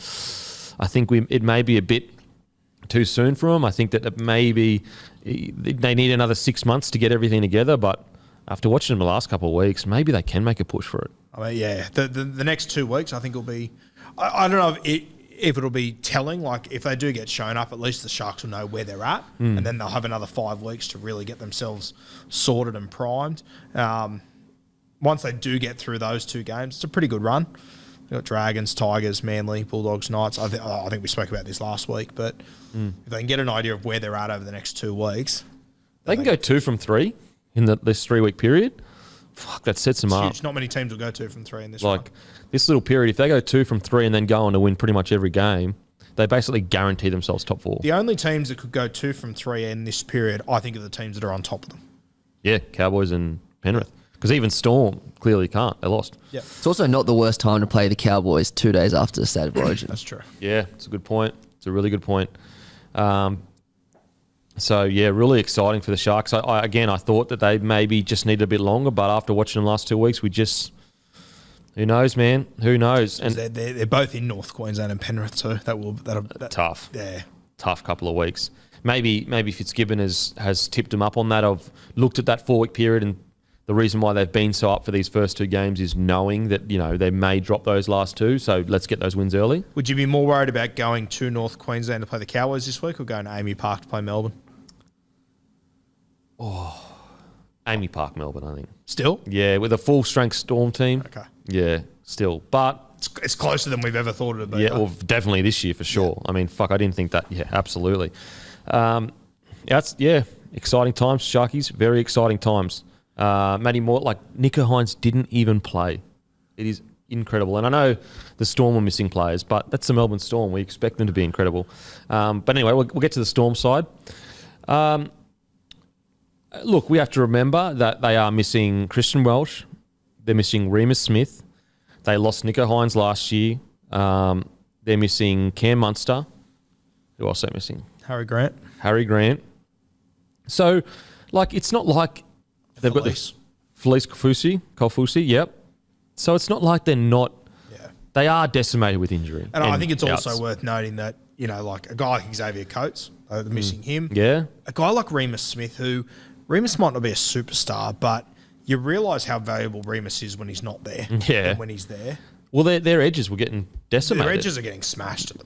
I think it may be a bit too soon for them. I think that maybe they need another 6 months to get everything together. But after watching them the last couple of weeks, maybe they can make a push for it. I mean, yeah, the next 2 weeks I think will be, I don't know if it'll be telling, if they do get shown up, at least the Sharks will know where they're at, and then they'll have another 5 weeks to really get themselves sorted and primed. Once they do get through those 2 games, it's a pretty good run. They've got Dragons, Tigers, Manly, Bulldogs, Knights. I think we spoke about this last week, but if they can get an idea of where they're at over the next 2 weeks. They can go 2 from 3 in this 3-week period. Fuck, that sets them up. Huge. Not many teams will go 2 from 3 in this run. This little period, if they go 2 from 3 and then go on to win pretty much every game, they basically guarantee themselves top 4. The only teams that could go 2 from 3 in this period, I think, are the teams that are on top of them. Yeah, Cowboys and Penrith. Because even Storm clearly can't. They lost. Yeah. It's also not the worst time to play the Cowboys 2 days after the State of Origin. That's true. Yeah, it's a good point. It's a really good point. So, yeah, really exciting for the Sharks. I thought that they maybe just needed a bit longer, but after watching them last 2 weeks, who knows, man? Who knows? And they're both in North Queensland and Penrith too. That'll tough. Yeah, tough couple of weeks. Maybe Fitzgibbon has tipped them up on that. I've looked at that 4-week period, and the reason why they've been so up for these first 2 games is knowing that they may drop those last 2. So let's get those wins early. Would you be more worried about going to North Queensland to play the Cowboys this week, or going to Amy Park to play Melbourne? Oh, Amy Park, Melbourne, I think. Still? Yeah, with a full-strength Storm team. Okay. Yeah, still. But it's closer than we've ever thought it would be. Yeah, well, definitely this year for sure. Yeah. I mean, fuck, I didn't think that. Yeah, absolutely. Exciting times, Sharkies. Very exciting times. Matty Moore, Nico Hines didn't even play. It is incredible. And I know the Storm were missing players, but that's the Melbourne Storm. We expect them to be incredible. But anyway, we'll get to the Storm side. Look, we have to remember that they are missing Christian Welsh. They're missing Remus Smith. They lost Nico Hines last year. They're missing Cam Munster. Who else are they missing? Harry Grant. So, it's not like they've got this Felice Kofusi, yep. So it's not like they're not. Yeah. They are decimated with injury. And I think it's also worth noting that a guy like Xavier Coates, they're missing him. Yeah. A guy like Remus Smith, Remus might not be a superstar, but you realise how valuable Remus is when he's not there. Yeah. And when he's there. Well, their edges were getting decimated. Their edges are getting smashed at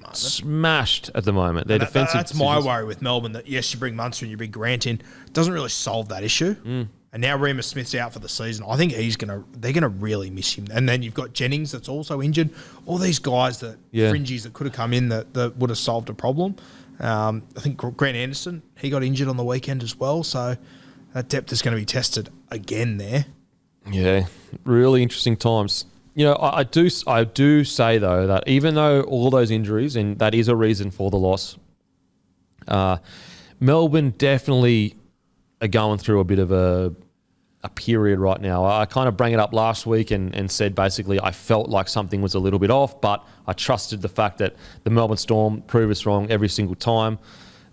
the moment. Their defensive. That's my worry with Melbourne. That yes, you bring Munster and you bring Grant in, it doesn't really solve that issue. And now Remus Smith's out for the season. I think they're gonna really miss him. And then you've got Jennings that's also injured. All these guys fringies that could have come in that would have solved a problem. I think Grant Anderson, he got injured on the weekend as well, so that depth is going to be tested again there. Yeah, really interesting times. You know, I do say though that even though all those injuries, and that is a reason for the loss, Melbourne definitely are going through a bit of a period right now. I kind of bring it up last week and said basically I felt like something was a little bit off, but I trusted the fact that the Melbourne Storm prove us wrong every single time.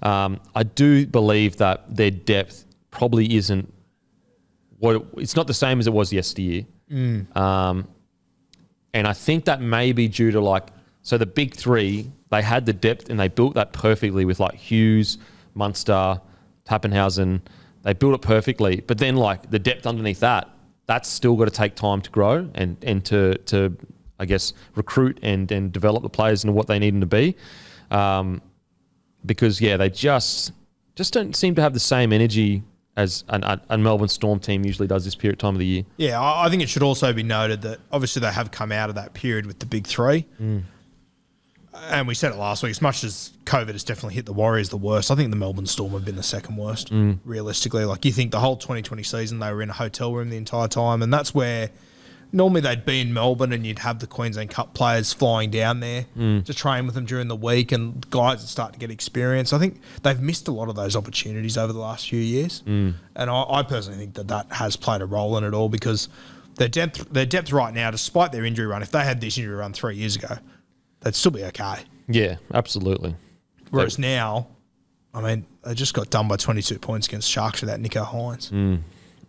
I do believe that their depth probably isn't it's not the same as it was yesteryear. And I think that may be due to so the big three, they had the depth and they built that perfectly with Hughes, Munster, Pappenhausen. They built it perfectly. But then the depth underneath that's still got to take time to grow and to I guess, recruit and develop the players into what they need them to be. Because, they just don't seem to have the same energy as a Melbourne Storm team usually does this time of the year. Yeah, I think it should also be noted that obviously they have come out of that period with the big three. And we said it last week, as much as COVID has definitely hit the Warriors the worst, I think the Melbourne Storm have been the second worst, realistically. You think the whole 2020 season, they were in a hotel room the entire time, and that's where normally they'd be in Melbourne and you'd have the Queensland Cup players flying down there to train with them during the week, and guys that start to get experience. I think they've missed a lot of those opportunities over the last few years. And I personally think that has played a role in it all, because their depth right now, despite their injury run, if they had this injury run 3 years ago, they'd still be okay. Yeah, absolutely. Whereas now, they just got done by 22 points against Sharks without Nico Hines.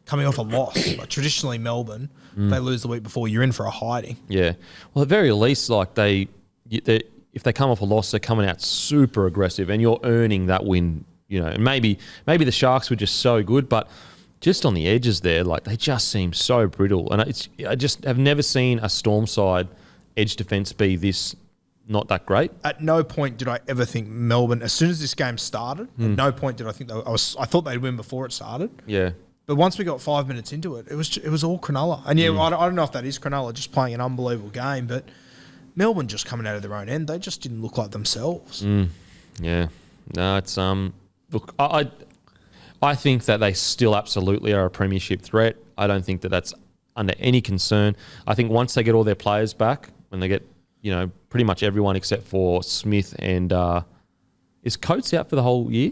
Coming off a loss. Traditionally, Melbourne, they lose the week before, you're in for a hiding. Yeah. Well, at the very least, if they come off a loss, they're coming out super aggressive and you're earning that win, And maybe the Sharks were just so good, but just on the edges there, they just seem so brittle. And I just have never seen a Storm side edge defence be this not that great. At no point did I ever think Melbourne, as soon as this game started, at no point did I think I thought they'd win before it started. Yeah. But once we got 5 minutes into it, it was all Cronulla. And I don't know if that is Cronulla just playing an unbelievable game, but Melbourne just coming out of their own end, they just didn't look like themselves. Yeah. No, it's look, I think that they still absolutely are a premiership threat. I don't think that that's under any concern. I think once they get all their players back, when they get, pretty much everyone except for Smith and is Coates out for the whole year?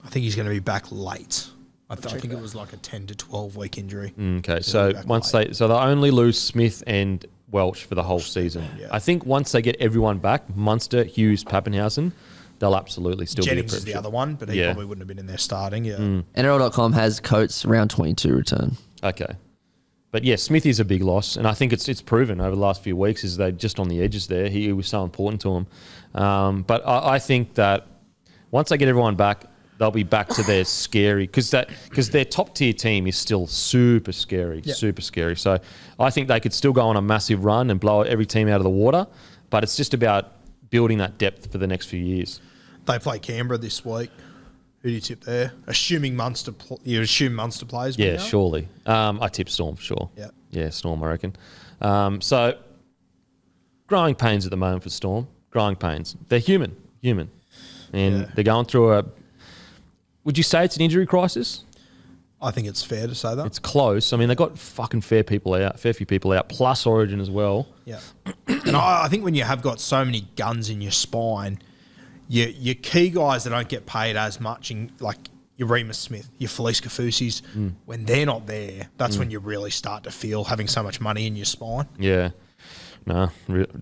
I think he's going to be back late. I think it was a 10 to 12 week injury. Okay, so they'll only lose Smith and Walsh for the whole season. Yeah. I think once they get everyone back, Munster, Hughes, Pappenhausen, they'll absolutely still Jennings be a is the other one, but he probably wouldn't have been in there starting. Yeah. NRL.com has Coates round 22 return. Okay. But Smith is a big loss, and I think it's proven over the last few weeks is they just on the edges there. He was so important to him. But I think that once they get everyone back, they'll be back to their scary, because their top tier team is still super scary, super scary. So I think they could still go on a massive run and blow every team out of the water, but it's just about building that depth for the next few years. They play Canberra this week. Who do you tip there? Assuming Munster, you assume Munster plays. Yeah, surely. I tip Storm for sure. Yeah, Storm, I reckon. So growing pains at the moment for Storm. Growing pains. They're human, and they're going through Would you say it's an injury crisis? I think it's fair to say that. It's close. I mean, they've got fucking fair few people out, plus Origin as well. Yeah. And I think when you have got so many guns in your spine, your key guys that don't get paid as much, your Remus Smith, your Felice Kafusis, when they're not there, that's when you really start to feel having so much money in your spine. Yeah. No,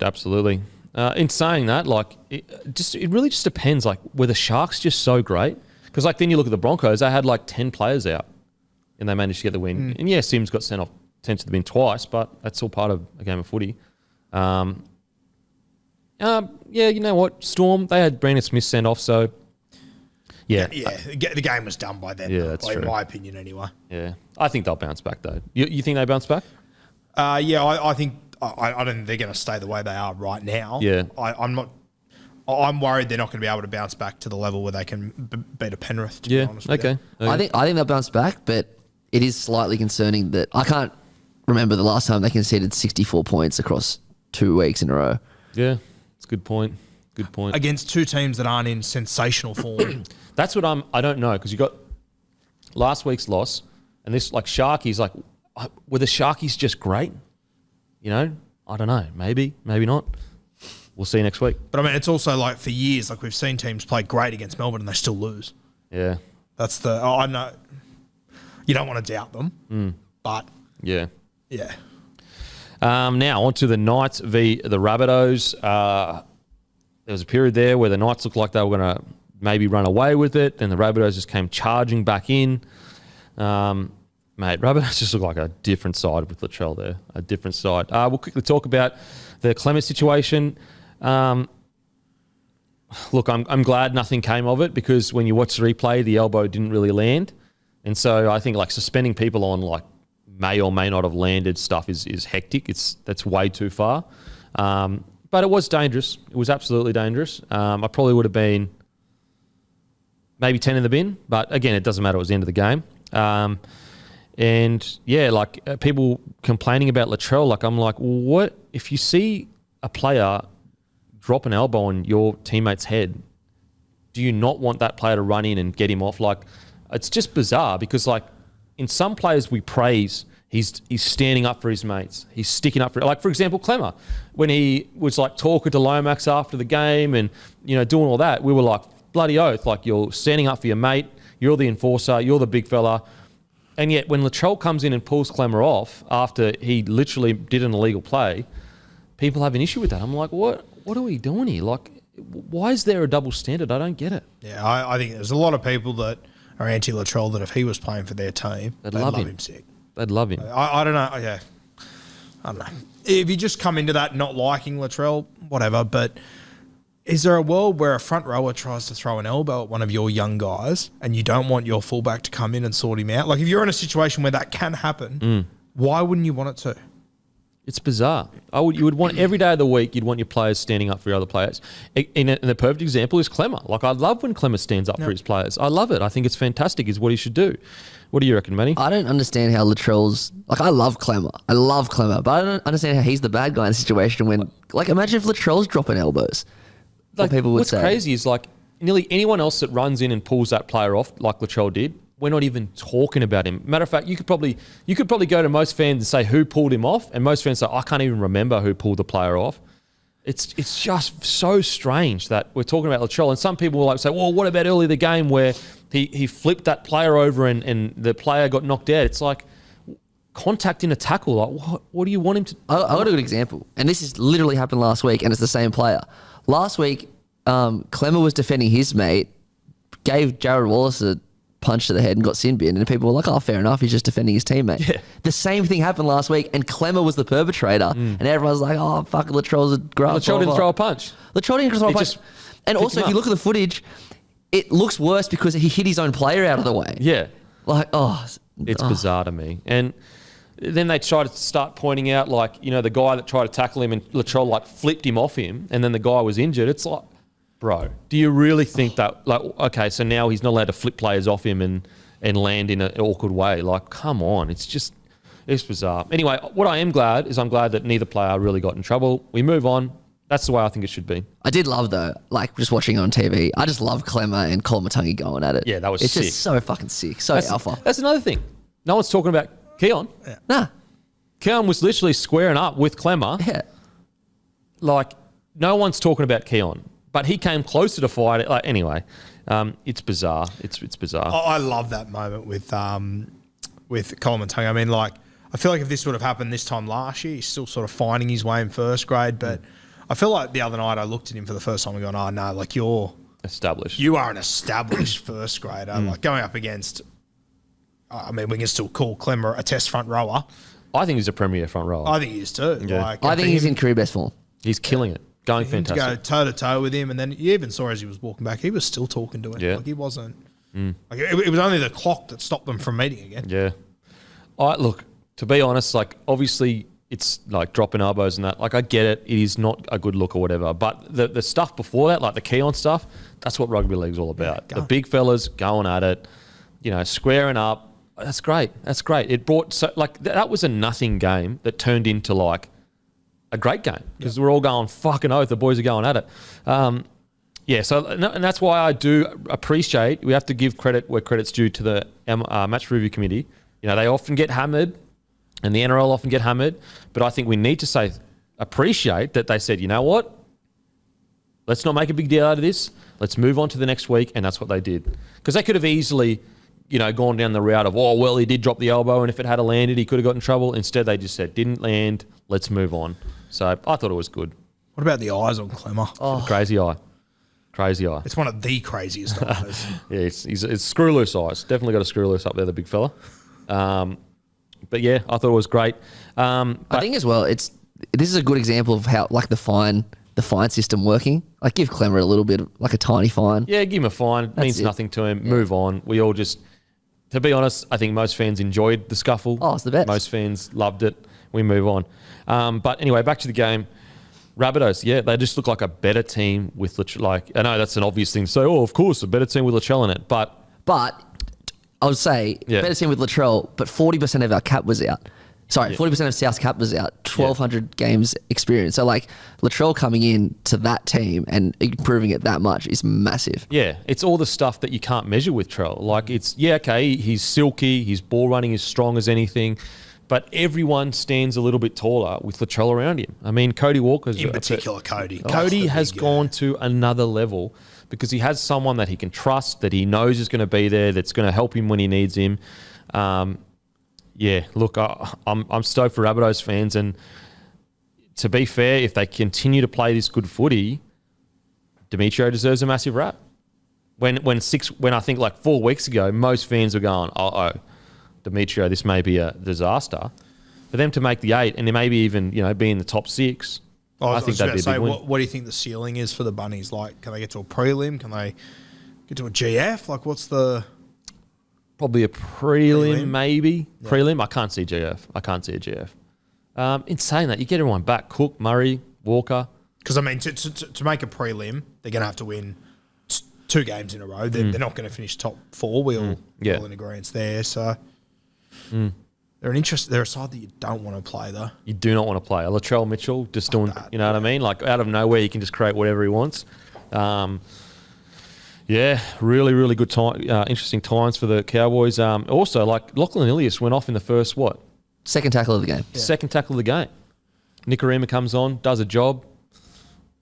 absolutely. In saying that, it really just depends. Were the Sharks just so great? Because then you look at the Broncos, they had 10 players out and they managed to get the win. And Sims got sent to the bin twice, but that's all part of a game of footy. You know what? Storm, they had Brandon Smith sent off, so yeah. The game was done by then. Yeah, that's true. In my opinion, anyway. Yeah. I think they'll bounce back, though. You think they bounce back? I think I don't think they're going to stay the way they are right now. Yeah. I'm worried they're not going to be able to bounce back to the level where they can beat a Penrith, to be honest with you. I think they'll bounce back, but it is slightly concerning that I can't remember the last time they conceded 64 points across 2 weeks in a row. Yeah, it's a good point. Good point. against two teams that aren't in sensational form. That's what I don't know, because you got last week's loss and this, like, Sharkies, like, were the Sharkies just great? You know, I don't know. Maybe not. We'll see next week. But I mean, it's also like for years, like we've seen teams play great against Melbourne and they still lose. Yeah. That's the, I know you don't want to doubt them, but Yeah. yeah. Now, on to the Knights v. the Rabbitohs. There was a period there where the Knights looked like they were going to maybe run away with it, and the Rabbitohs just came charging back in. Mate, Rabbitohs just look like a different side with Latrell there, a different side. We'll quickly talk about the Clement situation. Look, I'm glad nothing came of it, because when you watch the replay, the elbow didn't really land. And so I think, like, suspending people on, like, may or may not have landed stuff is hectic. That's way too far. But it was dangerous. It was absolutely dangerous. I probably would have been maybe 10 in the bin, but again, it doesn't matter. It was the end of the game. And yeah, like, people complaining about Latrell, like, I'm like, what if you see a player drop an elbow on your teammate's head? Do you not want that player to run in and get him off? Like, it's just bizarre, because, like, in some players we praise, he's standing up for his mates. He's sticking up for, like, for example, Clemmer, when he was, like, talking to Lomax after the game and, you know, doing all that, we were like, bloody oath, like, you're standing up for your mate, you're the enforcer, you're the big fella. And yet when Latrell comes in and pulls Clemmer off after he literally did an illegal play, people have an issue with that. I'm like, what are we doing here? Like, why is there a double standard? I don't get it. Yeah, I think there's a lot of people that are anti-Latrell that if he was playing for their team, they'd love him sick. They'd love him. I don't know. Yeah, I don't know. If you just come into that not liking Latrell, whatever, but is there a world where a front rower tries to throw an elbow at one of your young guys and you don't want your fullback to come in and sort him out? Like, if you're in a situation where that can happen, why wouldn't you want it to? It's bizarre. You would want every day of the week, you'd want your players standing up for your other players. And the perfect example is Clemmer. Like, I love when Clemmer stands up for his players. I love it. I think it's fantastic. Is what he should do. What do you reckon, Manny? I don't understand how Latrell's... Like, I love Clemmer, but I don't understand how he's the bad guy in a situation when... Like, imagine if Latrell's dropping elbows. Like, what people would say. What's crazy is, like, nearly anyone else that runs in and pulls that player off, like Latrell did, we're not even talking about him. Matter of fact, you could probably go to most fans and say who pulled him off, and most fans say, I can't even remember who pulled the player off. It's just so strange that we're talking about Latrell, and some people will, like, say, well, what about early in the game where he flipped that player over and the player got knocked out? It's like contact in a tackle. Like, what do you want him to? I got a good example, and this has literally happened last week, and it's the same player. Last week, Clemmer was defending his mate, gave Jared Wallace a punch to the head and got sin bin, and people were like, oh, fair enough, he's just defending his teammate. Yeah. The same thing happened last week, and Clemmer was the perpetrator, and everyone's like, oh, fuck, Latrell's a grunt. Latrell didn't throw a punch. Latrell didn't throw a punch. And also, if you look at the footage, it looks worse because he hit his own player out of the way. Yeah. Like, It's bizarre to me. And then they try to start pointing out, like, you know, the guy that tried to tackle him and Latrell, like, flipped him off him, and then the guy was injured. It's like, bro, do you really think that, like, okay, so now he's not allowed to flip players off him and land in an awkward way? Like, come on. It's bizarre. Anyway, what I am glad is I'm glad that neither player really got in trouble. We move on. That's the way I think it should be. I did love, though, like, just watching it on TV, I just love Clemmer and Colomatungi going at it. Yeah, that was sick. It's just so fucking sick. So alpha. That's another thing. No one's talking about Keon. Yeah. Nah. Keon was literally squaring up with Clemmer. Yeah. Like, no one's talking about Keon. But he came closer to fight it. Like, anyway, it's bizarre. It's bizarre. I love that moment with Colomatungi. I mean, like, I feel like if this would have happened this time last year, he's still sort of finding his way in first grade. But I feel like the other night I looked at him for the first time and gone, oh, no, like, you're established. You are an established first grader. Like, going up against, I mean, we can still call Clemmer a test front rower. I think he's a premier front rower. I think he is too. Yeah. Like, I think he's in career best form. He's killing it. Going fantastic. To go toe-to-toe with him, and then you even saw as he was walking back, he was still talking to him. Yeah. Like, he wasn't... Like, it was only the clock that stopped them from meeting again. Yeah. Look, to be honest, like, obviously it's like dropping elbows and that. Like, I get it. It is not a good look or whatever. But the stuff before that, like the Keon stuff, that's what rugby league's all about. The big fellas going at it, you know, squaring up. That's great. That's great. It brought... that was a nothing game that turned into, like, a great game because we're all going fucking oath. The boys are going at it. And that's why I do appreciate. We have to give credit where credit's due to the match review committee. You know, they often get hammered, and the NRL often get hammered. But I think we need to appreciate that they said, you know what? Let's not make a big deal out of this. Let's move on to the next week, and that's what they did. Because they could have easily, gone down the route of, oh, well, he did drop the elbow, and if it had landed, he could have got in trouble. Instead, they just said, didn't land, let's move on. So I thought it was good. What about the eyes on Clemmer? Oh. Crazy eye. Crazy eye. It's one of the craziest eyes. Yeah, it's screw loose eyes. Definitely got a screw loose up there, the big fella. But yeah, I thought it was great. I think as well, this is a good example of how the fine system working. Like give Clemmer a little bit, like a tiny fine. Yeah, give him a fine. It means nothing to him. Yeah. Move on. We all just, to be honest, I think most fans enjoyed the scuffle. Oh, it's the best. Most fans loved it. We move on. But anyway, back to the game. Rabbitohs, yeah, they just look like a better team with I know that's an obvious thing to say. Oh, of course, a better team with Latrell in it, but I would say better team with Latrell, but 40% of our cap was out. Sorry, 40% of South's cap was out. 1,200 games experience. So Latrell coming in to that team and improving it that much is massive. Yeah, it's all the stuff that you can't measure with Trell. He's silky, his ball running is strong as anything. But everyone stands a little bit taller with Latrell around him. I mean, Cody Walker's... In particular, Cody. Cody has gone to another level because he has someone that he can trust, that he knows is going to be there, that's going to help him when he needs him. I'm stoked for Rabbitohs fans. And to be fair, if they continue to play this good footy, Demetrio deserves a massive rap. When I think 4 weeks ago, most fans were going, Demetrio, this may be a disaster. For them to make the 8 and maybe even be in the top 6, I think that'd be a big win. What do you think the ceiling is for the Bunnies? Can they get to a prelim? Can they get to a GF? What's the... Probably a prelim, maybe. Yeah. Prelim? I can't see GF. I can't see a GF. In saying that, you get everyone back. Cook, Murray, Walker. Because, to make a prelim, they're going to have to win 2 games in a row. They're not going to finish top 4. We're all in agreement there, so... They're a side that you don't want to play, though. You do not want to play. Latrell Mitchell just doing, what I mean? Out of nowhere, he can just create whatever he wants. Really, really good time. Interesting times for the Cowboys. Also, Lachlan Ilias went off in the first, second tackle of the game. Yeah. Second tackle of the game. Nicarima comes on, does a job.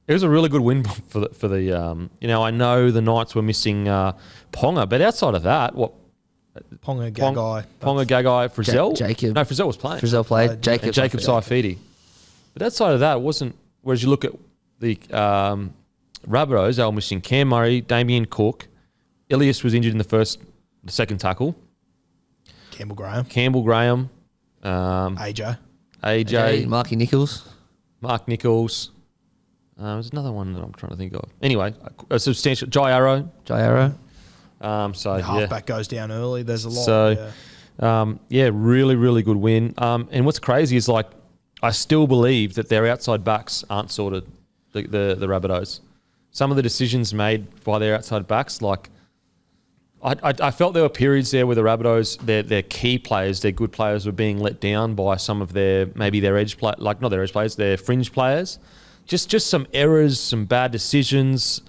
It was a really good win for the. I know the Knights were missing Ponga, but outside of that, Ponga, Gagai. Frizzell? Jacob. No, Frizzell was playing. Frizzell played. Jacob Saifiti. But outside of that, it wasn't... Whereas you look at the Rabbitohs, they were missing Cam Murray, Damien Cook. Ilias was injured in the second tackle. Campbell Graham. AJ. Mark Nichols. There's another one that I'm trying to think of. Anyway, a substantial... Jai Arrow. Halfback goes down early. There's a lot. Really, really good win. And what's crazy is I still believe that their outside backs aren't sorted. The Rabbitohs. Some of the decisions made by their outside backs, I felt there were periods there where the Rabbitohs, their key players, their good players, were being let down by some of their edge play, not their edge players, their fringe players. Just some errors, some bad decisions.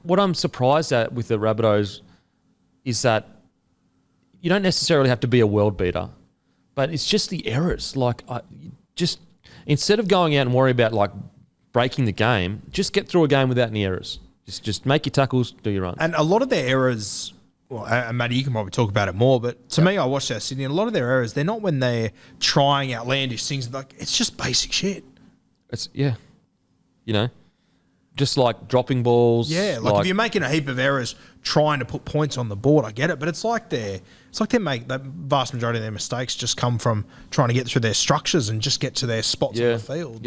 What I'm surprised at with the Rabbitohs is that you don't necessarily have to be a world beater, but it's just the errors. Instead of going out and worry about breaking the game, just get through a game without any errors. Just make your tackles, do your run. And a lot of their errors, and Matty, you can probably talk about it more, but to me, I watched South Sydney, and a lot of their errors, they're not when they're trying outlandish things. It's just basic shit. Just dropping balls. Yeah, if you're making a heap of errors trying to put points on the board, I get it. But it's the vast majority of their mistakes just come from trying to get through their structures and just get to their spots on the field.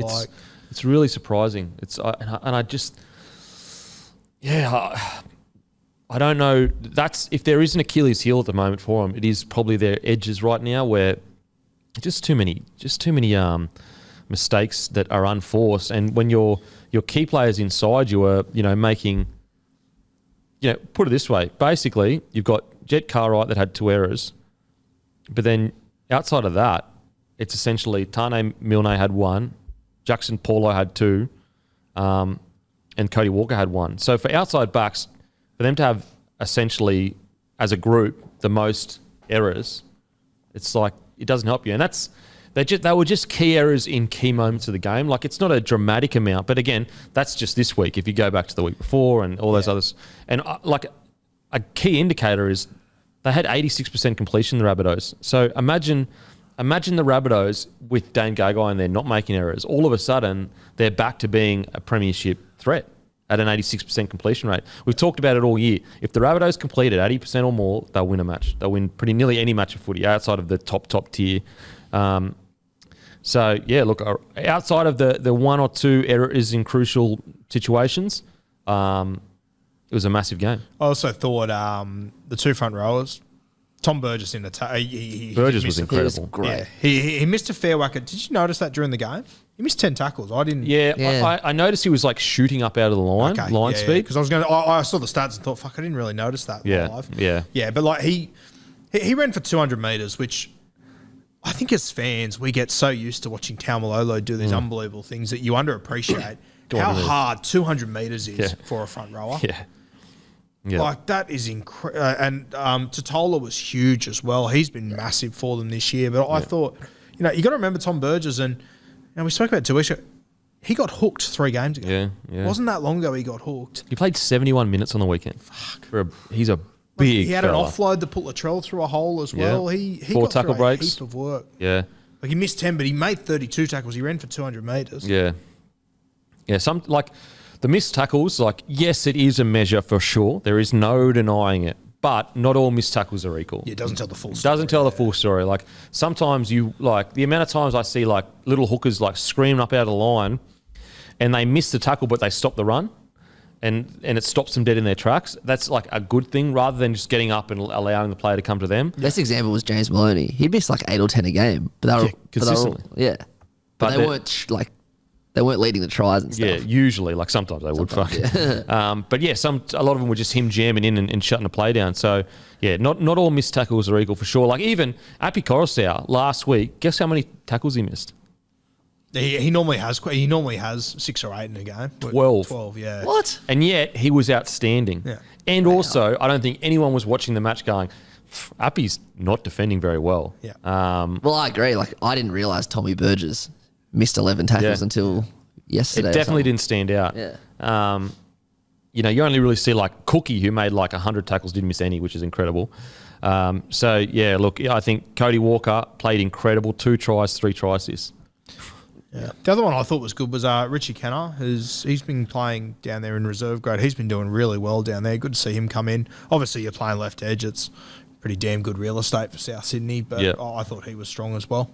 It's really surprising. I don't know. That's if there is an Achilles heel at the moment for them, it is probably their edges right now, where just too many mistakes that are unforced, and when your key players inside you are, making, put it this way, basically you've got Jet Cartwright that had 2 errors, but then outside of that, it's essentially Tane Milne had 1, Jackson Paulo had 2, and Cody Walker had 1. So for outside backs, for them to have essentially, as a group, the most errors, it's like it doesn't help you. And they were just key errors in key moments of the game. Like, it's not a dramatic amount, but again, that's just this week. If you go back to the week before and all those others, and like a key indicator is they had 86% completion, the Rabbitohs. So imagine the Rabbitohs with Dane Gagai and they're not making errors. All of a sudden, they're back to being a premiership threat at an 86% completion rate. We've talked about it all year. If the Rabbitohs complete at 80% or more, they'll win a match. They'll win pretty nearly any match of footy outside of the top tier. So, yeah, look, outside of the 1 or 2 errors in crucial situations, it was a massive game. I also thought the 2 front rowers, Tom Burgess in the Burgess was incredible. He was great. Yeah, he missed a fair whack. Did you notice that during the game? He missed 10 tackles. I didn't. Yeah. I noticed he was like shooting up out of the line speed. Because I saw the stats and thought, fuck, I didn't really notice that live. Yeah, but like he ran for 200 metres, which I think as fans we get so used to watching Taumalolo do these unbelievable things that you underappreciate how hard 200 metres is for a front rower. Yeah. Like, that is incredible. And Totola was huge as well. He's been massive for them this year. But I thought, you got to remember Tom Burgess, and we spoke about it 2 weeks ago. He got hooked 3 games ago. Yeah. Wasn't that long ago he got hooked. He played 71 minutes on the weekend. Fuck. He's a big He had fella. an offload that put Latrell through a hole as well. He 4 got tackle through breaks. a heap of work. Yeah. Like, he missed 10, but he made 32 tackles. He ran for 200 metres. Yeah. Yeah, the missed tackles, like, yes, it is a measure for sure. There is no denying it. But not all missed tackles are equal. Yeah, it doesn't tell the full story. Doesn't tell the full story. Like, sometimes the amount of times I see, like, little hookers, like, screaming up out of the line and they miss the tackle but they stop the run and it stops them dead in their tracks. That's, like, a good thing rather than just getting up and allowing the player to come to them. Best example was James Maloney. He missed like 8 or 10 a game. But they were consistently. But they weren't, like, they weren't leading the tries and stuff. Yeah, usually. Like, sometimes they would. Fuck. But yeah, a lot of them were just him jamming in and shutting the play down. So yeah, not all missed tackles are equal for sure. Like, even Api Coruscant last week, guess how many tackles he missed? He normally has 6 or 8 in a game. 12. Yeah. What? And yet he was outstanding. Yeah. And also, I don't think anyone was watching the match going, Api's not defending very well. Yeah. Well, I agree. Like, I didn't realise Tommy Burgess missed 11 tackles until yesterday. It definitely didn't stand out. Yeah. You only really see like Cookie, who made like 100 tackles, didn't miss any, which is incredible. So yeah, look, I think Cody Walker played incredible. 2 tries, 3 try assists. Yeah. The other one I thought was good was Richie Kenner. He's been playing down there in reserve grade. He's been doing really well down there. Good to see him come in. Obviously, you're playing left edge. It's pretty damn good real estate for South Sydney, but I thought he was strong as well.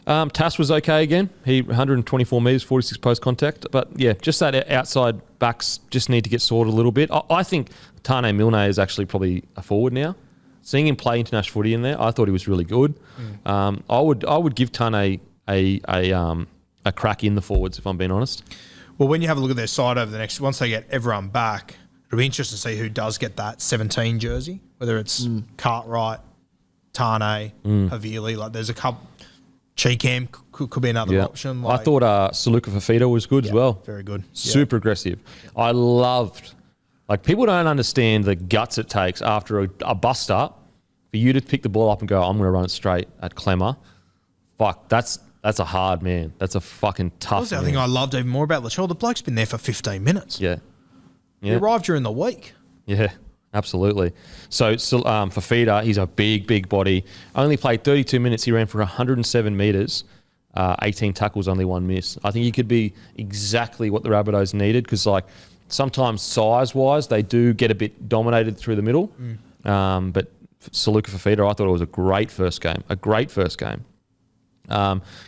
Tass was okay again. He 124 metres, 46 post contact. But yeah, just that outside backs just need to get sorted a little bit. I think Tane Milne is actually probably a forward now. Seeing him play international footy in there, I thought he was really good. I would give Tane a crack in the forwards, if I'm being honest. Well, when you have a look at their side over the next, once they get everyone back, it'll be interesting to see who does get that 17 jersey, whether it's Cartwright, Tane, Havili. Like, there's a couple. Cheekham could be another option. Like, I thought Saluka Fafita was good as well. Very good. Super aggressive. I loved, like, people don't understand the guts it takes after a bust up for you to pick the ball up and go, I'm going to run it straight at Clemmer. Fuck, that's a hard man. That's a fucking tough man. That was the other thing I loved even more about Latrell. The bloke's been there for 15 minutes. Yeah. He arrived during the week. Yeah. Absolutely. So Fafita, he's a big body. Only played 32 minutes. He ran for 107 metres, 18 tackles, only 1 miss. I think he could be exactly what the Rabbitohs needed because, like, sometimes size-wise they do get a bit dominated through the middle. But Saluka Fafita, I thought it was a great first game.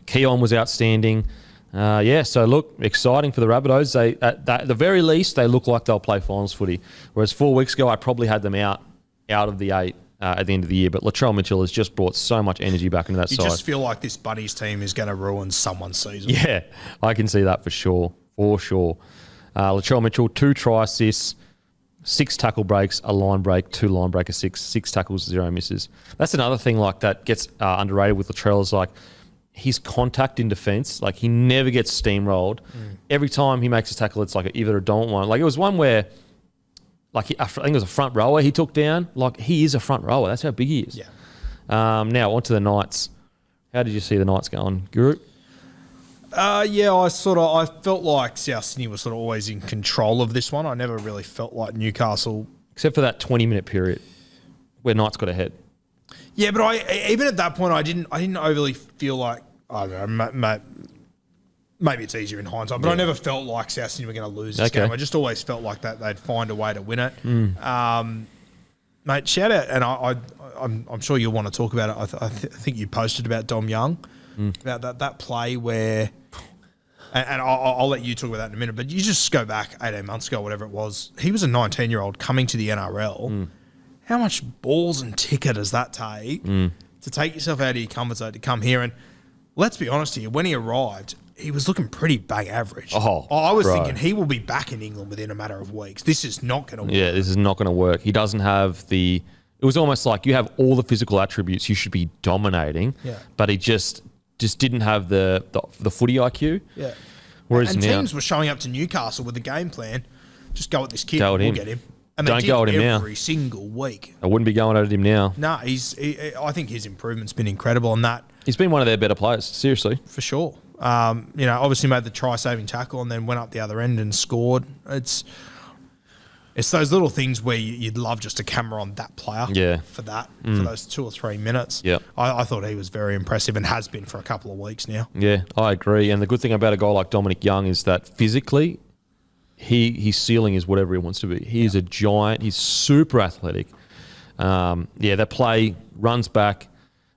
Keon was outstanding. So look, exciting for the Rabbitohs. They, at the very least, they look like they'll play finals footy. Whereas 4 weeks ago, I probably had them out of the 8 at the end of the year. But Latrell Mitchell has just brought so much energy back into that side. You just feel like this Bunnies team is going to ruin someone's season. Yeah, I can see that for sure. Latrell Mitchell, 2 try assists, 6 tackle breaks, a line break, 2 line break, a 6 tackles, 0 misses. That's another thing like that gets underrated with Latrell is like his contact in defence. Like he never gets steamrolled. Every time he makes a tackle, it's like either a don't one. Like it was one where, like I think it was a front rower he took down. Like he is a front rower. That's how big he is. Yeah. Now on to the Knights. How did you see the Knights going, Guru? Yeah, I felt like South Sydney was sort of always in control of this one. I never really felt like Newcastle, Except for that 20-minute period where Knights got ahead. Yeah, but even at that point, I didn't overly feel like, I don't know, maybe it's easier in hindsight, but I never felt like South Sydney were going to lose this game. I just always felt like that they'd find a way to win it. Mate, shout out, and I'm sure you'll want to talk about it. I think you posted about Dom Young, about that play where, and I'll let you talk about that in a minute, but you just go back 18 months ago, whatever it was. He was a 19-year-old coming to the NRL. How much balls and ticker does that take to take yourself out of your comfort zone to come here? And let's be honest here, when he arrived, he was looking pretty bang average. I was thinking he will be back in England within a matter of weeks. This is not going to work. Yeah, this is not going to work. He doesn't have the... It was almost like you have all the physical attributes. You should be dominating. Yeah. But he just didn't have the footy IQ. Yeah. Whereas and now, teams were showing up to Newcastle with a game plan. Just go at this kid. Go at we'll him. Get him. And Don't they did go at him now. every single week. I wouldn't be going at him now. No, I think his improvement's been incredible on that. He's been one of their better players, seriously. For sure. Obviously made the try-saving tackle and then went up the other end and scored. It's those little things where you'd love just a camera on that player for that, for those 2 or 3 minutes. Yeah. I thought he was very impressive and has been for a couple of weeks now. Yeah, I agree. And the good thing about a guy like Dominic Young is that physically, his ceiling is whatever he wants to be. He is a giant. He's super athletic. That play, runs back,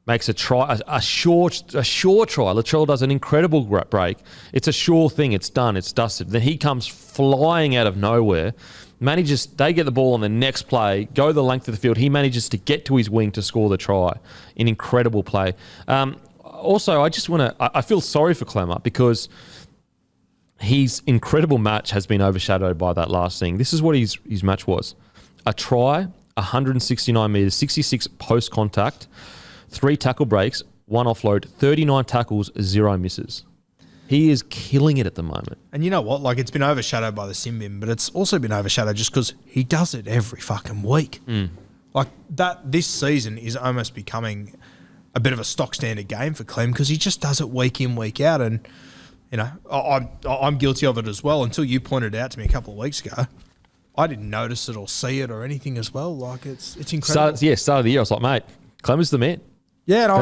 makes a try, a sure try. Latrell does an incredible break. It's a sure thing. It's done. It's dusted. Then he comes flying out of nowhere. They get the ball on the next play, go the length of the field. He manages to get to his wing to score the try. An incredible play. Also, I feel sorry for Clemmer because his incredible match has been overshadowed by that last thing. This is what his match was. A try, 169 metres, 66 post-contact, 3 tackle breaks, 1 offload, 39 tackles, 0 misses. He is killing it at the moment. And you know what? Like, it's been overshadowed by the sin bin, but it's also been overshadowed just because he does it every fucking week. Like, this season is almost becoming a bit of a stock standard game for Clem because he just does it week in, week out. And, you know, I'm guilty of it as well until you pointed it out to me a couple of weeks ago. I didn't notice it or see it or anything as well. Like, it's incredible. Start of the year, I was like, mate, Clem is the man. Yeah, and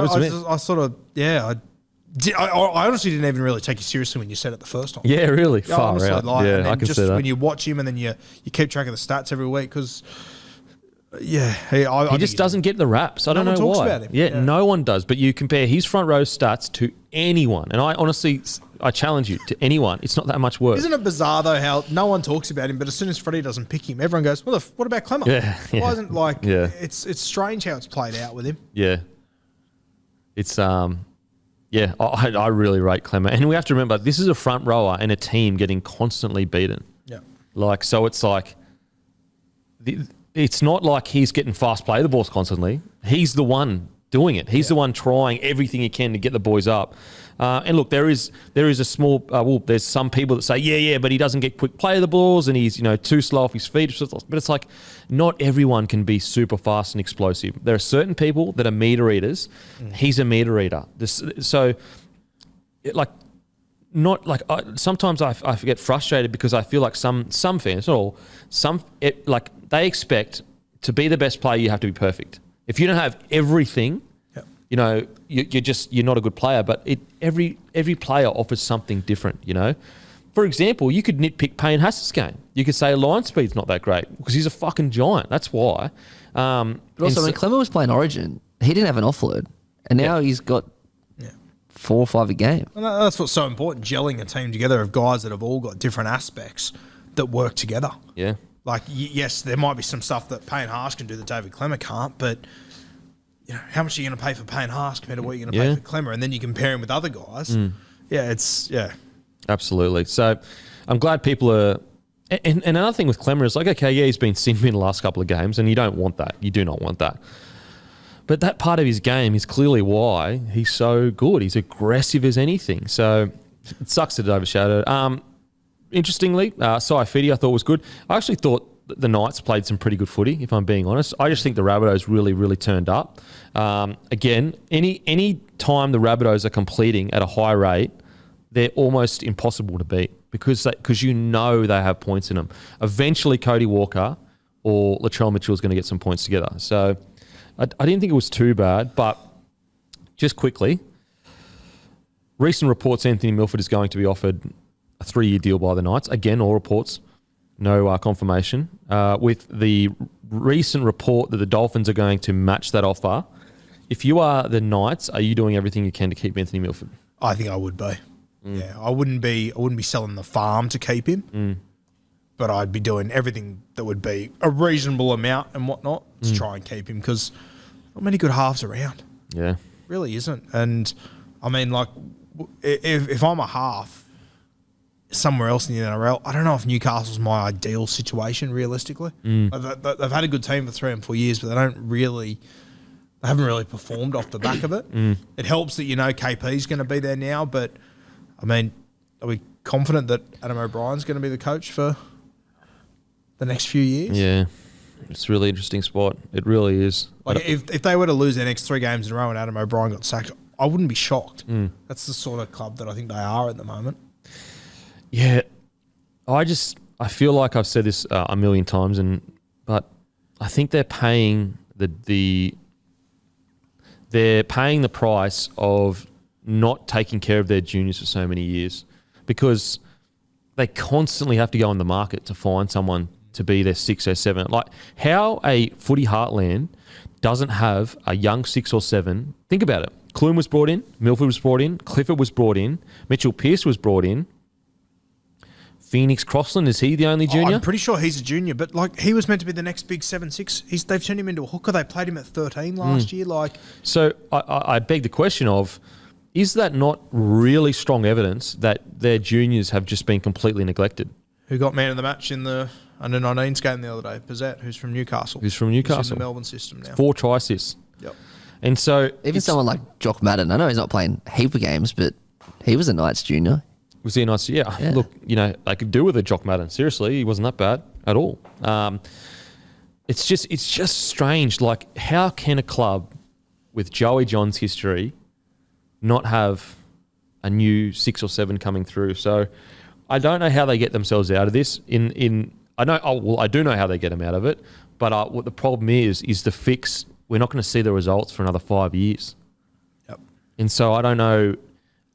I honestly didn't even really take you seriously when you said it the first time. Yeah, really? Yeah, far honestly, out. And I can see that. When you watch him and then you keep track of the stats every week because, he just doesn't get the raps. I don't know why. No one talks about him. Yeah, no one does. But you compare his front row stats to anyone, and I challenge you to anyone. It's not that much work. Isn't it bizarre though how no one talks about him, but as soon as Freddie doesn't pick him, everyone goes, "What about Clemmer?" Yeah. Why isn't it's strange how it's played out with him. Yeah, it's I really rate Clemmer, and we have to remember this is a front rower and a team getting constantly beaten. Yeah, so it's like it's not like he's getting fast play the balls constantly. He's the one doing it. He's the one trying everything he can to get the boys up. And look, there is a small. There's some people that say, but he doesn't get quick play of the balls, and he's too slow off his feet. But it's like not everyone can be super fast and explosive. There are certain people that are meter eaters. He's a meter eater. Sometimes I get frustrated because I feel like some fans, not all, they expect to be the best player, you have to be perfect. If you don't have everything, you're not a good player. But every player offers something different. For example, you could nitpick Payne Hass's game. You could say line speed's not that great because he's a fucking giant. That's why. But also, when Clemmer was playing Origin, he didn't have an offload, and now he's got 4 or 5 a game. And that's what's so important, gelling a team together of guys that have all got different aspects that work together. Yeah. Like, yes, there might be some stuff that Payne Haas can do that David Clemmer can't, but how much are you going to pay for Payne Haas compared to what you're going to pay for Clemmer? And then you compare him with other guys. Absolutely. So I'm glad people are And another thing with Clemmer is like, okay, yeah, he's been simping in the last couple of games, and you don't want that. You do not want that. But that part of his game is clearly why he's so good. He's aggressive as anything. So it sucks that it overshadowed. Interestingly, Saifiti I thought was good. I actually thought the Knights played some pretty good footy, if I'm being honest. I just think the Rabbitohs really, really turned up. Again, any time the Rabbitohs are completing at a high rate, they're almost impossible to beat because you know they have points in them. Eventually, Cody Walker or Latrell Mitchell is going to get some points together. So I didn't think it was too bad, but just quickly, recent reports Anthony Milford is going to be offered a 3-year deal by the Knights. Again, all reports, no confirmation. With the recent report that the Dolphins are going to match that offer, if you are the Knights, are you doing everything you can to keep Anthony Milford? I think I would be. Yeah, I wouldn't be selling the farm to keep him, but I'd be doing everything that would be a reasonable amount and whatnot to try and keep him because not many good halves around. Yeah, really isn't. And I mean, like, if I'm a half somewhere else in the NRL, I don't know if Newcastle's my ideal situation realistically. They've had a good team for 3 and 4 years, but they haven't really performed off the back of it. It helps that you know KP's going to be there now, but I mean, are we confident that Adam O'Brien's going to be the coach for the next few years? Yeah, it's a really interesting spot. It really is. Like, if they were to lose their next 3 games in a row and Adam O'Brien got sacked, I wouldn't be shocked. That's the sort of club that I think they are at the moment. Yeah, I feel like I've said this a million times, but I think they're paying the price of not taking care of their juniors for so many years because they constantly have to go on the market to find someone to be their 6 or 7. Like how a footy heartland doesn't have a young 6 or 7. Think about it. Clune was brought in, Milford was brought in, Clifford was brought in, Mitchell Pearce was brought in. Phoenix Crossland, is he the only junior? I'm pretty sure he's a junior, but like he was meant to be the next big 7-6. They've turned him into a hooker. They played him at 13 last year. So I beg the question of, is that not really strong evidence that their juniors have just been completely neglected? Who got man of the match in the under-19s game the other day? Pizzette, who's from Newcastle. Who's from Newcastle. Who's in the Melbourne system now. 4 try assists. Yep. And so even someone like Jock Madden, I know he's not playing a heap of games, but he was a Knights junior. Was he a nice? Yeah. Look, they could do with a Jock Madden. Seriously, he wasn't that bad at all. It's just strange. Like, how can a club with Joey John's history not have a new 6 or 7 coming through? So I don't know how they get themselves out of this. I do know how they get them out of it, but what the problem is the fix. We're not going to see the results for another 5 years. Yep. And so I don't know.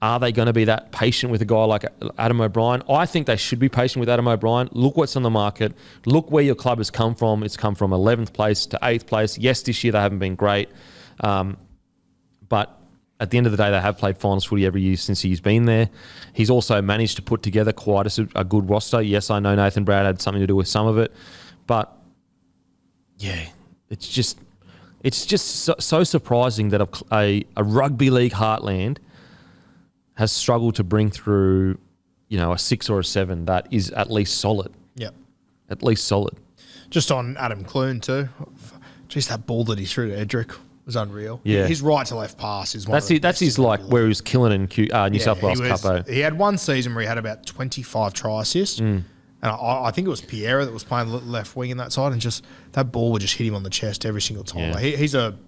Are they going to be that patient with a guy like Adam O'Brien? I think they should be patient with Adam O'Brien. Look what's on the market. Look where your club has come from. It's come from 11th place to 8th place. Yes, this year they haven't been great. But at the end of the day, they have played finals footy every year since he's been there. He's also managed to put together quite a good roster. Yes, I know Nathan Brad had something to do with some of it. But, yeah, it's just so surprising that a rugby league heartland has struggled to bring through, a 6 or a 7 that is at least solid. Yep. At least solid. Just on Adam Clune too. Just that ball that he threw to Edric was unreal. Yeah. His right to left pass is one that's his like where he was killing in New South Wales Cup. He had one season where he had about 25 try assists. And I think it was Pierre that was playing left wing in that side, and just that ball would just hit him on the chest every single time. Yeah. Like he's a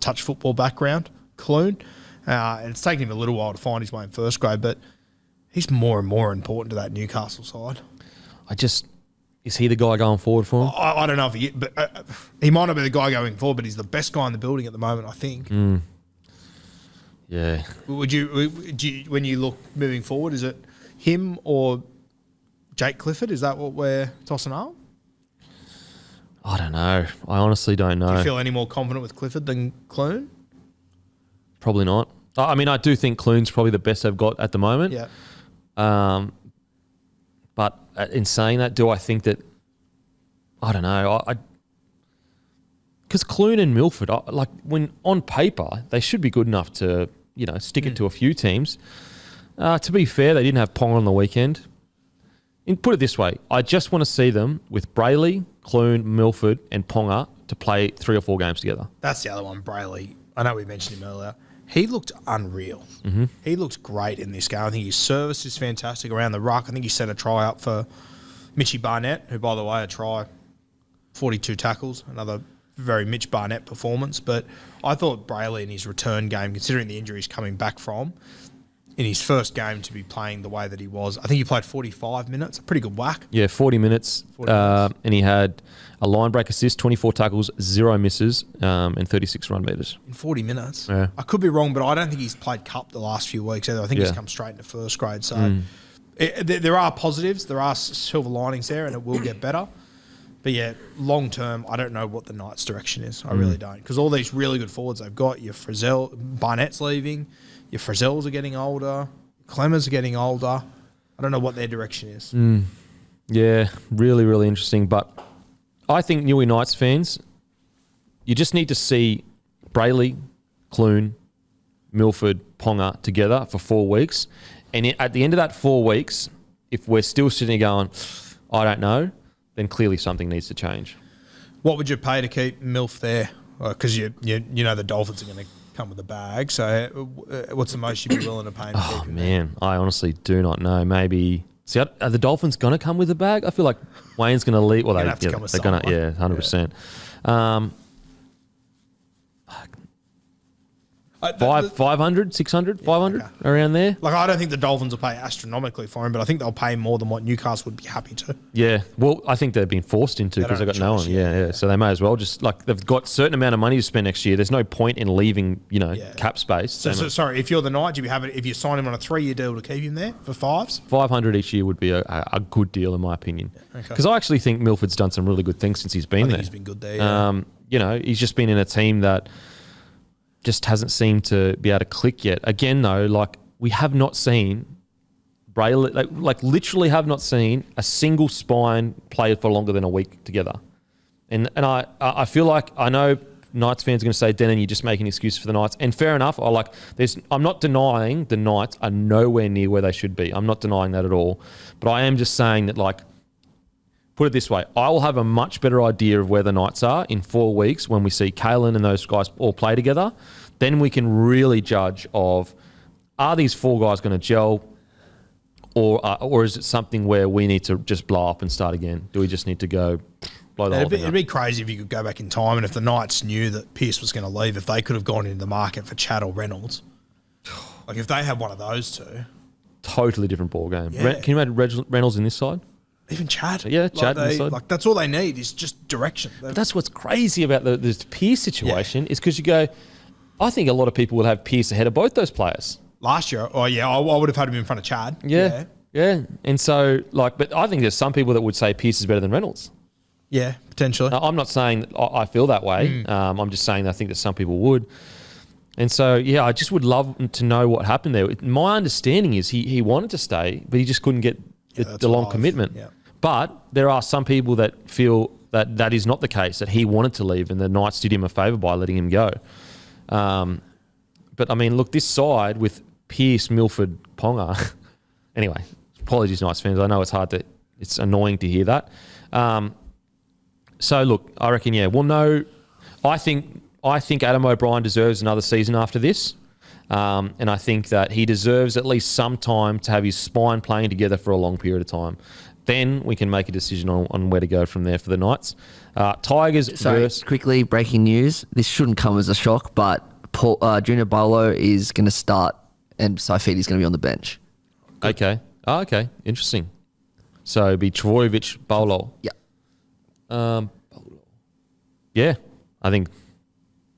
touch football background, Clune. And it's taken him a little while to find his way in first grade, but he's more and more important to that Newcastle side. Is he the guy going forward for him? I don't know if he, but he might not be the guy going forward, but he's the best guy in the building at the moment, I think. Yeah. Would you, when you look moving forward, is it him or Jake Clifford? Is that what we're tossing up? I don't know. I honestly don't know. Do you feel any more confident with Clifford than Clune? Probably not. I mean, I do think Clune's probably the best they've got at the moment. Yeah. But in saying that, do I think that... I don't know. Because Clune and Milford, when on paper, they should be good enough to, stick it to a few teams. To be fair, they didn't have Pong on the weekend. put it this way, I just want to see them with Brayley, Clune, Milford and Ponga to play 3 or 4 games together. That's the other one, Brayley. I know we mentioned him earlier. He looked unreal. He looked great in this game. I think his service is fantastic around the ruck. I think he set a try up for Mitchy Barnett, who, by the way, a try, 42 tackles, another very Mitch Barnett performance. But I thought Brayley in his return game, considering the injuries coming back from, in his first game to be playing the way that he was. I think he played 45 minutes, a pretty good whack. Yeah, 40 minutes. And he had a line break assist, 24 tackles, 0 misses, and 36 run meters. In 40 minutes? Yeah. I could be wrong, but I don't think he's played cup the last few weeks either. I think he's come straight into first grade. So there are positives, there are silver linings there, and it will get better. But yeah, long term, I don't know what the Knights' direction is. I really don't. Because all these really good forwards they've got, your Frizzell, Barnett's leaving, your Frizzells are getting older, Clemmers are getting older. I don't know what their direction is. Yeah, really, really interesting. But I think Newey Knights fans, you just need to see Brayley, Clune, Milford, Ponga together for 4 weeks. And at the end of that 4 weeks, if we're still sitting there going, I don't know, then clearly something needs to change. What would you pay to keep Milf there? Because you know the Dolphins are going to come with a bag. So what's the most you'd be willing to pay him to keep him Man, I honestly do not know. Maybe... See, are the Dolphins going to come with a bag? I feel like Wayne's going to leave. Well, they're going to come with 100%. 500, 600, 500, around there. Like, I don't think the Dolphins will pay astronomically for him, but I think they'll pay more than what Newcastle would be happy to. Yeah, well, I think they've been forced into because they've got no one. Yeah. So they may as well just, like, they've got a certain amount of money to spend next year. There's no point in leaving, cap space. So sorry, if you're the Knights, you'd be happy if you sign him on a 3-year deal to keep him there for 5s? 500 each year would be a good deal, in my opinion. Because I actually think Milford's done some really good things since he's been there. He's been good there, he's just been in a team that just hasn't seemed to be able to click yet. Again, though, like, we have not seen Brayley, like literally have not seen a single spine play for longer than a week together. And I feel like, I know Knights fans are going to say, Denon, you're just making an excuse for the Knights. And fair enough. I'm not denying the Knights are nowhere near where they should be. I'm not denying that at all. But I am just saying that, like, put it this way, I will have a much better idea of where the Knights are in 4 weeks when we see Kalen and those guys all play together. Then we can really judge of, are these 4 guys going to gel, or is it something where we need to just blow up and start again? Do we just need to go blow the whole thing up? It'd be crazy if you could go back in time, and if the Knights knew that Pearce was going to leave, if they could have gone into the market for Chad or Reynolds. Like, if they had one of those two. Totally different ball game. Yeah. Can you imagine Reynolds in this side? Even Chad. Yeah, Chad in this side. Like, that's all they need is just direction. But that's what's crazy about the Pearce situation is because you go, I think a lot of people will have Pearce ahead of both those players. Last year, I would have had him in front of Chad. Yeah. And so, like, but I think there's some people that would say Pearce is better than Reynolds. Yeah, potentially. Now, I'm not saying that I feel that way. I'm just saying that I think that some people would. And so, yeah, I just would love to know what happened there. My understanding is he wanted to stay, but he just couldn't get the long commitment. Yeah. But there are some people that feel that is not the case, that he wanted to leave and the Knights did him a favour by letting him go. But, I mean, look, this side with Pearce, Milford, Ponga. Anyway, apologies, Knights fans. I know it's annoying to hear that. So, look, I reckon, we'll know. I think Adam O'Brien deserves another season after this. And I think that he deserves at least some time to have his spine playing together for a long period of time. Then we can make a decision on where to go from there for the Knights. Tigers versus... Quickly, breaking news. This shouldn't come as a shock, but Junior Bolo is going to start and Saifiti is going to be on the bench. Okay. Oh, okay. Interesting. So it'd be Travojevic, Bolo. Yeah. Yeah. I think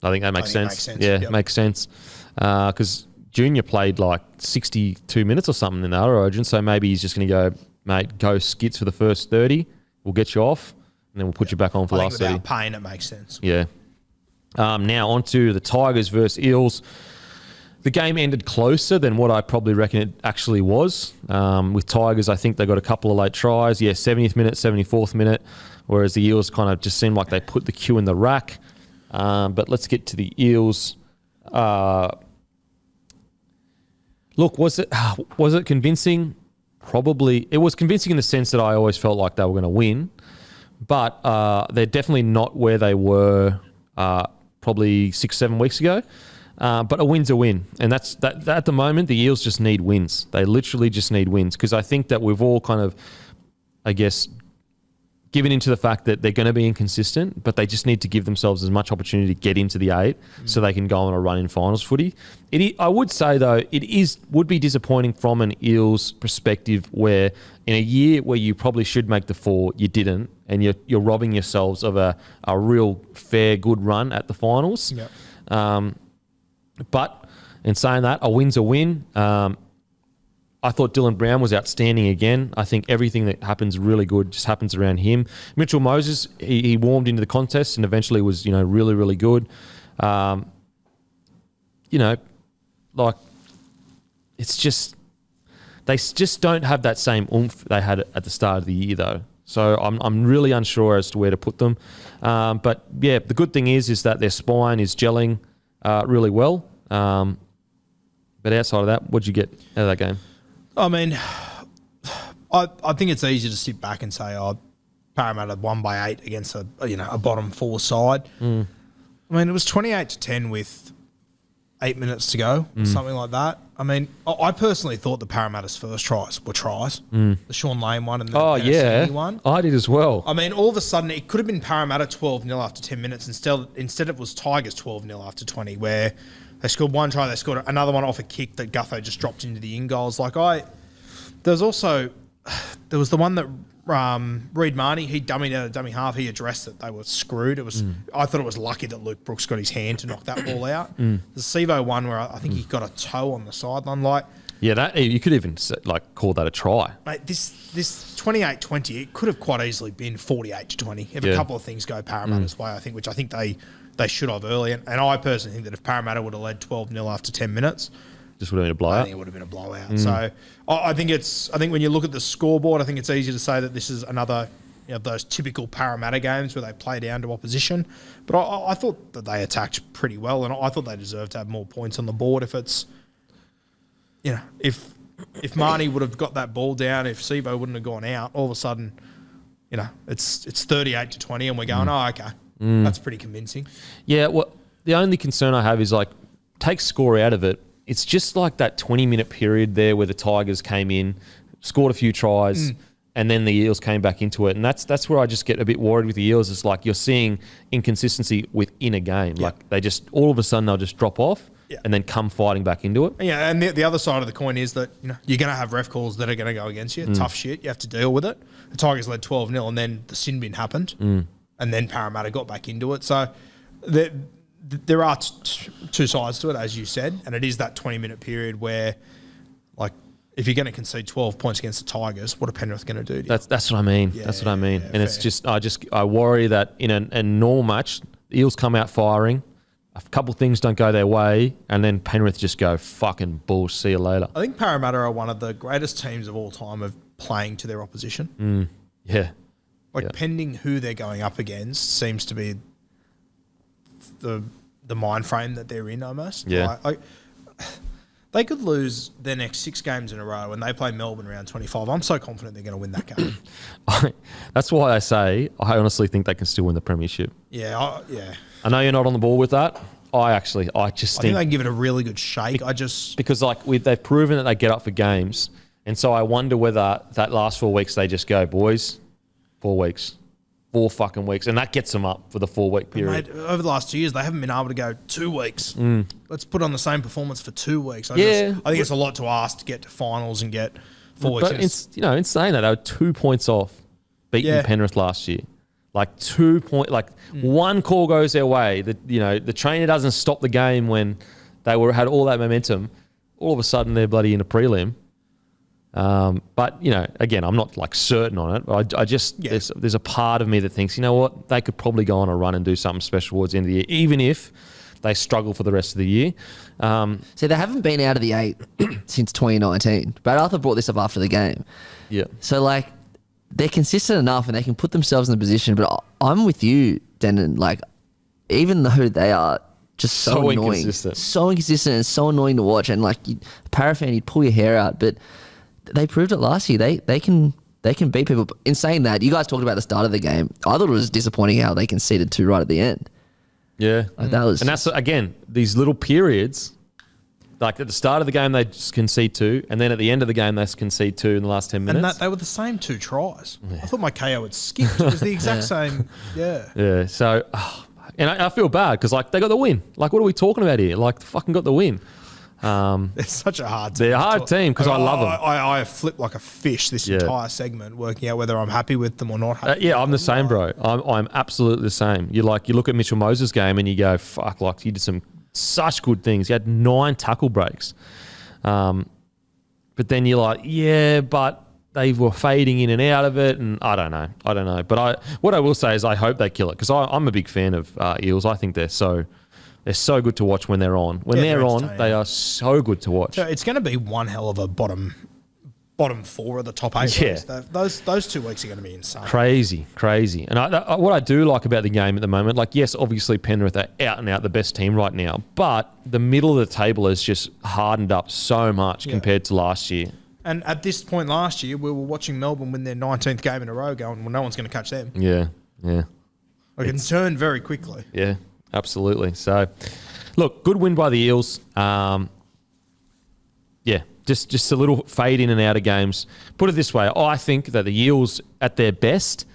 that makes sense. Yeah, makes sense. Because Junior played like 62 minutes or something in the other origin, so maybe he's just going to go, mate, go skits for the first 30. We'll get you off, and then we'll put you back on for the last 30. Without pain, it makes sense. Yeah. Now on to the Tigers versus Eels. The game ended closer than what I probably reckon it actually was. With Tigers, I think they got a couple of late tries. Yeah, 70th minute, 74th minute, whereas the Eels kind of just seemed like they put the cue in the rack. But let's get to the Eels. Look, was it convincing? it was convincing in the sense that I always felt like they were going to win, but they're definitely not where they were probably 6-7 weeks ago. But a win's a win. And that's that at the moment, the Eels just need wins. They literally just need wins, because I think that we've all kind of, I guess, given into the fact that they're going to be inconsistent, but they just need to give themselves as much opportunity to get into the 8 so they can go on a run in finals footy. I would say, though, would be disappointing from an Eels perspective, where in a year where you probably should make the 4, you didn't, and you're robbing yourselves of a real fair, good run at the finals. Yep. But in saying that, a win's a win. I thought Dylan Brown was outstanding again. I think everything that happens really good just happens around him. Mitchell Moses, he warmed into the contest and eventually was, really, really good. It's just, they just don't have that same oomph they had at the start of the year, though. So I'm really unsure as to where to put them. But yeah, the good thing is that their spine is gelling really well. But outside of that, what'd you get out of that game? I mean, I think it's easy to sit back and say, Parramatta won by 8 against a bottom 4 side. I mean, it was 28-10 with 8 minutes to go, or something like that. I mean, I personally thought the Parramatta's first tries were tries. The Sean Lane one and the Penasini one. I did as well. I mean, all of a sudden, it could have been Parramatta 12-0 after 10 minutes. Instead it was Tigers 12-0 after 20, where they scored one try, they scored another one off a kick that Gutho just dropped into the in goals. There was the one that Reid Marnie, he dummied out a dummy half. He addressed that they were screwed. I thought it was lucky that Luke Brooks got his hand to knock that ball out. The Sevo one where I think he got a toe on the sideline. That you could even call that a try. Mate, this 28-20, it could have quite easily been 48-20 if a couple of things go Parramatta's way, I think, which I think they should have early. And I personally think that if Parramatta would have led 12-0 after 10 minutes, just would have been a blowout. I think it would have been a blowout. So I think when you look at the scoreboard, I think it's easy to say that this is another of those typical Parramatta games where they play down to opposition. But I thought that they attacked pretty well, and I thought they deserved to have more points on the board. If Marnie would have got that ball down, if Sevo wouldn't have gone out, all of a sudden, it's 38-20, and we're going, okay, that's pretty convincing. Yeah, well, the only concern I have is take score out of it. It's just like that 20-minute period there where the Tigers came in, scored a few tries, and then the Eels came back into it. And that's where I just get a bit worried with the Eels. It's like you're seeing inconsistency within a game. Yeah. Like they just, all of a sudden, they'll just drop off and then come fighting back into it. Yeah, and the other side of the coin is that you're going to have ref calls that are going to go against you. Tough shit. You have to deal with it. The Tigers led 12-0, and then the sin bin happened, and then Parramatta got back into it. So there are two sides to it, as you said, and it is that 20-minute period where, if you're going to concede 12 points against the Tigers, what are Penrith going to do to you? That's what I mean. Yeah, that's what I mean. yeah, and it's just I worry that in a normal match, the Eels come out firing, a couple things don't go their way, and then Penrith just go fucking bull. See you later. I think Parramatta are one of the greatest teams of all time of playing to their opposition. Yeah. Pending who they're going up against seems to be the mind frame that they're in almost. Yeah. They could lose their next 6 games in a row and they play Melbourne round 25. I'm so confident they're going to win that game. That's why I say I honestly think they can still win the premiership. Yeah. I know you're not on the ball with that. I just think they can give it a really good shake. Because they've proven that they get up for games, and so I wonder whether that last 4 weeks they just go, boys, 4 weeks. 4 fucking weeks, and that gets them up for the 4-week period. Mate, over the last 2 years, they haven't been able to go 2 weeks. Let's put on the same performance for 2 weeks. I think it's a lot to ask to get to finals and get 4 weeks. But in saying that, they were 2 points off beating Penrith last year. 2 point, one call goes their way. The trainer doesn't stop the game when they had all that momentum. All of a sudden, they're bloody in a prelim. But again, I'm not certain on it. I just there's a part of me that thinks, what, they could probably go on a run and do something special towards the end of the year, even if they struggle for the rest of the year. See, they haven't been out of the 8 since 2019. Brad Arthur brought this up after the game. Yeah. So they're consistent enough and they can put themselves in the position. But I'm with you, Denon. Even though they are just so annoying, inconsistent. So inconsistent and so annoying to watch, and Para fan, you'd pull your hair out, but they proved it last year. They can beat people. In saying that, you guys talked about the start of the game. I thought it was disappointing how they conceded 2 right at the end. Yeah. Like that was, and that's, again, these little periods, like at the start of the game, they just concede 2, and then at the end of the game, they concede 2 in the last 10 minutes. And they were the same 2 tries. I thought my KO had skipped. It was the exact same. Yeah. Yeah. So, and I feel bad because, like, they got the win. Like, what are we talking about here? Like, they fucking got the win. It's such a hard team. They're a hard team because I love them. I have flipped like a fish this entire segment, working out whether I'm happy with them or not happy. Yeah, I'm the same, bro. I'm absolutely the same. You look at Mitchell Moses' game and you go, fuck, like he did such good things. He had 9 tackle breaks. But then you're like, yeah, but they were fading in and out of it, and I don't know. But what I will say is I hope they kill it because I'm a big fan of Eels. I think they're so good to watch when they're on. When they're on, they are so good to watch. So it's going to be one hell of a bottom 4 of the top 8. Yeah. Those 2 weeks are going to be insane. Crazy. And what I do like about the game at the moment, like, yes, obviously Penrith are out and out the best team right now, but the middle of the table has just hardened up so much compared to last year. And at this point last year, we were watching Melbourne win their 19th game in a row going, well, no one's going to catch them. Yeah. Like, it can turn very quickly. Yeah, absolutely. So, look, good win by the Eels. Just a little fade in and out of games. Put it this way, I think that the Eels, at their best,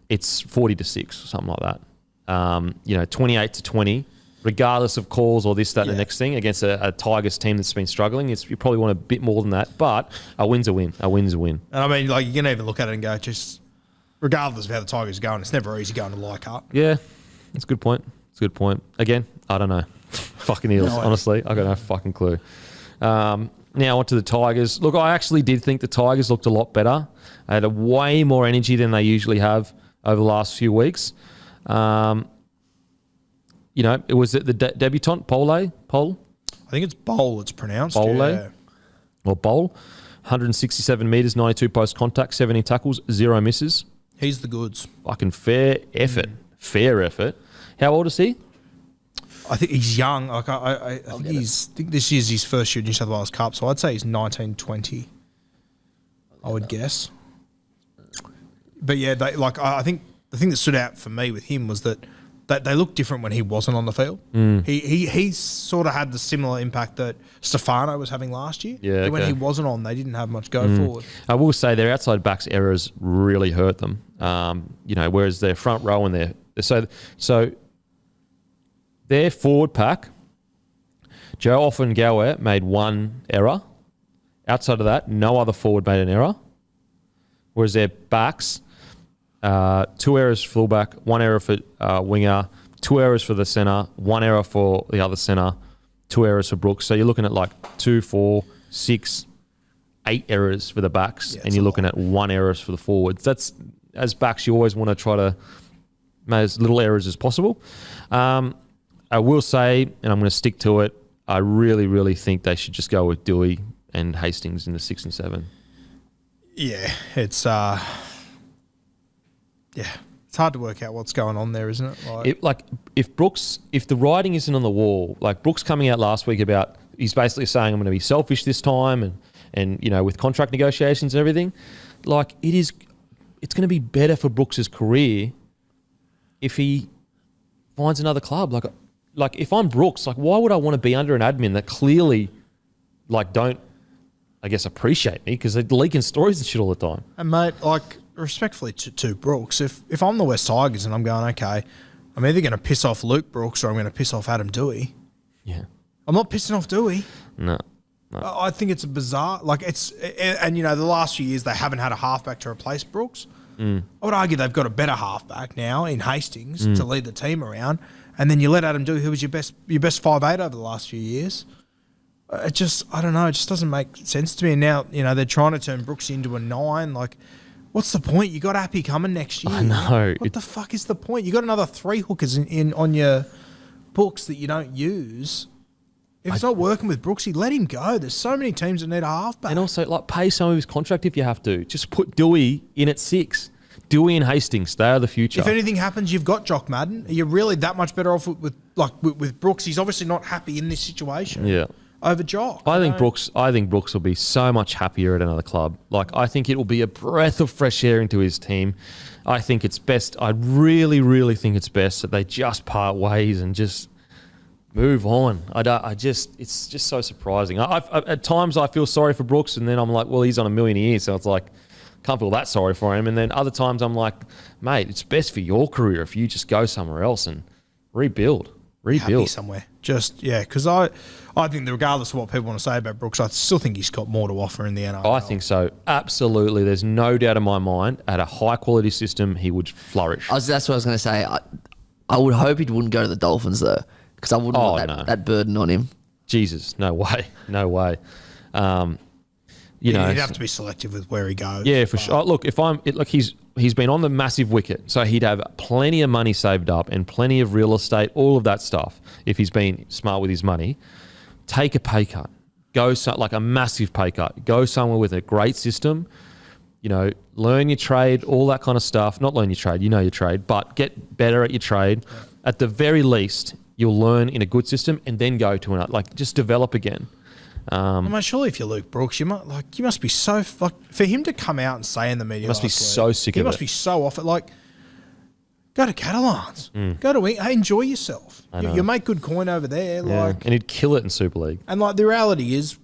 it's 40-6 or something like that. 28-20, regardless of calls or this, that, and the next thing against a Tigers team that's been struggling. You probably want a bit more than that, but a win's a win. A win's a win. And I mean, like, you can even look at it and go, just regardless of how the Tigers are going, it's never easy going to Leichhardt. Yeah, that's a good point. Again, I don't know. Fucking Eels, honestly. I got no fucking clue. Now on to the Tigers. Look, I actually did think the Tigers looked a lot better. They had way more energy than they usually have over the last few weeks. It was the debutant, Pole? I think it's Bowl it's pronounced. Bowl? Yeah. Or Bowl. 167 metres, 92 post contact, 70 tackles, 0 misses. He's the goods. Fucking fair effort. Fair effort. How old is he? I think he's young. Like I think this year's his first year at New South Wales Cup, so I'd say he's 19, 20. I would guess. But yeah, I think the thing that stood out for me with him was that they looked different when he wasn't on the field. He sort of had the similar impact that Stefano was having last year. Yeah, when he wasn't on, they didn't have much go forward. I will say their outside backs errors really hurt them. Whereas their front row and so their forward pack, Joe Offengower made 1 error. Outside of that, no other forward made an error. Whereas their backs, 2 errors for fullback, 1 error for winger, 2 errors for the centre, 1 error for the other centre, 2 errors for Brooks. So you're looking at like 2, 4, 6, 8 errors for the backs, and you're looking at 1 error for the forwards. That's, as backs, you always want to try to make as little errors as possible. I will say, and I'm going to stick to it, I really, really think they should just go with Dewey and Hastings in the 6 and 7. Yeah, it's it's hard to work out what's going on there, isn't it? If the writing isn't on the wall, like Brooks coming out last week about, he's basically saying I'm going to be selfish this time, and with contract negotiations and everything, like it's going to be better for Brooks's career if he finds another club. Like if I'm Brooks, like why would I want to be under an admin that clearly don't, I guess, appreciate me because they're leaking stories and shit all the time. And mate, respectfully to Brooks, if I'm the West Tigers and I'm going, okay, I'm either going to piss off Luke Brooks or I'm going to piss off Adam Dewey. Yeah. I'm not pissing off Dewey. No. I think it's a bizarre, the last few years they haven't had a halfback to replace Brooks. I would argue they've got a better halfback now in Hastings to lead the team around. And then you let Adam Dewey, who was your best 5'8" over the last few years. I don't know. It just doesn't make sense to me. And now, they're trying to turn Brooks into a 9. Like, what's the point? You got Appy coming next year. I know. What the fuck is the point? You got another 3 hookers in on your books that you don't use. If it's not working with Brooksy, let him go. There's so many teams that need a halfback. And also, pay some of his contract if you have to. Just put Dewey in at 6. Dewey and Hastings, they are the future. If anything happens, you've got Jock Madden. Are you really that much better off with Brooks? He's obviously not happy in this situation. Yeah. over Jock. I think Brooks will be so much happier at another club. Like, I think it will be a breath of fresh air into his team. I think it's best. I really, really think it's best that they just part ways and just move on. It's just so surprising. At times I feel sorry for Brooks, and then I'm like, well, he's on $1 million a year, so it's like, can't feel that sorry for him. And then other times I'm like, mate, it's best for your career if you just go somewhere else and rebuild. Happy somewhere. Because I think that regardless of what people want to say about Brooks, I still think he's got more to offer in the NRL. I think so. Absolutely. There's no doubt in my mind, at a high-quality system, he would flourish. That's what I was going to say. I would hope he wouldn't go to the Dolphins, though, because I wouldn't want that burden on him. Jesus, no way. No way. He'd have to be selective with where he goes. Yeah, for sure. Look, he's been on the massive wicket, so he'd have plenty of money saved up and plenty of real estate, all of that stuff. If he's been smart with his money, take a pay cut, like a massive pay cut. Go somewhere with a great system. Learn your trade, all that kind of stuff. Not learn your trade, your trade, but get better at your trade. Yeah. At the very least, you'll learn in a good system, and then go to another. Like, just develop again. Surely if you're Luke Brooks, you must be so for him to come out and say in the media, he must be so sick of it. He must be so off it. Like, go to Catalans, go to enjoy yourself. You make good coin over there, and he'd kill it in Super League. And the reality is,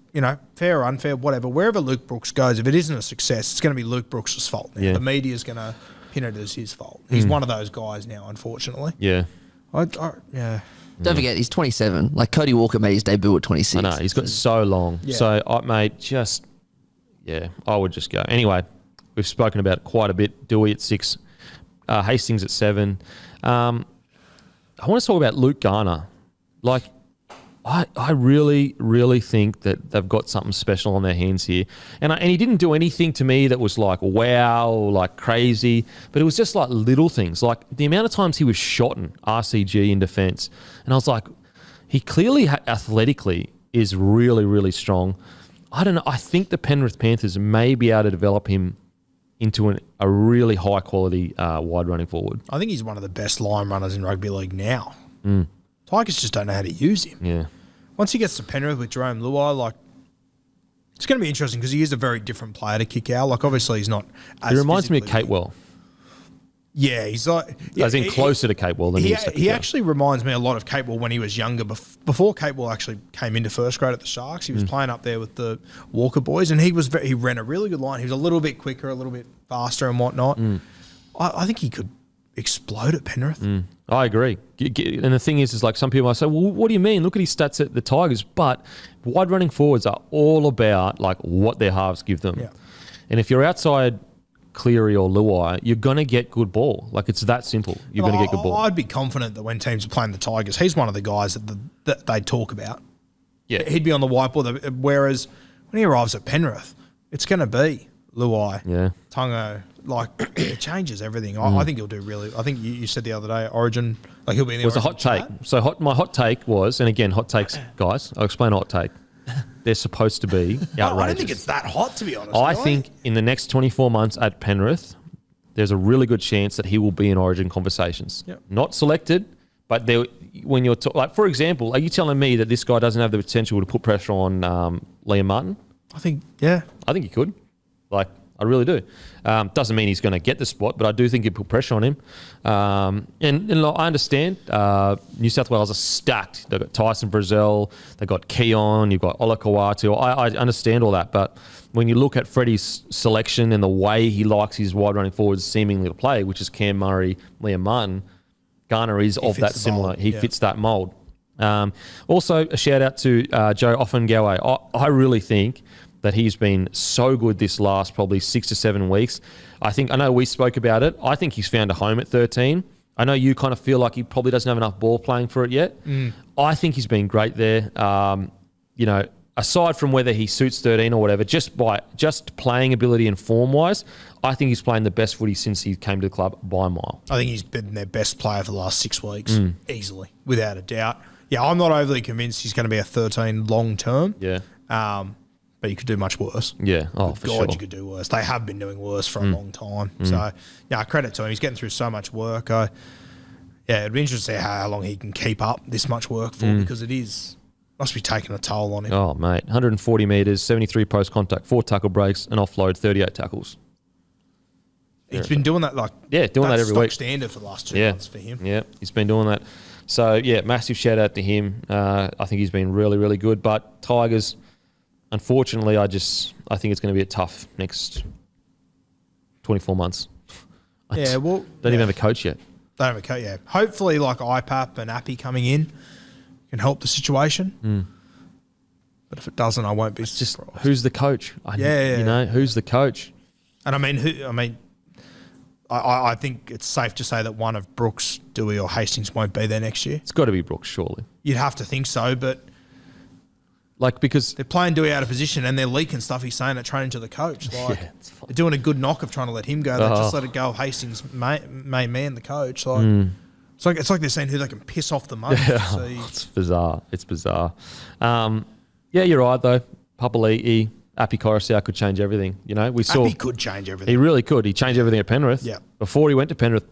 fair or unfair, whatever. Wherever Luke Brooks goes, if it isn't a success, it's going to be Luke Brooks' fault. Now. Yeah. The media's going to pin it as his fault. He's one of those guys now, unfortunately. Yeah. Yeah. Don't forget, he's 27. Like, Cody Walker made his debut at 26. I know, he's got so long. Yeah. So, I would just go. Anyway, we've spoken about it quite a bit. Dewey at 6, Hastings at 7. I want to talk about Luke Garner. Like, I really, really think that they've got something special on their hands here. And he didn't do anything to me that was like, wow, like crazy. But it was just like little things. Like the amount of times he was shot in RCG in defence. And I was like, he clearly athletically is really, really strong. I don't know. I think the Penrith Panthers may be able to develop him into a really high-quality wide running forward. I think he's one of the best line runners in rugby league now. Tigers just don't know how to use him. Yeah. Once he gets to Penrith with Jerome Luai, it's going to be interesting because he is a very different player to kick out. Like, obviously, he's not as He reminds me of Catewell. Yeah, he's like... As in closer to Catewell than he is to He actually reminds me a lot of Catewell when he was younger. Before Catewell actually came into first grade at the Sharks, he was playing up there with the Walker boys, and he ran a really good line. He was a little bit quicker, a little bit faster and whatnot. I think he could explode at Penrith. I agree. And the thing is like some people might say, well, what do you mean? Look at his stats at the Tigers. But wide running forwards are all about like what their halves give them. Yeah. And if you're outside Cleary or Luai, you're going to get good ball. Like, it's that simple. You're going to get good ball. I'd be confident that when teams are playing the Tigers, he's one of the guys that they talk about. Yeah. He'd be on the whiteboard. Whereas when he arrives at Penrith, it's going to be Luai, Tungo. Like, it changes everything. I think he'll do really... I think you said the other day, Origin, like he'll be in the... It was a hot take. So my hot take was, and again, hot takes, guys, I'll explain a hot take. They're supposed to be outrageous. I don't think it's that hot, to be honest. I think in the next 24 months at Penrith, there's a really good chance that he will be in Origin conversations. Yep. Not selected, but when you're... like, for example, are you telling me that this guy doesn't have the potential to put pressure on Liam Martin? I think he could. Like, I really do. Doesn't mean he's going to get the spot, but I do think it put pressure on him. And I understand New South Wales are stacked. They've got Tyson Frizzell, they've got Keon, you've got Ola Kawatu. I understand all that, but when you look at Freddie's selection and the way he likes his wide running forwards seemingly to play, which is Cam Murray, Liam Martin, Garner is of that similar. He fits that mould. Also, a shout out to Joe Offengawe. I really think that he's been so good this last probably 6 to 7 weeks. I know we spoke about it. I think he's found a home at 13. I know you kind of feel like he probably doesn't have enough ball playing for it yet. I think he's been great there. Aside from whether he suits 13 or whatever, just playing ability and form-wise, I think he's playing the best footy since he came to the club by a mile. I think he's been their best player for the last 6 weeks, easily, without a doubt. Yeah, I'm not overly convinced he's going to be a 13 long-term. Yeah. But you could do much worse. Yeah. Oh, for sure. You could do worse. They have been doing worse for a long time. So, yeah, credit to him. He's getting through so much work. It'd be interesting to see how long he can keep up this much work for because it is Must be taking a toll on him. Oh, mate. 140 metres, 73 post contact, 4 tackle breaks, an offload, 38 tackles. He's been doing that doing that every week. Standard for the last 2 months for him. Yeah, he's been doing that. So, yeah, massive shout out to him. I think he's been really, really good. But Tigers, unfortunately, I think it's going to be a tough next 24 months. Don't even have a coach yet. Don't have a coach, yeah. Hopefully, like IPAP and Appy coming in can help the situation. But if it doesn't, I won't be surprised. Who's the coach? Who's the coach? And I think it's safe to say that one of Brooks, Dewey or Hastings won't be there next year. It's got to be Brooks, surely. You'd have to think so, but because they're playing Dewey out of position and they're leaking stuff he's saying at training to the coach. They're doing a good knock of trying to let him go. They just let it go of Hastings' main man, the coach. It's like they're saying who they can piss off the most. It's bizarre. It's bizarre. You're right though. Papali'i, Appy Coruscant could change everything. We saw Appy could change everything. He really could. He changed everything at Penrith. Yeah. Before he went to Penrith,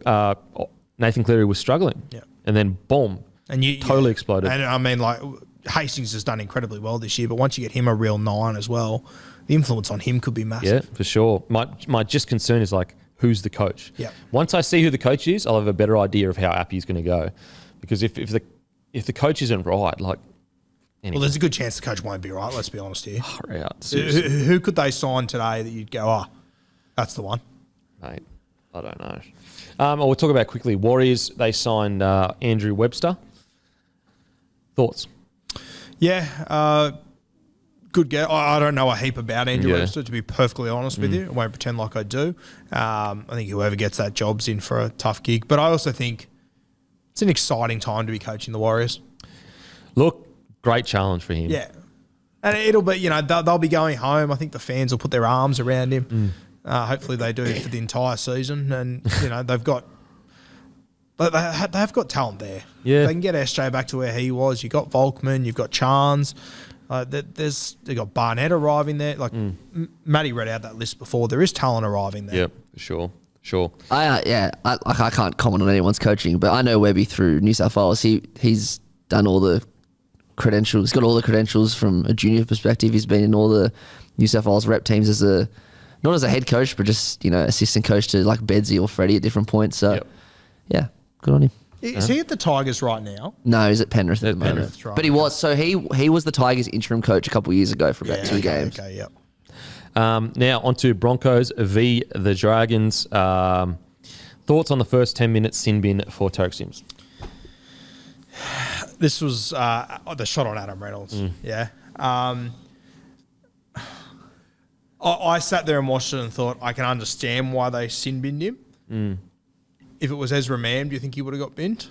Nathan Cleary was struggling. Yeah. And then boom, and totally exploded. And Hastings has done incredibly well this year, but once you get him a real 9 as well, the influence on him could be massive. Yeah, for sure. My just concern is who's the coach? Yeah. Once I see who the coach is, I'll have a better idea of how Appy's going to go. Because if the coach isn't right, anyway. Well, there's a good chance the coach won't be right. Let's be honest here. Who Who could they sign today that you'd go, that's the one? Mate, I don't know. We'll talk about quickly. Warriors, they signed Andrew Webster. Thoughts? Yeah, good guy. I don't know a heap about Andrew Webster, to be perfectly honest with you. I won't pretend like I do. I think whoever gets that job's in for a tough gig. But I also think it's an exciting time to be coaching the Warriors. Look, great challenge for him. Yeah. And it'll be, they'll be going home. I think the fans will put their arms around him. Hopefully they do for the entire season. And, they've got talent there. Yeah. They can get SJ back to where he was. You've got Volkman, you've got Charnze. They've got Barnett arriving there. Matty read out that list before. There is talent arriving there. Yep, for sure. I can't comment on anyone's coaching, but I know Webby through New South Wales. He's done all the credentials. He's got all the credentials from a junior perspective. He's been in all the New South Wales rep teams not as a head coach, but just assistant coach to Bedsy or Freddie at different points. So yeah, good on him. Is he at the Tigers right now? No, he's at Penrith at the moment. Penrith, right. But he was. So he was the Tigers interim coach a couple of years ago for about 2 games. Okay, yep. Now on to Broncos v the Dragons. Thoughts on the first 10 minutes sin bin for Tarek Sims? This was the shot on Adam Reynolds. Yeah. I sat there and watched it and thought I can understand why they sin binned him. If it was Ezra Mam, do you think he would have got binned?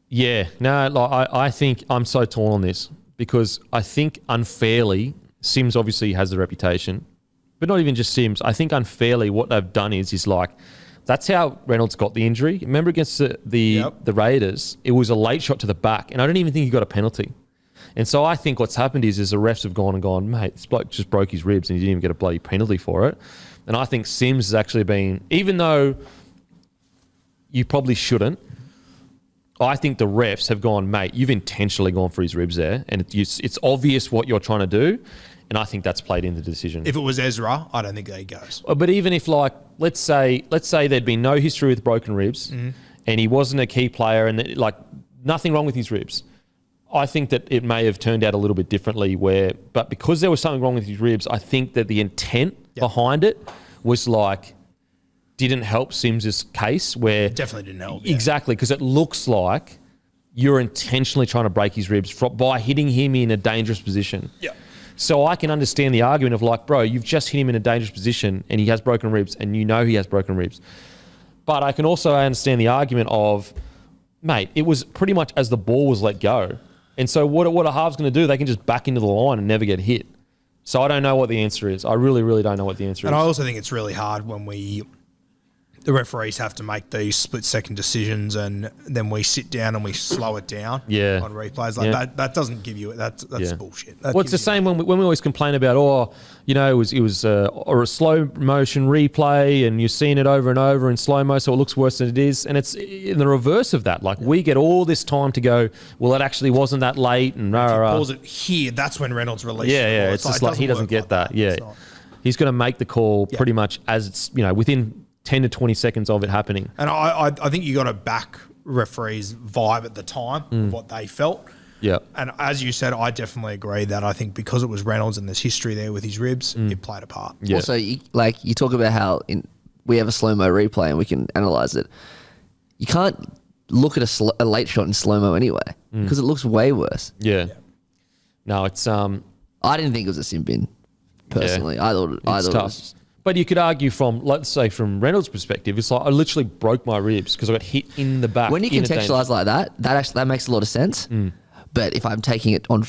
Yeah. No, I think I'm so torn on this because I think unfairly, Sims obviously has the reputation, but not even just Sims. I think unfairly what they've done is that's how Reynolds got the injury. Remember against the Raiders, it was a late shot to the back, and I don't even think he got a penalty. And so I think what's happened is the refs have gone, mate, this bloke just broke his ribs and he didn't even get a bloody penalty for it. And I think Sims has actually been, even though you probably shouldn't, I think the refs have gone, mate, you've intentionally gone for his ribs there, and it's obvious what you're trying to do, and I think that's played into the decision. If it was Ezra, I don't think he goes. But even if, let's say there'd been no history with broken ribs, and he wasn't a key player, and nothing wrong with his ribs, I think that it may have turned out a little bit differently. But because there was something wrong with his ribs, I think that the intent behind it was didn't help Sims's case. Where definitely didn't help. Exactly, because it looks like you're intentionally trying to break his ribs by hitting him in a dangerous position. Yeah. So I can understand the argument of bro, you've just hit him in a dangerous position and he has broken ribs and you know he has broken ribs. But I can also understand the argument of, mate, it was pretty much as the ball was let go. And so what a half's going to do, they can just back into the line and never get hit. So I don't know what the answer is. I really, really don't know what the answer is. And I also think it's really hard when the referees have to make these split-second decisions, and then we sit down and we slow it down on replays. Like that doesn't give you that's bullshit. That it's the same when we always complain about, it was a slow motion replay and you're seeing it over and over in slow mo, so it looks worse than it is. And it's in the reverse of that. Like we get all this time to go, well, it actually wasn't that late, and pause it here. That's when Reynolds releases. Yeah. It's just like he doesn't get that. Yeah, he's going to make the call pretty much as it's within 10 to 20 seconds of it happening. And I think you got to back referees' vibe at the time of what they felt. Yeah. And as you said, I definitely agree that I think because it was Reynolds and there's history there with his ribs, it played a part. Yeah. Also, you talk about how we have a slow-mo replay and we can analyse it. You can't look at a late shot in slow-mo anyway because it looks way worse. Yeah. No, it's... I didn't think it was a sin bin, personally. Yeah. I thought it was... But you could argue let's say from Reynolds' perspective, it's like I literally broke my ribs because I got hit in the back. When you contextualise like that makes a lot of sense. But if I'm taking it on...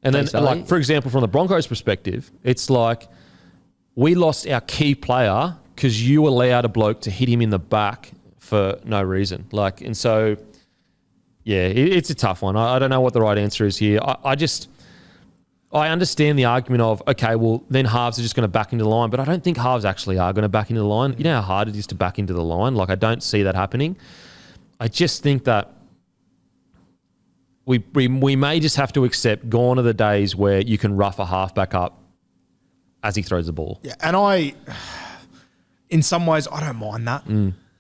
And then, like, for example, from the Broncos' perspective, it's like we lost our key player because you allowed a bloke to hit him in the back for no reason. Like, and so, yeah, it's a tough one. I don't know what the right answer is here. I understand the argument of, okay, well, then halves are just going to back into the line, but I don't think halves actually are going to back into the line. You know how hard it is to back into the line? Like, I don't see that happening. I just think that we may just have to accept gone are the days where you can rough a halfback up as he throws the ball. Yeah, and in some ways, I don't mind that.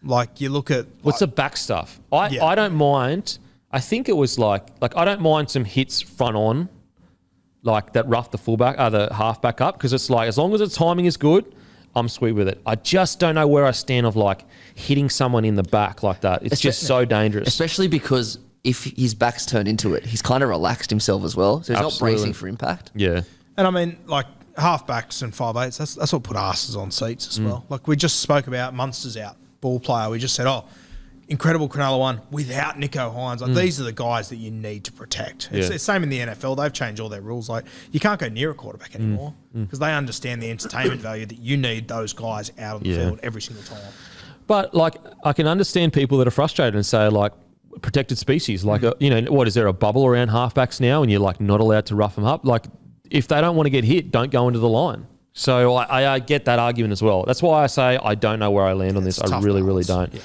Like, you look at... What's the back stuff? I don't mind. I think it was like I don't mind some hits front on, like that rough the halfback up, because it's like as long as the timing is good, I'm sweet with it. I just don't know where I stand of like hitting someone in the back like that. It's just so dangerous. Especially because if his back's turned into it, he's kind of relaxed himself as well, so he's not bracing for impact. Yeah. And I mean, like halfbacks and 5'8", that's what put asses on seats as well. Like we just spoke about Munster's out, ball player. We just said, incredible Cronulla one without Nico Hines. Like these are the guys that you need to protect. It's the same in the NFL. They've changed all their rules. Like you can't go near a quarterback anymore because they understand the entertainment value that you need those guys out on the field every single time. But like I can understand people that are frustrated and say like protected species. Like what is there a bubble around halfbacks now and you're like not allowed to rough them up? Like if they don't want to get hit, don't go into the line. So I get that argument as well. That's why I say I don't know where I land on this. I really don't. Yeah.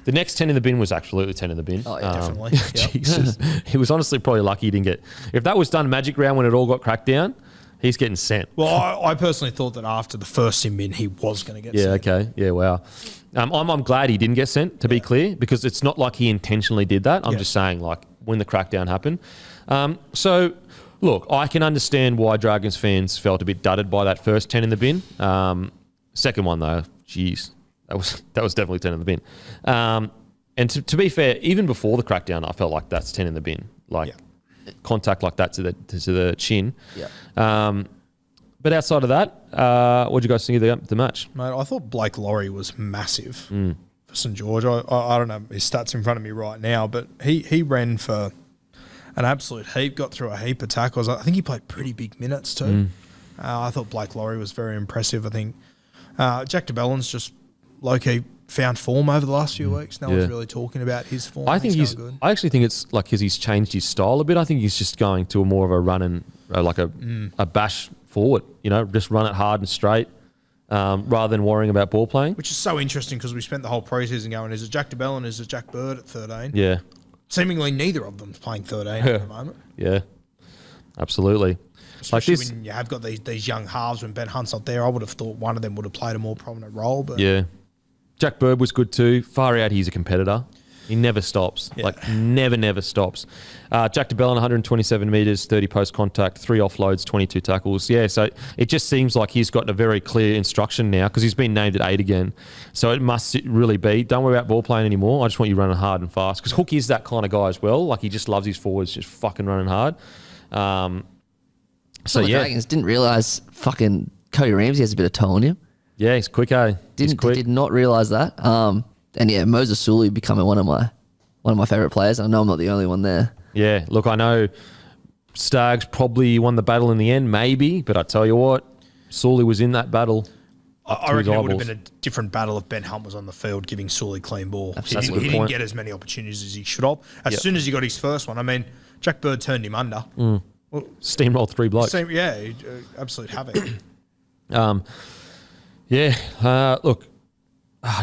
The next 10 in the bin was absolutely 10 in the bin. Oh, yeah, definitely. Jesus. He was honestly probably lucky he didn't get... If that was done magic round when it all got cracked down, he's getting sent. Well, I personally thought that after the first sin bin, he was going to get sent. Yeah, okay. Yeah, wow. I'm glad he didn't get sent, to be clear, because it's not like he intentionally did that. I'm just saying, like, when the crackdown happened. So, look, I can understand why Dragons fans felt a bit dudded by that first 10 in the bin. Second one, though, geez. That was definitely 10 in the bin. And to be fair, even before the crackdown, I felt like that's 10 in the bin. Like contact like that to the chin. Yeah. But outside of that, what did you guys think of the match? Mate, I thought Blake Laurie was massive for St George. I don't have his stats in front of me right now, but he ran for an absolute heap, got through a heap of tackles. I think he played pretty big minutes too. I thought Blake Laurie was very impressive. I think Jack de Bellin's just low-key found form over the last few weeks. No one's really talking about his form. I think he's good. I actually think it's like because he's changed his style a bit. I think he's just going to more of a run and like a bash forward. Just run it hard and straight rather than worrying about ball playing. Which is so interesting because we spent the whole preseason going, is it Jack de Bellin, is it Jack Bird at 13? Yeah. Seemingly neither of them's playing 13 at the moment. Yeah, absolutely. Especially when you have got these young halves when Ben Hunt's not there. I would have thought one of them would have played a more prominent role. But yeah. Jack Bird was good too. Far out, he's a competitor. He never stops. Yeah. Like, never stops. Jack de Bellin, 127 metres, 30 post contact, 3 offloads, 22 tackles. Yeah, so it just seems like he's got a very clear instruction now because he's been named at 8 again. So it must really be, don't worry about ball playing anymore. I just want you running hard and fast. Because Hook is that kind of guy as well. Like, he just loves his forwards just fucking running hard. So, yeah. Dragons didn't realise fucking Cody Ramsey has a bit of toe on him. Yeah, he's quick, eh? Did not realise that. And yeah, Moses Sully becoming one of my favourite players. I know I'm not the only one there. Yeah, look, I know Staggs probably won the battle in the end, maybe, but I tell you what, Sully was in that battle. up I to his reckon it would have eyeballs. been a different battle if Ben Hunt was on the field giving Sully clean ball. That's He a didn't, good he didn't point. get as many opportunities as he should have. As Yep. soon as he got his first one, I mean, Jack Bird turned him under. Well, Steamrolled 3 blokes. Absolute havoc. Look,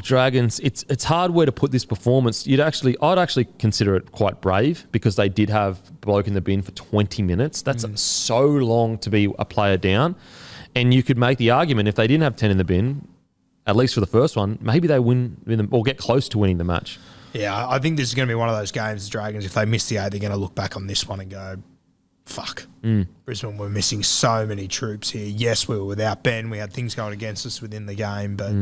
Dragons. It's hard where to put this performance. I'd actually consider it quite brave because they did have Bloke in the bin for 20 minutes. That's so long to be a player down, and you could make the argument if they didn't have 10 in the bin, at least for the first one, maybe they win or get close to winning the match. Yeah, I think this is going to be one of those games, the Dragons, if they miss the 8, they're going to look back on this one and go, fuck. Brisbane were missing so many troops here. Yes, we were without Ben. We had things going against us within the game, but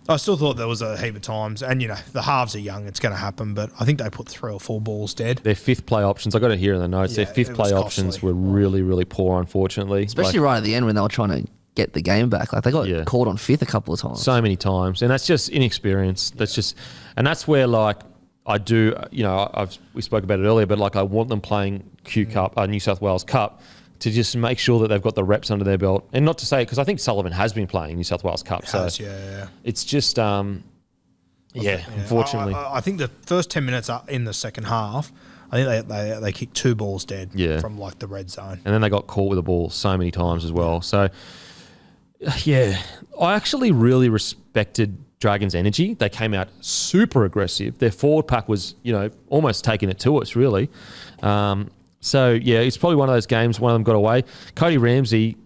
I still thought there was a heap of times. And, the halves are young. It's going to happen, but I think they put 3 or 4 balls dead. Their fifth play options, I got it here in the notes. Yeah, Their fifth it play was options costly. were really, really poor, unfortunately. Especially right at the end when they were trying to get the game back. Like they got Yeah. caught on fifth a couple of times. So many times, and that's just inexperience. And that's where I do. We spoke about it earlier, but I want them playing New South Wales Cup, to just make sure that they've got the reps under their belt, and not to say because I think Sullivan has been playing New South Wales Cup, it's just unfortunately. I think the first 10 minutes in the second half, I think they kicked 2 balls dead from the red zone. And then they got caught with the ball so many times as well. So, I actually really respected Dragons' energy. They came out super aggressive. Their forward pack was, almost taking it to us, really. It's probably one of those games, one of them got away. Cody Ramsey,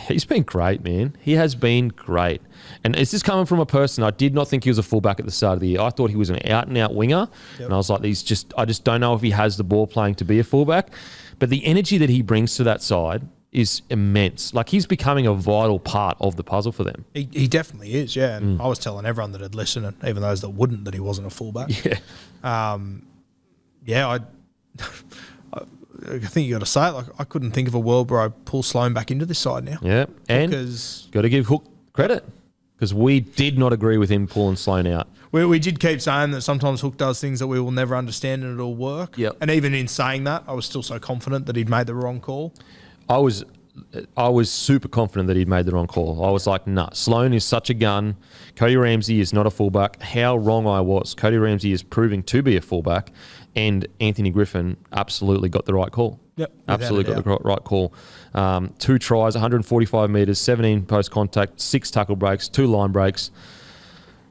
he's been great, man. He has been great. And is this coming from a person, I did not think he was a fullback at the start of the year. I thought he was an out-and-out winger. Yep. And I was like, I just don't know if he has the ball playing to be a fullback. But the energy that he brings to that side is immense. He's becoming a vital part of the puzzle for them. He definitely is, yeah. And I was telling everyone that had listened, and even those that wouldn't, that he wasn't a fullback. I think you got to say it. I couldn't think of a world where I pull Sloan back into this side now. Yeah, and got to give Hook credit because we did not agree with him pulling Sloan out. We did keep saying that sometimes Hook does things that we will never understand and it'll work. Yep. And even in saying that, I was still so confident that he'd made the wrong call. I was super confident that he'd made the wrong call. I was like, nah, Sloan is such a gun. Cody Ramsey is not a fullback. How wrong I was. Cody Ramsey is proving to be a fullback, and Anthony Griffin absolutely got the right call. Yep, absolutely got the right call. 2 tries, 145 metres, 17 post contact, 6 tackle breaks, 2 line breaks.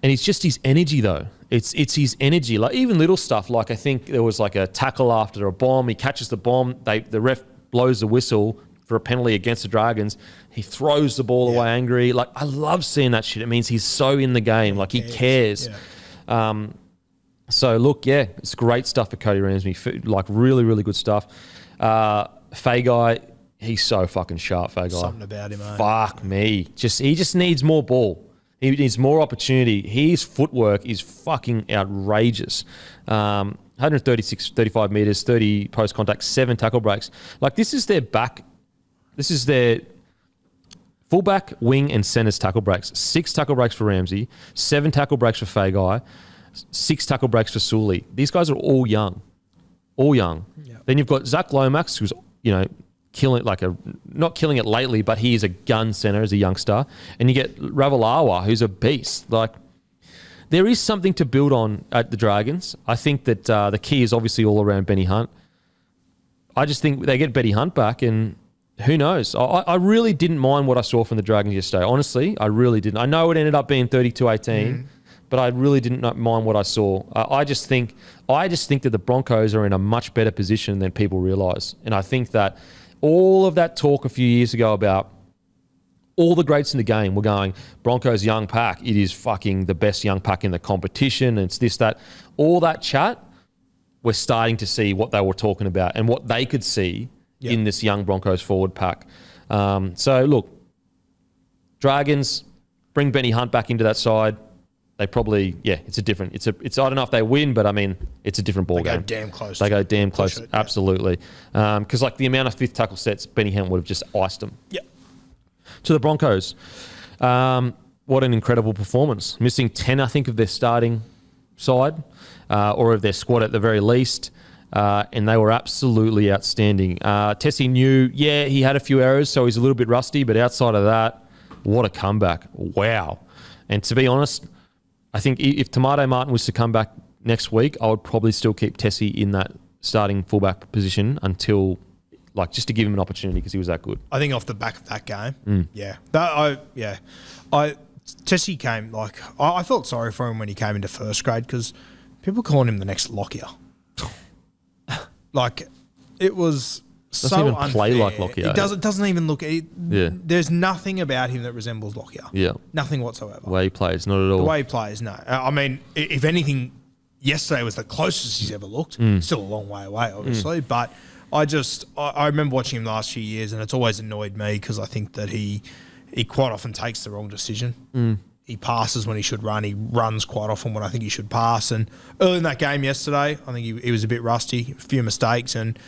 And it's just his energy, though. It's his energy. Even little stuff, I think there was a tackle after a bomb. He catches the bomb. The ref blows the whistle for a penalty against the Dragons. He throws the ball away angry. I love seeing that shit. It means he's so in the game. He cares. Yeah. So, look, it's great stuff for Cody Ramsey. Really, really good stuff. Fagai, he's so fucking sharp, Fagai. Something about him, eh? Fuck me. He just needs more ball. He needs more opportunity. His footwork is fucking outrageous. 35 metres, 30 post contact, 7 tackle breaks. This is their back. This is their fullback, wing, and centre's tackle breaks. 6 tackle breaks for Ramsey, 7 tackle breaks for Fagai, 6 tackle breaks for Sully. These guys are all young. Yep. Then you've got Zach Lomax, who's, killing not killing it lately, but he is a gun centre as a youngster. And you get Ravalawa, who's a beast. There is something to build on at the Dragons. I think that the key is obviously all around Benny Hunt. I just think they get Benny Hunt back, and who knows? I really didn't mind what I saw from the Dragons yesterday. Honestly, I really didn't. I know it ended up being 32-18, but I really didn't mind what I saw. I just think that the Broncos are in a much better position than people realise. And I think that all of that talk a few years ago about all the greats in the game were going, Broncos young pack, it is fucking the best young pack in the competition, and it's this, that. All that chat, we're starting to see what they were talking about and what they could see in this young Broncos forward pack. So, look, Dragons, bring Benny Hunt back into that side. They probably, it's a different, it's I don't know if they win, but I mean, it's a different ball game. They go damn close. Absolutely. Because the amount of 5th tackle sets, Benny Hunt would have just iced them. Yep. To the Broncos, what an incredible performance. Missing 10, I think, of their starting side, or of their squad at the very least. And they were absolutely outstanding. Tessie knew, he had a few errors, so he's a little bit rusty, but outside of that, What a comeback. Wow. And to be honest, I think if Tomato Martin was to come back next week, I would probably still keep Tessie in that starting fullback position until, like, just to give him an opportunity because he was that good. I think off the back of that game, Tessie came, like, I felt sorry for him when he came into first grade because people calling him the next Lockyer. Like, it was Doesn't so even unfair. play like Lockyer. It doesn't even look. There's nothing about him that resembles Lockyer. Yeah. Nothing whatsoever. The way he plays, not at all. The way he plays, no. I mean, if anything, yesterday was the closest he's ever looked. Still a long way away, obviously, but I remember watching him the last few years, and it's always annoyed me because I think that he quite often takes the wrong decision. He passes when he should run. He runs quite often when I think he should pass. And early in that game yesterday, I think he was a bit rusty, a few mistakes, and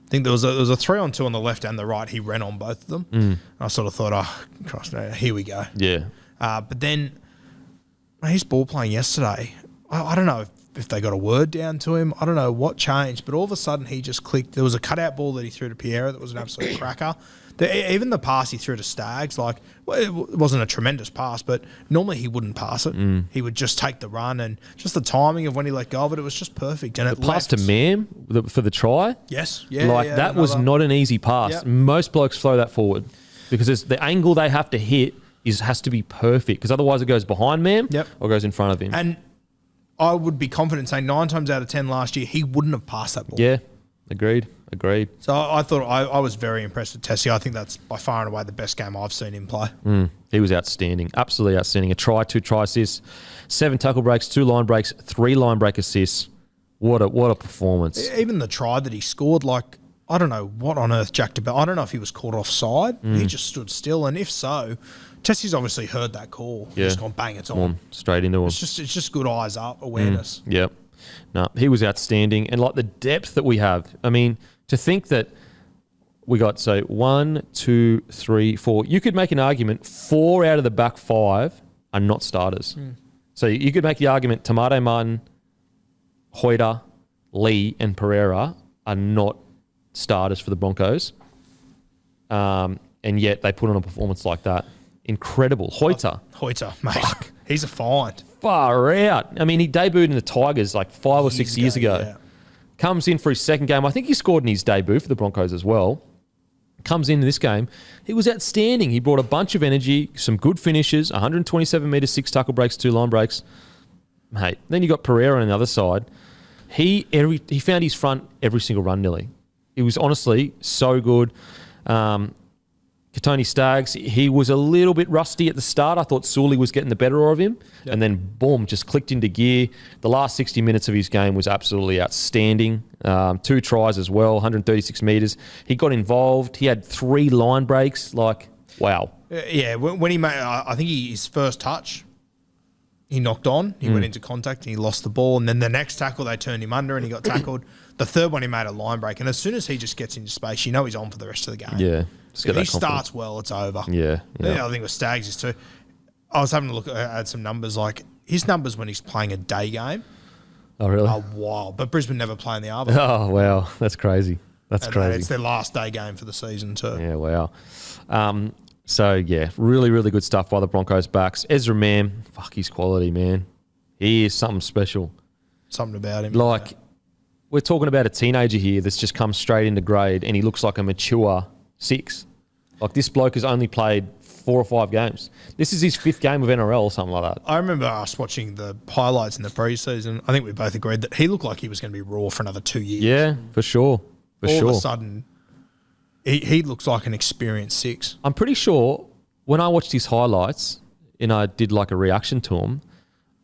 I think there was a 3-on-2 on the left and the right. He ran on both of them. And I sort of thought, oh, gosh, no, here we go. Yeah. But then his ball playing yesterday, I don't know if they got a word down to him. I don't know what changed, but all of a sudden he just clicked. There was a cutout ball that he threw to Piera that was an absolute cracker. Even the pass he threw to Stags, like, well, it wasn't a tremendous pass, but normally he wouldn't pass it. He would just take the run, and just the timing of when he let go of it, it was just perfect. And the pass to Mam for the try, yes, that was not an easy pass. Yep. Most blokes throw that forward because the angle they have to hit has to be perfect because otherwise it goes behind Mam or goes in front of him. And I would be confident saying 9 times out of 10 last year he wouldn't have passed that ball. Yeah, agreed. So I thought I was very impressed with Tessie. I think that's by far and away the best game I've seen him play. He was outstanding, absolutely outstanding. A try, 2 try assists, 7 tackle breaks, 2 line breaks, 3 line break assists. What a performance! Even the try that he scored, like, I don't know what on earth Jack DeBell. I don't know if he was caught offside. He just stood still, and if so, Tessie's obviously heard that call. Yeah. Just gone bang, it's on. Straight into him. It's just good eyes up awareness. Yep. No, he was outstanding, and like the depth that we have. I mean, to think that we got 1, 2, 3, 4. You could make an argument 4 out of the back 5 are not starters. So you could make the argument Tomato Martin, Hoyter, Lee, and Pereira are not starters for the Broncos, and yet they put on a performance like that. Incredible. Hoyter, mate. Fuck. He's a find. Far out. I mean, he debuted in the Tigers like 5 or 6 years ago. Yeah. Comes in for his second game. I think he scored in his debut for the Broncos as well. Comes into this game. He was outstanding. He brought a bunch of energy, some good finishes, 127 metres, 6 tackle breaks, 2 line breaks. Mate, then you got Pereira on the other side. He found his front every single run nearly. It was honestly so good. Tony Staggs, he was a little bit rusty at the start. I thought Sully was getting the better of him. Yep. And then, boom, just clicked into gear. The last 60 minutes of his game was absolutely outstanding. 2 tries as well, 136 metres. He got involved. He had 3 line breaks. Like, wow. Yeah, when he made, I think his first touch, he knocked on. He went into contact and he lost the ball. And then the next tackle, they turned him under and he got tackled. The third one, he made a line break. And as soon as he just gets into space, you know he's on for the rest of the game. Yeah. If he starts well, it's over. Yeah. The other thing with Staggs is too, I was having a look at some numbers. Like, his numbers when he's playing a day game are wild. But Brisbane never play in the Arbor. Oh, wow. That's crazy. That's crazy. It's their last day game for the season too. Yeah, wow. So, yeah, really, really good stuff by the Broncos backs. Ezra Mam, fuck, he's quality, man. He is something special. Something about him. Like, we're talking about a teenager here that's just come straight into grade and he looks like a mature 6. Like, this bloke has only played 4 or 5 games. This is his 5th game of NRL or something like that. I remember us watching the highlights in the preseason. I think we both agreed that he looked like he was going to be raw for another 2 years. Yeah, for sure. All of a sudden, he looks like an experienced 6. I'm pretty sure when I watched his highlights and I did like a reaction to him,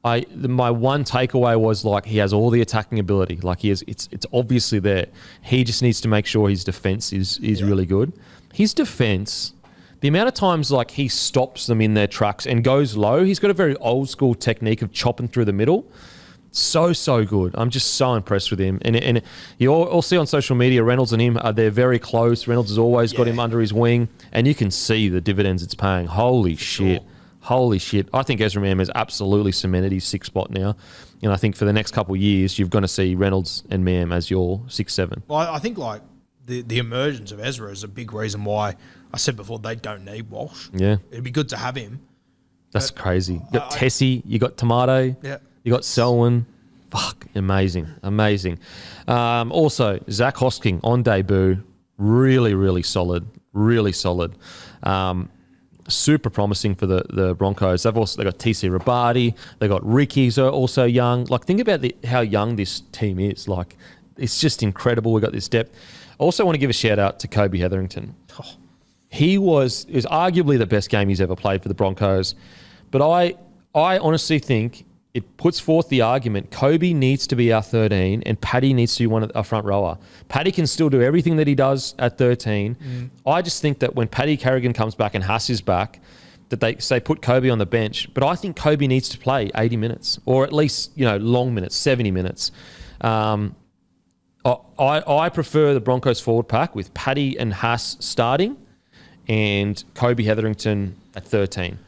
my one takeaway was like he has all the attacking ability. Like it's obviously there. He just needs to make sure his defense is really good. His defense, the amount of times like he stops them in their tracks and goes low, he's got a very old school technique of chopping through the middle. So good. I'm just so impressed with him. And you all see on social media, Reynolds and him, they're very close. Reynolds has always got him under his wing, and you can see the dividends it's paying. Holy shit. Holy shit. I think Ezra Mam has absolutely cemented his 6th spot now. And I think for the next couple of years, you're going to see Reynolds and Mam as your 6-7. Well, I think like the emergence of Ezra is a big reason why I said before they don't need Walsh. Yeah. It'd be good to have him. That's crazy. You got Tessie, you got Tomato, Yeah. you got Selwyn. Fuck, amazing. Also, Zach Hosking on debut, really solid. Super promising for the Broncos. They got TC Rabadi, they got Ricky's also young. Like, think about how young this team is. Like, it's just incredible. We got this depth. Also want to give a shout out to Kobe Hetherington. Oh. It was arguably the best game he's ever played for the Broncos. But I honestly think it puts forth the argument Kobe needs to be our 13 and Paddy needs to be our front rower. Paddy can still do everything that he does at 13. I just think that when Paddy Carrigan comes back and Haas is back, that they say put Kobe on the bench. But I think Kobe needs to play 80 minutes or at least, long minutes, 70 minutes. I prefer the Broncos forward pack with Paddy and Haas starting and Kobe Hetherington at 13.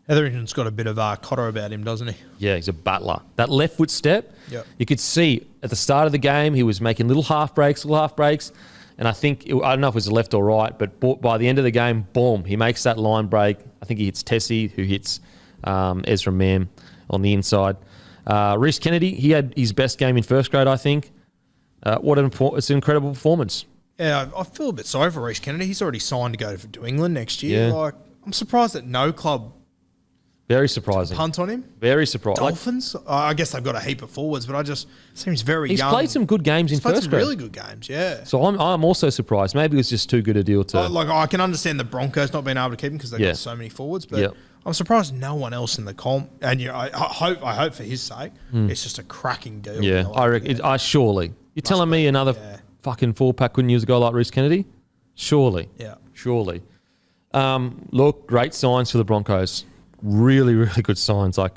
Hetherington's got a bit of Cotter about him, doesn't he? Yeah, he's a battler. That left foot step, Yep. You could see at the start of the game he was making little half breaks. And I think, I don't know if it was left or right, but by the end of the game, boom, he makes that line break. I think he hits Tessie, who hits Ezra Mam on the inside. Reece Kennedy, he had his best game in first grade, I think. It's an incredible performance. Yeah, I feel a bit sorry for Reece Kennedy. He's already signed to go to England next year. Yeah. Like, I'm surprised that no club Very surprising. punt on him. Very surprising. Dolphins? I guess they've got a heap of forwards, but seems very He's young. played some good games in He's played first some grade. really good games, yeah. So I'm also surprised. Maybe it was just too good a deal to... I can understand the Broncos not being able to keep him because they've Yeah. got so many forwards, but Yep. I'm surprised no one else in the comp. And I hope for his sake, it's just a cracking deal. Yeah, I reckon. Surely. You're telling me another fucking four-pack couldn't use a guy like Reece Kennedy? Surely. Yeah. Surely. Look, great signs for the Broncos. Really good signs. Like,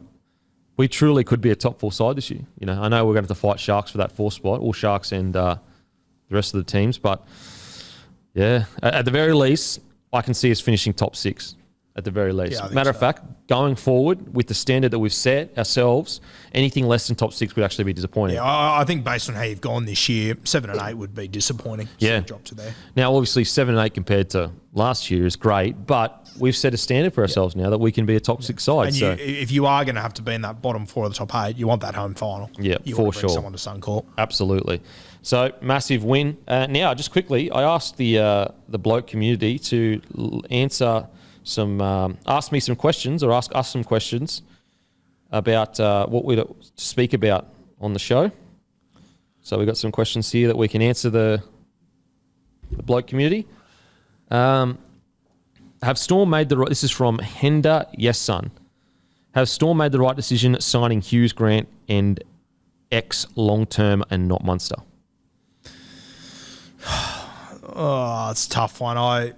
we truly could be a top 4 side this year. I know we're going to have to fight Sharks for that 4th spot, all Sharks and the rest of the teams. But, yeah, at the very least, I can see us finishing top 6. At the very least. Yeah, I think Matter of so. fact, going forward with the standard that we've set ourselves, anything less than top 6 would actually be disappointing. Yeah, I think based on how you've gone this year, 7 and 8 would be disappointing. Yeah. Drop to there. Now, obviously, 7 and 8 compared to last year is great, but we've set a standard for ourselves now that we can be a top 6 side. And So, if you are going to have to be in that bottom 4 of the top 8, you want that home final. Yeah, you for want to bring sure. someone to Suncorp. absolutely. So, massive win. Now, just quickly, I asked the Bloke community to answer ask me some questions or ask us some questions about what we'd speak about on the show. So we've got some questions here that we can answer the Bloke community. Have Storm made the right... This is from Henda Yes Son. Have Storm made the right decision signing Hughes, Grant and X long-term and not Munster? Oh, it's a tough one.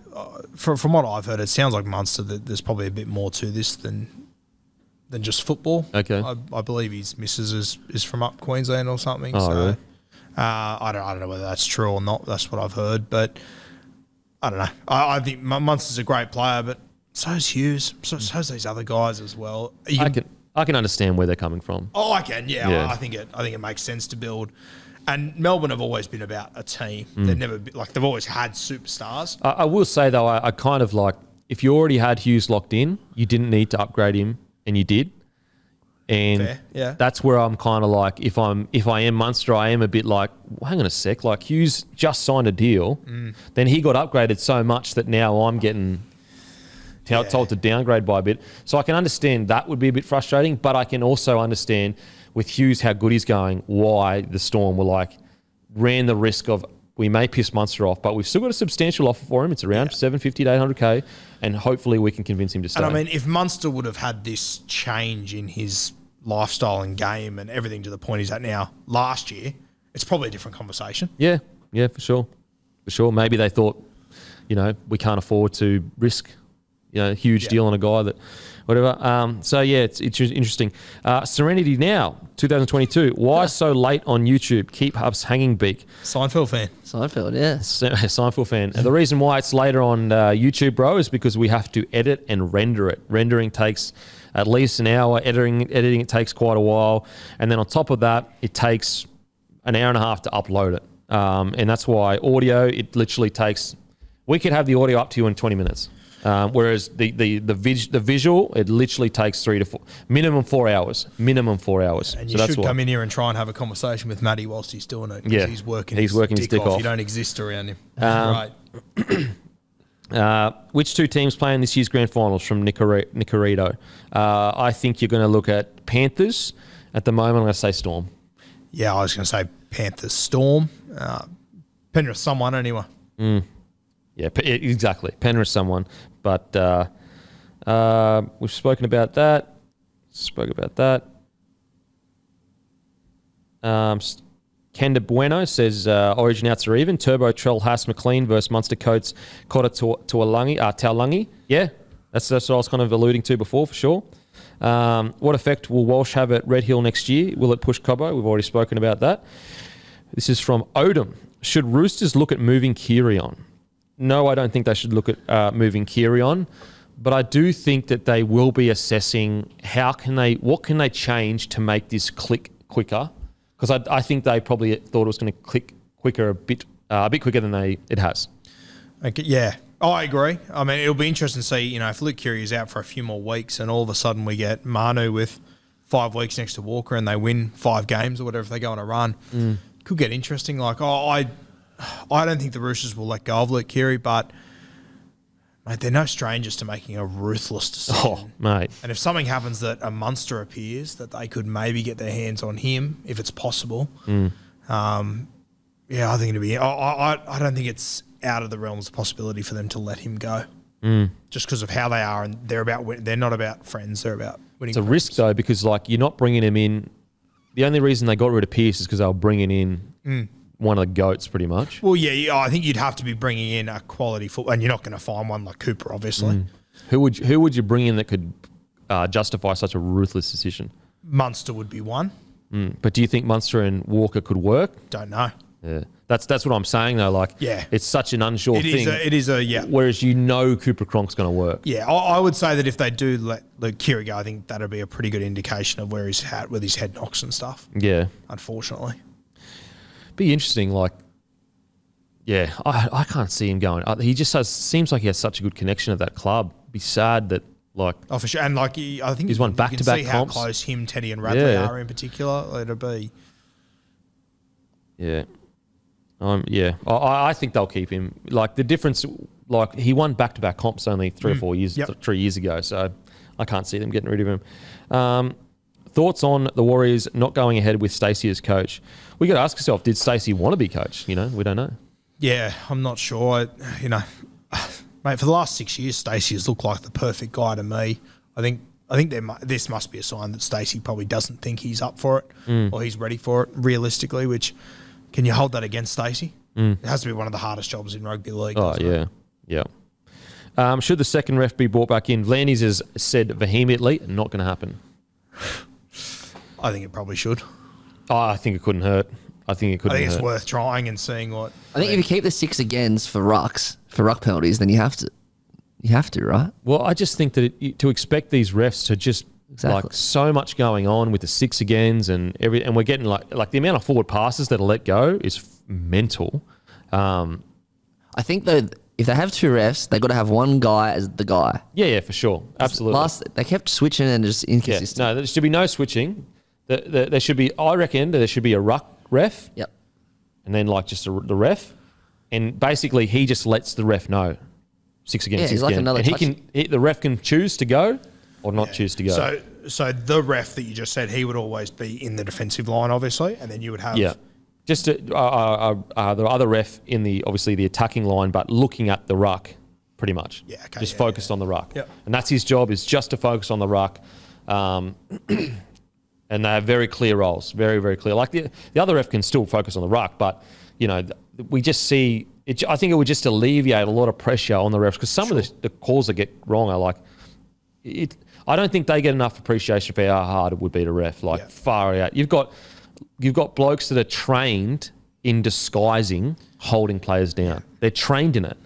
From what I've heard, it sounds like Munster that there's probably a bit more to this than just football. Okay. I believe his missus is from up Queensland or something. Oh, so really? I don't know whether that's true or not. That's what I've heard, but I don't know. I think Munster's a great player, but so's Hughes. So's these other guys as well. I can understand where they're coming from. Oh, I can. Yeah. I think it makes sense to build. And Melbourne have always been about a team. They've never been, they've always had superstars. I will say, though, I kind of like, if you already had Hughes locked in, you didn't need to upgrade him, and you did. And Fair, yeah. that's where I'm kind of like, if I am Munster, I am a bit like, well, hang on a sec, like Hughes just signed a deal, then he got upgraded so much that now I'm getting told to downgrade by a bit. So I can understand that would be a bit frustrating, but I can also understand with Hughes how good he's going, why the Storm were ran the risk of, we may piss Munster off, but we've still got a substantial offer for him. It's around 750 to 800K, and hopefully we can convince him to stay. And I mean, if Munster would have had this change in his lifestyle and game and everything to the point he's at now last year, it's probably a different conversation. Yeah, for sure. Maybe they thought, we can't afford to risk, huge deal on a guy that, whatever. So yeah, it's interesting. Serenity Now, 2022. Why so late on YouTube? Keep us hanging, Beak. Seinfeld fan. Seinfeld, yeah. Seinfeld fan. And the reason why it's later on YouTube, bro, is because we have to edit and render it. Rendering takes at least an hour. Editing it takes quite a while. And then on top of that, it takes an hour and a half to upload it. And that's why audio, it literally takes... We could have the audio up to you in 20 minutes. Whereas the visual, it literally takes 3 to 4... Minimum 4 hours. Minimum 4 hours. And you should come in here and try and have a conversation with Matty whilst he's doing it. Yeah. He's working his dick off. You don't exist around him. Right. Which two teams playing this year's grand finals from Nicorito? I think you're going to look at Panthers. At the moment, I'm going to say Storm. Yeah, I was going to say Panthers, Storm. Penrith, someone anyway. Yeah, exactly. Penrith, someone. But we've spoken about that. Kenda Bueno says Origin outs are even. Turbo, Trell, Haas, McLean versus Munster Coates, Cotter, Taulangi. Yeah, that's what I was kind of alluding to before, for sure. What effect will Walsh have at Red Hill next year? Will it push Cobbo? We've already spoken about that. This is from Odom. Should Roosters look at moving Keary on? No, I don't think they should look at moving Keary on, but I do think that they will be assessing what can they change to make this click quicker, because I think they probably thought it was going to click quicker a bit quicker than it has. Okay, yeah, I agree. I mean, it'll be interesting to see, if Luke Keary is out for a few more weeks and all of a sudden we get Manu with 5 weeks next to Walker and they win 5 games or whatever if they go on a run. Could get interesting. Like, I don't think the Roosters will let go of Luke Keary, but mate, they're no strangers to making a ruthless decision. Oh, mate. And if something happens that a Munster appears, that they could maybe get their hands on him, if it's possible. I think it'd be... I don't think it's out of the realms of possibility for them to let him go. Just because of how they are, and they're not about friends, they're about winning. It's a risk, though, because you're not bringing him in... The only reason they got rid of Pearce is because they were bringing in... one of the GOATs, pretty much. Well, yeah, I think you'd have to be bringing in a quality football, and you're not going to find one like Cooper, obviously. Who would you bring in that could justify such a ruthless decision? Munster would be one. But do you think Munster and Walker could work? Don't know. Yeah, that's what I'm saying though. It's such an unsure thing. It is a yeah. Whereas Cooper Cronk's going to work. Yeah, I would say that if they do let Luke Keary go, I think that'd be a pretty good indication of where his head knocks and stuff. Yeah, unfortunately. Be interesting, I can't see him going. He just seems like he has such a good connection at that club. Be sad that oh, for sure, and I think he's won back-to-back comps. How close him, Teddy, and Radley are in particular. It'll be. Yeah, I think they'll keep him. The difference, he won back-to-back comps only 3 years ago, so I can't see them getting rid of him. Thoughts on the Warriors not going ahead with Stacey as coach? We got to ask ourselves, did Stacey want to be coach? We don't know. Yeah, I'm not sure. Mate, for the last 6 years, Stacey has looked like the perfect guy to me. I think this must be a sign that Stacey probably doesn't think he's up for it or he's ready for it realistically, which can you hold that against Stacey? It has to be one of the hardest jobs in rugby league. Oh, yeah. Should the second ref be brought back in? Vlandis has said vehemently, not going to happen. I think it probably should. Oh, I think it couldn't hurt. I think it's worth trying and seeing what. I think if you keep the 6 agains for ruck penalties, then you have to. You have to, right? Well, I just think that to expect these refs to just so much going on with the 6 agains and we're getting like the amount of forward passes that are let go is mental. I think though, if they have 2 refs, they got to have one guy as the guy. Yeah, for sure, absolutely. They kept switching and just inconsistent. No, there should be no switching. There should be. I reckon there should be a ruck ref. Yep. And then just the ref, and basically he just lets the ref know 6 against 6 again. Another and the ref can choose to go or not choose to go. So the ref that you just said, he would always be in the defensive line, obviously, and then you would have just the other ref in the attacking line, but looking at the ruck, pretty much. Yeah, okay. Just focused on the ruck. Yep. And that's his job, is just to focus on the ruck. And they have very clear roles, very, very clear. The other ref can still focus on the ruck, but, we just see... I think it would just alleviate a lot of pressure on the refs, because some of the calls that get wrong are I don't think they get enough appreciation for how hard it would be to ref, far out. You've got blokes that are trained in disguising holding players down. Yeah. They're trained in it.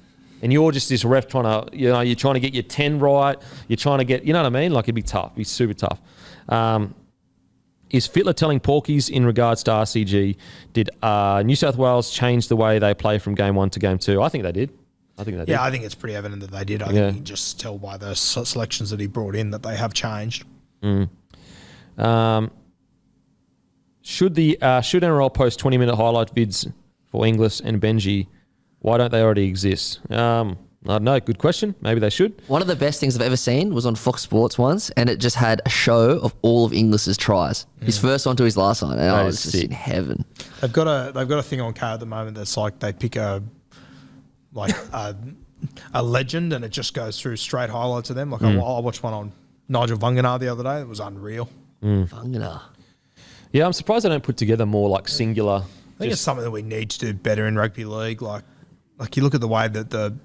And you're just this ref trying to, you're trying to get your 10 right. You're trying to get, you know what I mean? It'd be tough. It'd be super tough. Is Fittler telling Porkies in regards to RCG? Did New South Wales change the way they play from game 1 to game 2? I think they did. I think it's pretty evident that they did. I think you can just tell by the selections that he brought in that they have changed. Should NRL post 20-minute highlight vids for Inglis and Benji? Why don't they already exist? I don't know. Good question. Maybe they should. One of the best things I've ever seen was on Fox Sports once, and it just had a show of all of Inglis's tries. His first one to his last one, and I was just in heaven. They've got a thing on K at the moment that's like they pick a legend, and it just goes through straight highlights of them. Like I watched one on Nigel Vunganar the other day. It was unreal. Vunganar. Yeah, I'm surprised they don't put together more like singular. I think it's something that we need to do better in rugby league. Like you look at the way that the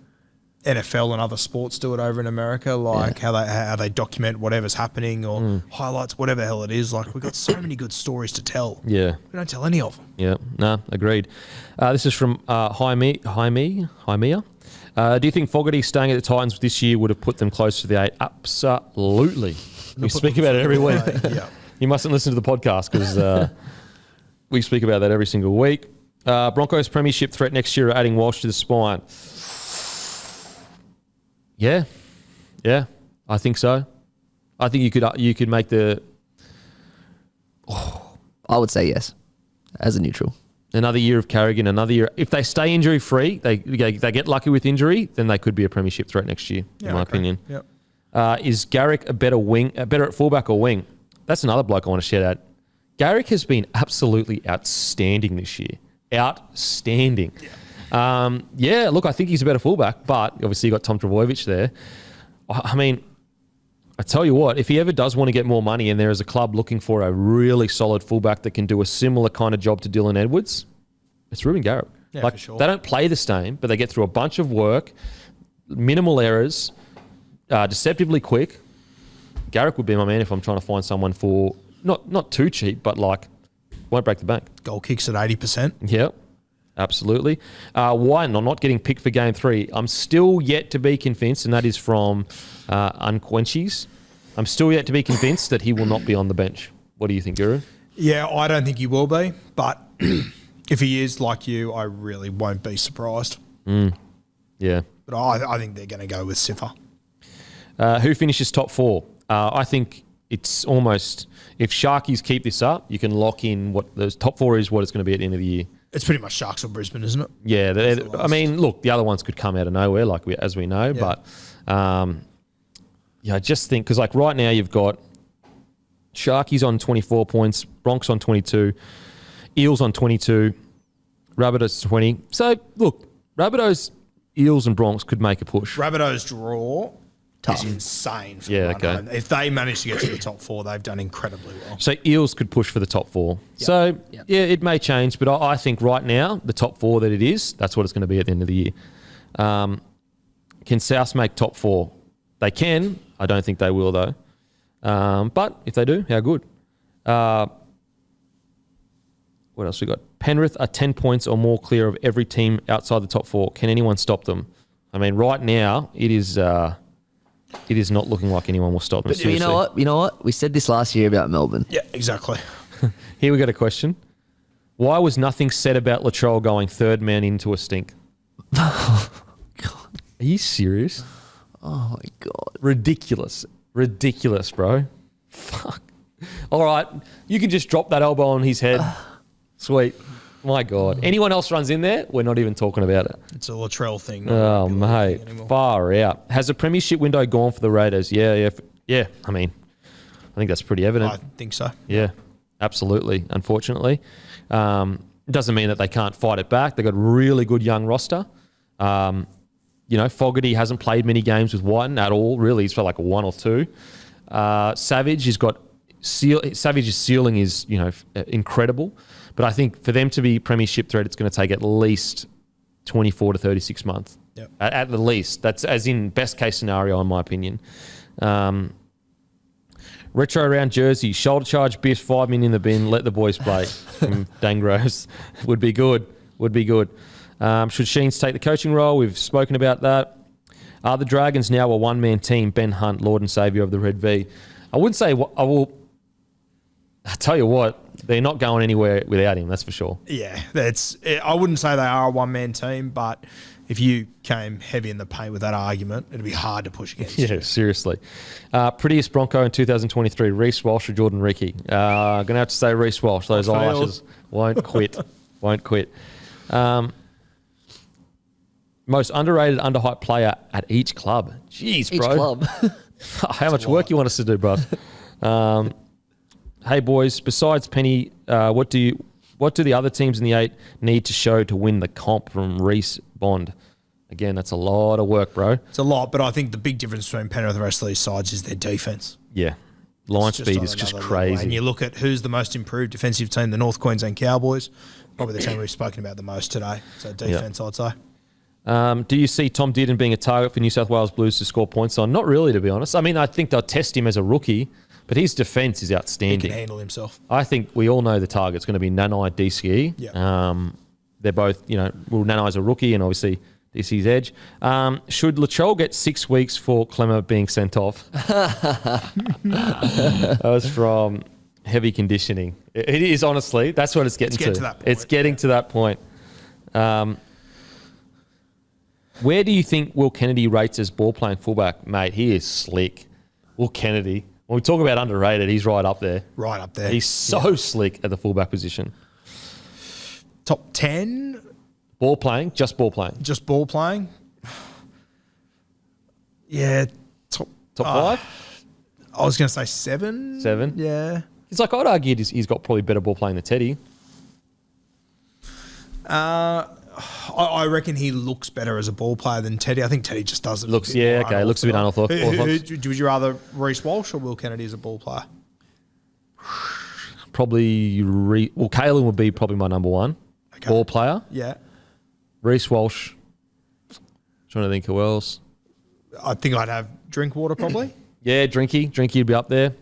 NFL and other sports do it over in America, like how they document whatever's happening or highlights whatever the hell it is. Like we've got so many good stories to tell. Yeah, we don't tell any of them. Yeah, no, agreed. This is from Jaime. Do you think Fogarty staying at the Titans this year would have put them closer to the 8? Absolutely. We speak about it every week. Yeah. You mustn't listen to the podcast because we speak about that every single week. Broncos premiership threat next year, adding Walsh to the spine. Yeah, I think so. I think you could make the. I would say yes, as a neutral. Another year of Carrigan, another year. If they stay injury free, they get lucky with injury, then they could be a premiership threat next year, in my opinion. Yep. Is Garrick a better at fullback or wing? That's another bloke I want to shout out. Garrick has been absolutely outstanding this year. Outstanding. Yeah. Look, I think he's a better fullback, but obviously you got Tom Trbojevic there. I mean, I tell you what, if he ever does want to get more money and there is a club looking for a really solid fullback that can do a similar kind of job to Dylan Edwards, it's Ruben Garrick. Yeah, for sure. They don't play the same, but they get through a bunch of work, minimal errors, deceptively quick. Garrick would be my man if I'm trying to find someone for not too cheap, but like won't break the bank. Goal kicks at 80%. Yep. Absolutely. One, I'm not getting picked for game 3. I'm still yet to be convinced, and that is from Unquenchies. I'm still yet to be convinced that he will not be on the bench. What do you think, Guru? Yeah, I don't think he will be, but if he is like you, I really won't be surprised. Yeah. But I think they're going to go with Siffer. Who finishes top 4? I think it's almost, if Sharkies keep this up, you can lock in what the top 4 is, what it's going to be at the end of the year. It's pretty much Sharks or Brisbane, isn't it? Yeah, I mean, look, the other ones could come out of nowhere, as we know. Yeah. But I just think because right now you've got Sharkies on 24 points, Bronx on 22, Eels on 22, Rabbitohs 20. So look, Rabbitohs, Eels, and Bronx could make a push. Rabbitohs draw. Tough. Is insane for okay. If they manage to get to the top 4, they've done incredibly well. So Eels could push for the top 4. Yep. So, it may change, but I think right now, the top 4 that it is, that's what it's going to be at the end of the year. Can South make top 4? They can. I don't think they will, though. But if they do, how good. What else we got? Penrith are 10 points or more clear of every team outside the top 4. Can anyone stop them? I mean, right now, it is not looking like anyone will stop them. But you know what? We said this last year about Melbourne. Yeah, exactly. Here we got a question. Why was nothing said about Latrell going third man into a stink? God. Are you serious? Oh, my God. Ridiculous, bro. Fuck. All right, you can just drop that elbow on his head. Sweet. My God. Anyone else runs in there, we're not even talking about it. It's a Latrell thing. Oh, mate. Far out. Has the premiership window gone for the Raiders? Yeah. I mean, I think that's pretty evident. I think so. Yeah, absolutely, unfortunately. It doesn't mean that they can't fight it back. They've got a really good young roster. Fogarty hasn't played many games with Whiten at all, really. He's for like 1 or 2. Savage has got... Savage's ceiling is, incredible. But I think for them to be premiership threat, it's going to take at least 24 to 36 months. Yep. At the least. That's as in best case scenario, in my opinion. Retro around Jersey. Shoulder charge, Biff, 5 million in the bin. Let the boys play. From Dangroves. Would be good. Should Sheens take the coaching role? We've spoken about that. Are the Dragons now a one-man team? Ben Hunt, Lord and Saviour of the Red V. I wouldn't say... I tell you what, they're not going anywhere without him, that's for sure. Yeah, I wouldn't say they are a one-man team, but if you came heavy in the paint with that argument, it'd be hard to push against. Yeah, seriously. Prettiest Bronco in 2023, Reece Walsh or Jordan Ricky? Going to have to say Reece Walsh. Those eyelashes won't quit. Won't quit. Most underrated, underhyped player at each club. Jeez, bro. Each club. How much work you want us to do, bro? Hey, boys, besides Penny, what do the other teams in the 8 need to show to win the comp from Reece Bond? Again, that's a lot of work, bro. It's a lot, but I think the big difference between Penrith and the rest of these sides is their defence. Yeah. Line speed is just crazy. And you look at who's the most improved defensive team, the North Queensland Cowboys, probably the team we've spoken about the most today. So defence, I'd say. Do you see Tom Dearden being a target for New South Wales Blues to score points on? Not really, to be honest. I mean, I think they'll test him as a rookie, but his defence is outstanding. He can handle himself. I think we all know the target's going to be Nanai, DCE. Yeah. They're both, Nanai's a rookie and obviously DC's edge. Should Latrell get 6 weeks for Clemmer being sent off? That was from heavy conditioning. It is, honestly. That's what it's getting to. That point. It's getting to that point. Where do you think Will Kennedy rates as ball-playing fullback? Mate, he is slick. Will Kennedy. When we talk about underrated, he's right up there. Right up there. He's so slick at the fullback position. Top 10? Ball playing? Just ball playing. Just ball playing? Yeah. Top 5? I was going to say 7. 7? Yeah. He's like, I'd argue he's got probably better ball playing than Teddy. I reckon he looks better as a ball player than Teddy. I think Teddy just does it. Looks a bit unorthodox. Would you rather Reece Walsh or Will Kennedy as a ball player? Probably Kalen would be probably my number 1 ball player. Yeah. Reece Walsh. Trying to think who else. I think I'd have Drinkwater probably. Yeah, Drinky would be up there.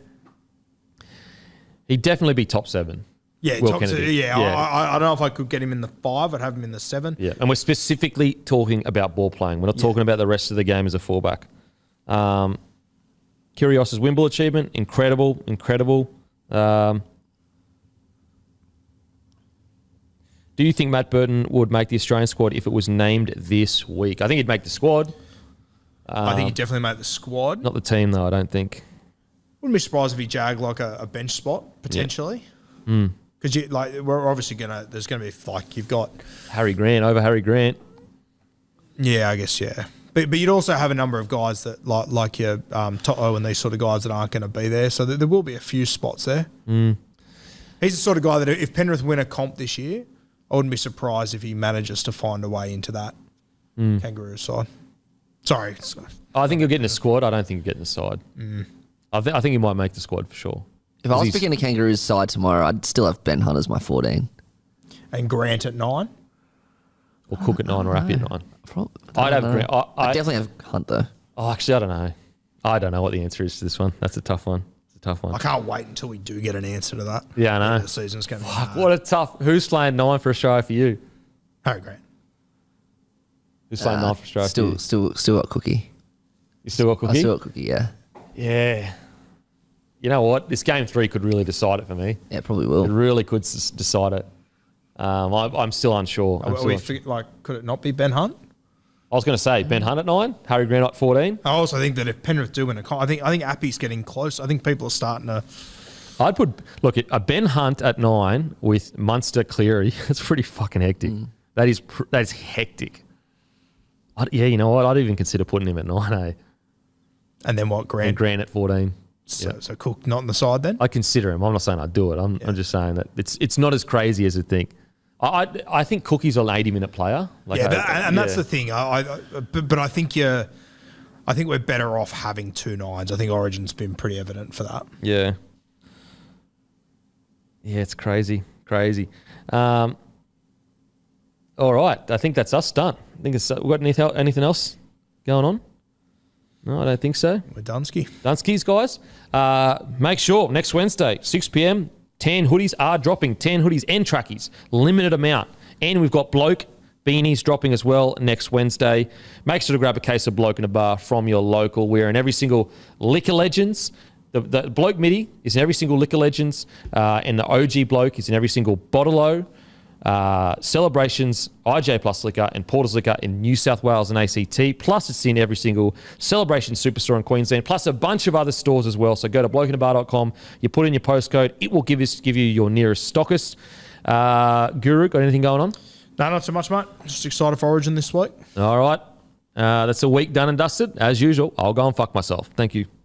He'd definitely be top 7. Yeah, Will top Kennedy. 2. Yeah, yeah. I don't know if I could get him in the 5. I'd have him in the 7. Yeah, and we're specifically talking about ball playing. We're not talking about the rest of the game as a fullback. Kyrgios's Wimble achievement, incredible. Do you think Matt Burton would make the Australian squad if it was named this week? I think he'd make the squad. I think he'd definitely make the squad. Not the team, though, I don't think. Wouldn't be surprised if he jagged like a bench spot, potentially. Because we're obviously there's going to be, like, you've got Harry Grant over Harry Grant. Yeah, I guess, yeah. But you'd also have a number of guys that, like your Toto and these sort of guys that aren't going to be there. So there will be a few spots there. He's the sort of guy that if Penrith win a comp this year, I wouldn't be surprised if he manages to find a way into that Kangaroo side. Sorry. I think he'll get in the squad. I don't think he'll get in the side. I think he might make the squad for sure. If I was picking a Kangaroos side tomorrow, I'd still have Ben Hunt as my 14. And Grant at 9? Or Cook at 9 or Appy at 9. I'd have Grant. I'd definitely have Hunt, though. Oh, actually, I don't know. I don't know what the answer is to this one. That's a tough one. I can't wait until we do get an answer to that. Yeah, I know. The season's going to be what a tough... Who's playing 9 for Australia for you? Harry Grant. Who's playing 9 for Australia for you? Still got Cookie. You still got Cookie? I still got Cookie, yeah. Yeah. You know what? This game 3 could really decide it for me. Yeah, it probably will. It really could decide it. I'm still unsure. Could it not be Ben Hunt? I was going to say Ben Hunt at 9, Harry Grant at 14. I also think that if Penrith do win a comp, I think Appy's getting close. I think people are starting to... I'd put... Look, a Ben Hunt at 9 with Munster Cleary, that's pretty fucking hectic. That is hectic. You know what? I'd even consider putting him at 9, eh? And then what, Grant? And Grant at 14. So Cook not on the side then? I consider him. I'm not saying I'd do it. I'm just saying that it's not as crazy as you'd think. I think Cookie's an 80-minute player. That's the thing. But I think we're better off having 2 9s. I think Origin's been pretty evident for that. Yeah. Yeah, it's crazy. All right. I think that's us done. I think we got anything else going on? No, I don't think so. We're Dunsky. Dunskies, guys. Make sure next Wednesday, 6 p.m, 10 hoodies are dropping. 10 hoodies and trackies. Limited amount. And we've got Bloke beanies dropping as well next Wednesday. Make sure to grab a case of Bloke in a Bar from your local. We're in every single Liquor Legends, The Bloke MIDI is in every single Liquor Legends, and the OG Bloke is in every single Bottle-O, Celebrations, IJ Plus Liquor, and Porter's Liquor in New South Wales and ACT. Plus, it's in every single Celebration Superstore in Queensland, plus a bunch of other stores as well. So go to blokeinabar.com, you put in your postcode, it will give you your nearest stockist. Guru, got anything going on? No, not too much, mate. Just excited for Origin this week. All right. That's a week done and dusted. As usual, I'll go and fuck myself. Thank you.